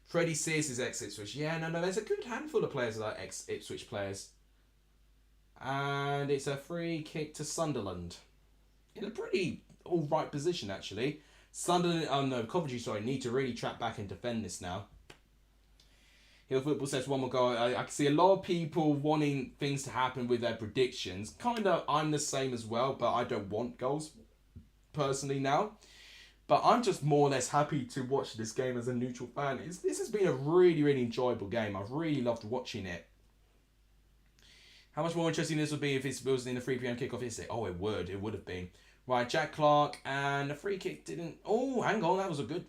Freddie Sears is ex-Ipswich. Yeah, no, there's a good handful of players that are ex-Ipswich players. And it's a free kick to Sunderland. In a pretty alright position, actually. Coventry, need to really track back and defend this now. Hill Football says 1 more goal. I can see a lot of people wanting things to happen with their predictions. Kind of, I'm the same as well, but I don't want goals personally now. But I'm just more or less happy to watch this game as a neutral fan. This has been a really, really enjoyable game. I've really loved watching it. How much more interesting this would be if it was in the 3 p.m. kickoff yesterday? Oh, it would. It would have been. Right, Jack Clark, and the free kick didn't... Oh, hang on. That was a good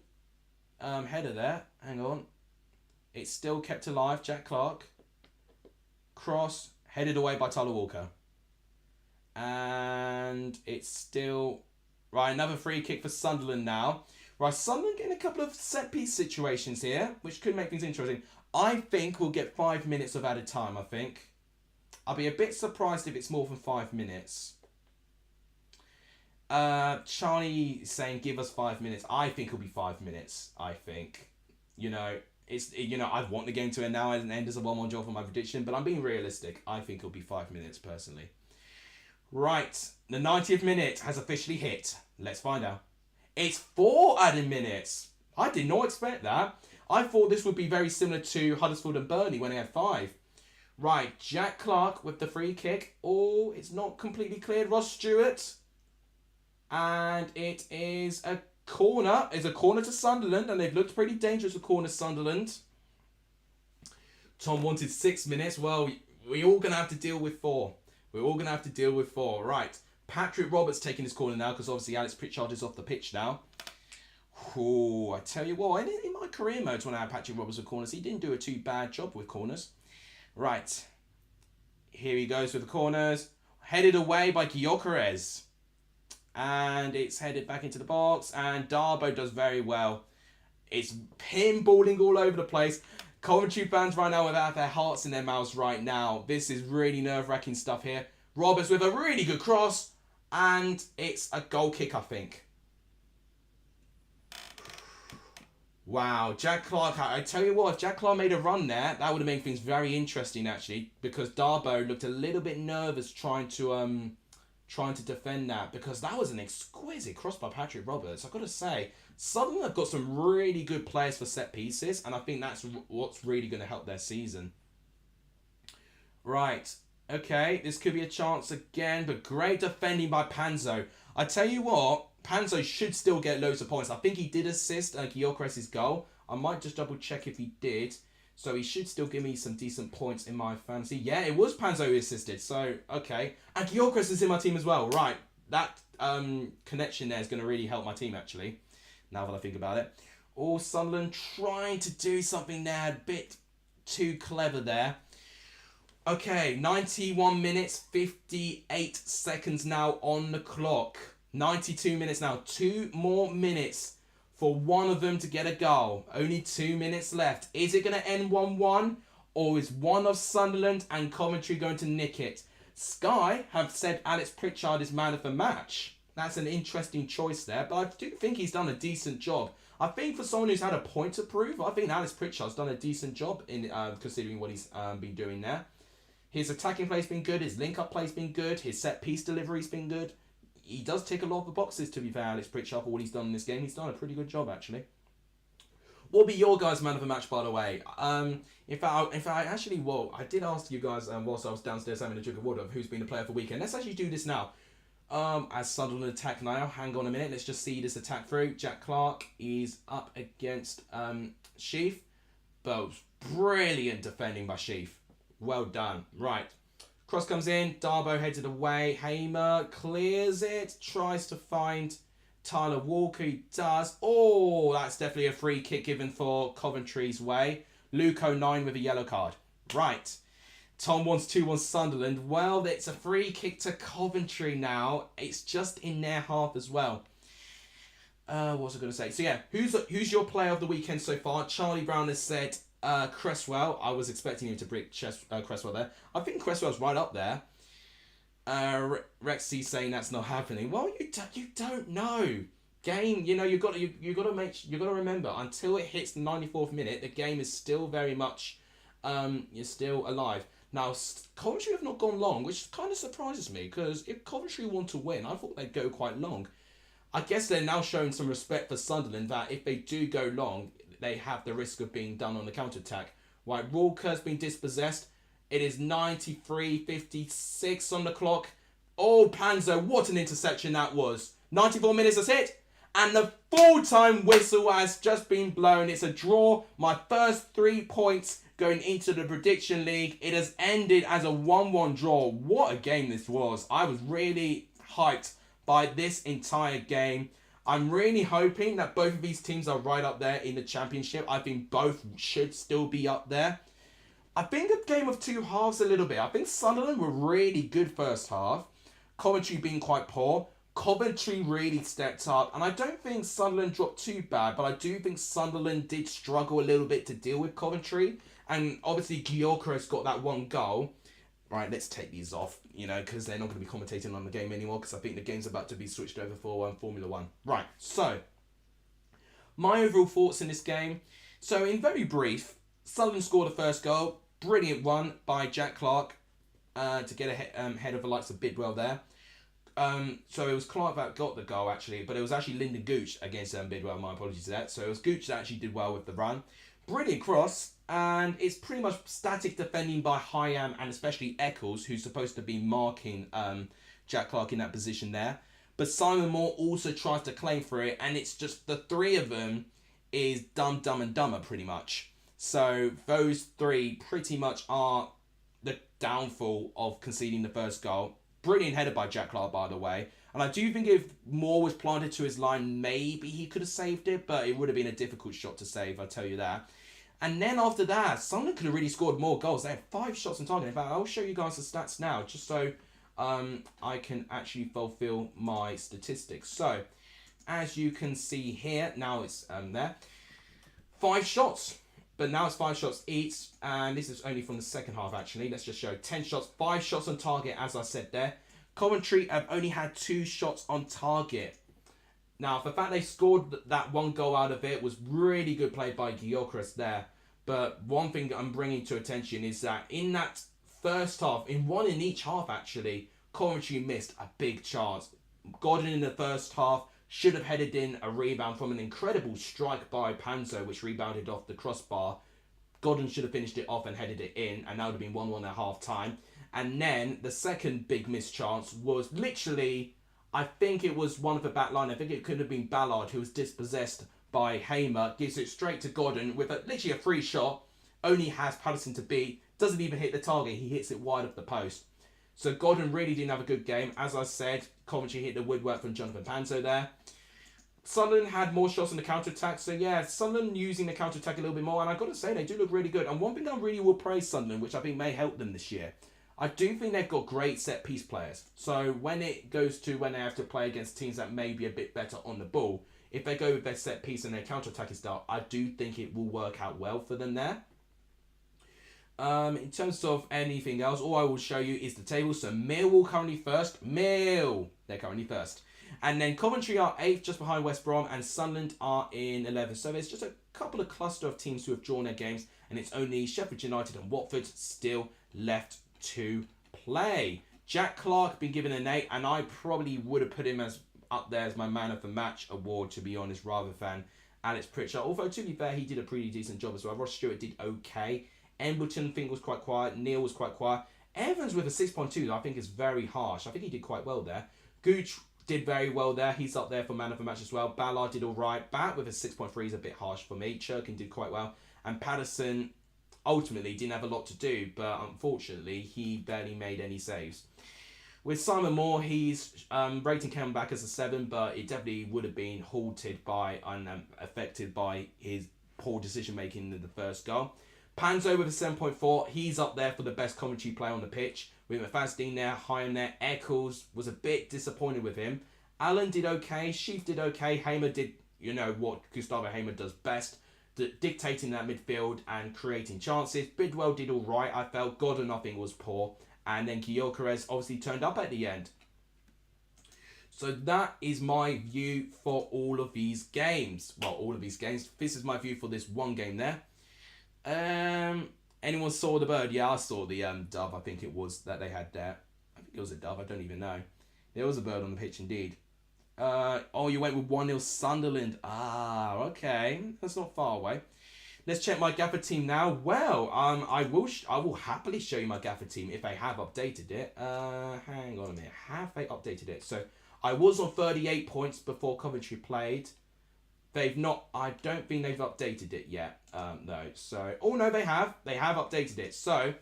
header there. Hang on. It's still kept alive. Jack Clark. Cross. Headed away by Tyler Walker. And it's still... Right, another free kick for Sunderland now. Right, Sunderland getting a couple of set-piece situations here, which could make things interesting. I think we'll get 5 minutes of added time, I think. I'll be a bit surprised if it's more than 5 minutes. Charlie saying give us 5 minutes. I think it'll be 5 minutes. I think, I want the game to end now and end as a 1-1 draw for my prediction, but I'm being realistic. I think it'll be 5 minutes personally. Right, the 90th minute has officially hit. Let's find out. It's 4 added minutes. I did not expect that. I thought this would be very similar to Huddersfield and Burnley when they had 5. Right, Jack Clark with the free kick. Oh, it's not completely cleared. Ross Stewart. And it is a corner. It's a corner to Sunderland, and they've looked pretty dangerous with corner Sunderland. Tom wanted 6 minutes. Well, we're all going to have to deal with 4. We're all going to have to deal with 4. Right, Patrick Roberts taking his corner now, because obviously Alex Pritchard is off the pitch now. Oh, I tell you what, in my career modes when I had Patrick Roberts with corners, he didn't do a too bad job with corners. Right, here he goes with the corners. Headed away by Gyökeres. And it's headed back into the box. And Darboe does very well. It's pinballing all over the place. Coventry fans right now without their hearts in their mouths right now. This is really nerve-wracking stuff here. Roberts with a really good cross. And it's a goal kick, I think. Wow, Jack Clark, I tell you what, if Jack Clark made a run there, that would have made things very interesting, actually, because Darboe looked a little bit nervous trying to defend that, because that was an exquisite cross by Patrick Roberts. I've got to say, Sunderland have got some really good players for set pieces, and I think that's what's really going to help their season. Right, okay, this could be a chance again, but great defending by Panzo. I tell you what, Panzo should still get loads of points. I think he did assist Gyökeres' goal. I might just double check if he did. So he should still give me some decent points in my fantasy. Yeah, it was Panzo who assisted. So, okay. And Gyökeres is in my team as well. Right. That connection there is going to really help my team, actually. Now that I think about it. Oh, Sunderland trying to do something there. A bit too clever there. Okay, 91 minutes, 58 seconds now on the clock. 92 minutes now. 2 more minutes for one of them to get a goal. Only 2 minutes left. Is it going to end 1-1? Or is one of Sunderland and Coventry going to nick it? Sky have said Alex Pritchard is man of the match. That's an interesting choice there. But I do think he's done a decent job. I think for someone who's had a point to prove, I think Alex Pritchard's done a decent job in considering what he's been doing there. His attacking play's been good. His link-up play's been good. His set-piece delivery's been good. He does tick a lot of the boxes, to be fair, Alex Pritchard, for what he's done in this game. He's done a pretty good job, actually. What will be your guys' man of the match, by the way? In fact, actually, I did ask you guys whilst I was downstairs having a drink of water who's been the player for the weekend. Let's actually do this now. As Sunderland attack now, hang on a minute. Let's just see this attack through. Jack Clark is up against Sheaf. But brilliant defending by Sheaf. Well done. Right. Cross comes in. Darboe heads it away. Hamer clears it. Tries to find Tyler Walker. He does. Oh, that's definitely a free kick given for Coventry's way. Luke 09 with a yellow card. Right. Tom wants 2-1 Sunderland. Well, it's a free kick to Coventry now. It's just in their half as well. What was I going to say? So yeah, who's your player of the weekend so far? Charlie Brown has said Cresswell. I was expecting him to break Cresswell there. I think Cresswell's right up there. Rexy saying that's not happening. Well, you don't know. Game, you got to remember, until it hits the 94th minute, the game is still very much you're still alive. Now, Coventry have not gone long, which kind of surprises me, because if Coventry want to win, I thought they'd go quite long. I guess they're now showing some respect for Sunderland, that if they do go long, they have the risk of being done on the counter-attack. Right, Walker's been dispossessed. It is 93:56 on the clock. Oh, Panzo, what an interception that was. 94 minutes, that's it. And the full-time whistle has just been blown. It's a draw. My first 3 points going into the prediction league. It has ended as a 1-1 draw. What a game this was. I was really hyped by this entire game. I'm really hoping that both of these teams are right up there in the championship. I think both should still be up there. I think a game of two halves a little bit. I think Sunderland were really good first half. Coventry being quite poor. Coventry really stepped up. And I don't think Sunderland dropped too bad, but I do think Sunderland did struggle a little bit to deal with Coventry. And obviously Gyökeres got that one goal. Right, let's take these off, because they're not going to be commentating on the game anymore, because I think the game's about to be switched over for Formula 1. Right, so, my overall thoughts in this game. So, in very brief, Sunderland scored the first goal. Brilliant run by Jack Clark to get ahead of the likes of Bidwell there. So, it was Clark that got the goal, actually, but it was actually Lyndon Gooch against Bidwell. My apologies to that. So, it was Gooch that actually did well with the run. Brilliant cross. And it's pretty much static defending by Hyam and especially Eccles, who's supposed to be marking Jack Clark in that position there. But Simon Moore also tries to claim for it, and it's just the three of them is Dumb and Dumber pretty much. So those three pretty much are the downfall of conceding the first goal. Brilliant header by Jack Clark, by the way. And I do think if Moore was planted to his line, maybe he could have saved it, but it would have been a difficult shot to save, I'll tell you that. And then after that, Sunderland could have really scored more goals. They had 5 shots on target. In fact, I'll show you guys the stats now, just so I can actually fulfill my statistics. So, as you can see here, now it's there. 5 shots. But now it's 5 shots each. And this is only from the second half, actually. Let's just show 10 shots. 5 shots on target, as I said there. Coventry have only had 2 shots on target. Now, the fact they scored that one goal out of it was really good play by Gyökeres there. But one thing I'm bringing to attention is that in that first half, in one in each half actually, Coventry missed a big chance. Gordon in the first half should have headed in a rebound from an incredible strike by Panzo, which rebounded off the crossbar. Gordon should have finished it off and headed it in, and that would have been 1-1 at half time. And then the second big missed chance was literally, I think it was one of the back line. I think it could have been Ballard, who was dispossessed by Hamer. Gives it straight to Gordon with literally a free shot. Only has Patterson to beat. Doesn't even hit the target. He hits it wide of the post. So Gordon really didn't have a good game. As I said, Coventry hit the woodwork from Jonathan Panzo there. Sunderland had more shots on the counter-attack. So yeah, Sunderland using the counter-attack a little bit more. And I've got to say, they do look really good. And one thing I really will praise Sunderland, which I think may help them this year, I do think they've got great set-piece players. So when it goes to when they have to play against teams that may be a bit better on the ball, if they go with their set-piece and their counter-attacking style, I do think it will work out well for them there. In terms of anything else, all I will show you is the table. So Millwall currently first. They're currently first. And then Coventry are 8th, just behind West Brom, and Sunderland are in 11th. So there's just a couple of cluster of teams who have drawn their games, and it's only Sheffield United and Watford still left to play. Jack Clark been given an 8, and I probably would have put him as up there as my man of the match award, to be honest, rather than Alex Pritchard. Although, to be fair, he did a pretty decent job as well. Ross Stewart did okay. Embleton, I think, was quite quiet. Neil was quite quiet. Evans with a 6.2, I think, is very harsh. I think he did quite well there. Gooch did very well there. He's up there for man of the match as well. Ballard did all right. Bat with a 6.3 is a bit harsh for me. Churkin did quite well. And Patterson ultimately didn't have a lot to do, but unfortunately, he barely made any saves. With Simon Moore, he's rating came back as a 7, but it definitely would have been halted by and affected by his poor decision making in the first goal. Panzo with a 7.4, he's up there for the best Coventry player on the pitch. With Mafasdeen there, Hyam there, Eccles was a bit disappointed with him. Allen did okay, Sheaf did okay, Hamer did, what Gustavo Hamer does best, dictating that midfield and creating chances. Bidwell did all right, I felt. Gordon, nothing was poor. And then Gyökeres obviously turned up at the end. So that is my view for all of these games. Well, all of these games. This is my view for this one game there. Anyone saw the bird? Yeah, I saw the dove, I think it was, that they had there. I think it was a dove, I don't even know. There was a bird on the pitch indeed. Oh, you went with 1-0 Sunderland. Ah, okay. That's not far away. Let's check my Gaffer team now. Well, I will happily show you my Gaffer team if they have updated it. Hang on a minute. Have they updated it? So, I was on 38 points before Coventry played. They've not. I don't think they've updated it yet, though. So, oh no, they have. They have updated it. So,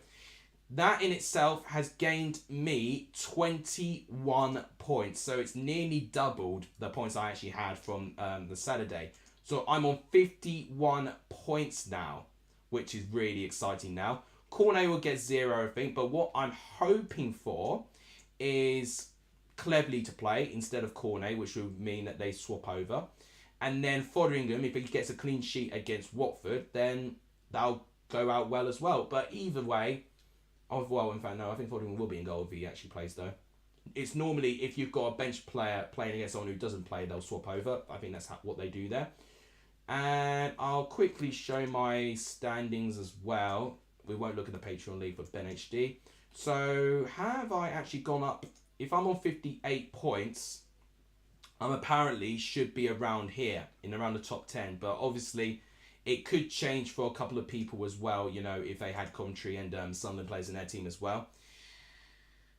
that in itself has gained me 21 points. So it's nearly doubled the points I actually had from the Saturday. So I'm on 51 points now, which is really exciting now. Cornet will get 0, I think. But what I'm hoping for is Cleverly to play instead of Cornet, which would mean that they swap over. And then Fotheringham, if he gets a clean sheet against Watford, then that'll go out well as well. But either way, well, in fact, no, I think Fotheringham will be in goal if he actually plays, though. It's normally, if you've got a bench player playing against someone who doesn't play, they'll swap over. I think that's what they do there. And I'll quickly show my standings as well. We won't look at the Patreon League for Ben HD. So, have I actually gone up? If I'm on 58 points, I'm apparently should be around here, in around the top 10. But obviously, it could change for a couple of people as well, you know, if they had Coventry and Sunderland players in their team as well.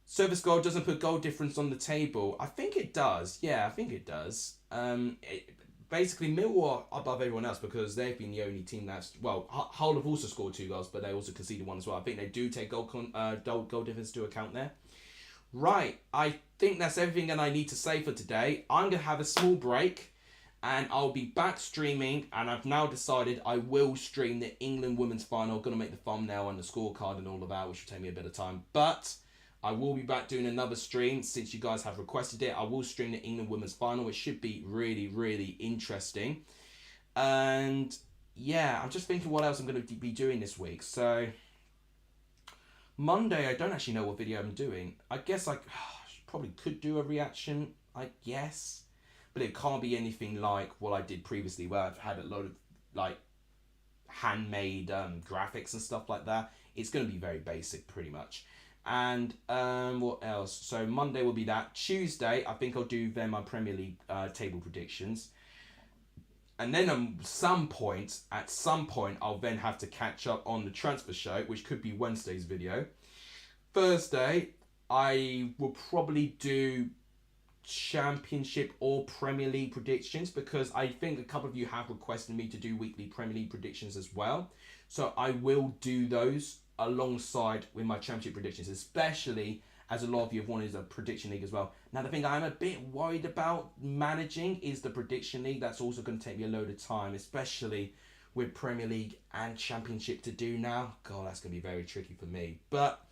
Service goal doesn't put goal difference on the table. I think it does. Yeah, I think it does. Basically, Millwall are above everyone else because they've been the only team that's... Well, Hull have also scored 2 goals, but they also conceded 1 as well. I think they do take goal difference to account there. Right, I think that's everything that I need to say for today. I'm going to have a small break and I'll be back streaming, and I've now decided I will stream the England Women's Final. I'm going to make the thumbnail and the scorecard and all of that, which will take me a bit of time. But I will be back doing another stream since you guys have requested it. I will stream the England Women's Final, which should be really, really interesting. And yeah, I'm just thinking what else I'm going to be doing this week. So Monday, I don't actually know what video I'm doing. I guess I probably could do a reaction, I guess. But it can't be anything like what I did previously, where I've had a lot of like handmade graphics and stuff like that. It's going to be very basic, pretty much. And what else? So Monday will be that. Tuesday, I think I'll do then my Premier League table predictions. And then at some point, I'll then have to catch up on the transfer show, which could be Wednesday's video. Thursday, I will probably do Championship or Premier League predictions, because I think a couple of you have requested me to do weekly Premier League predictions as well. So I will do those alongside with my Championship predictions, especially as a lot of you have wanted a prediction league as well. Now, the thing I'm a bit worried about managing is the prediction league. That's also going to take me a load of time, especially with Premier League and Championship to do now. God, that's going to be very tricky for me. But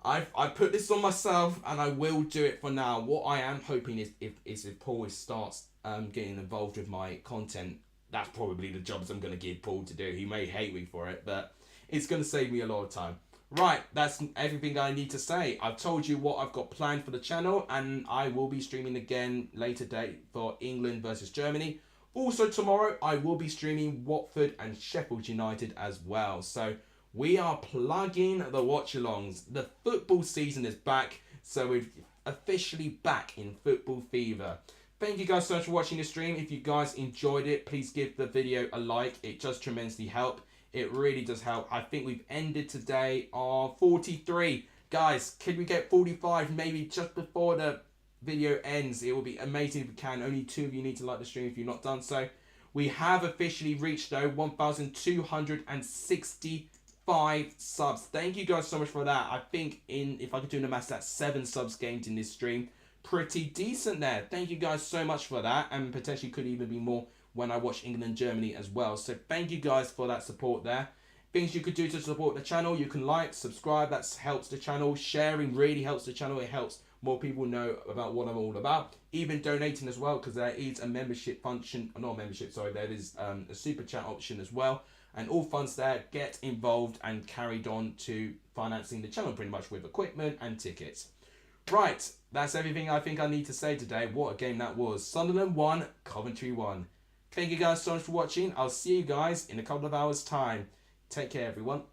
I put this on myself, and I will do it for now. What I am hoping is if Paul starts getting involved with my content, that's probably the jobs I'm going to give Paul to do. He may hate me for it, but it's going to save me a lot of time. Right, that's everything I need to say. I've told you what I've got planned for the channel, and I will be streaming again later date for England versus Germany. Also tomorrow, I will be streaming Watford and Sheffield United as well. So we are plugging the watchalongs. The football season is back, so we're officially back in football fever. Thank you guys so much for watching the stream. If you guys enjoyed it, please give the video a like. It does tremendously help. It really does help. I think we've ended today on 43. Guys, can we get 45 maybe just before the video ends? It will be amazing if we can. Only 2 of you need to like the stream if you've not done so. We have officially reached, though, 1,265 subs. Thank you guys so much for that. I think if I could do the maths, that's 7 subs gained in this stream. Pretty decent there. Thank you guys so much for that. And potentially could even be more when I watch England and Germany as well. So thank you guys for that support there. Things you could do to support the channel: you can like, subscribe, that helps the channel. Sharing really helps the channel. It helps more people know about what I'm all about. Even donating as well, because there is a membership function, not a membership, sorry, there is a super chat option as well. And all funds there get involved and carried on to financing the channel pretty much with equipment and tickets. Right, that's everything I think I need to say today. What a game that was. Sunderland 1, Coventry 1. Thank you guys so much for watching. I'll see you guys in a couple of hours' time. Take care, everyone.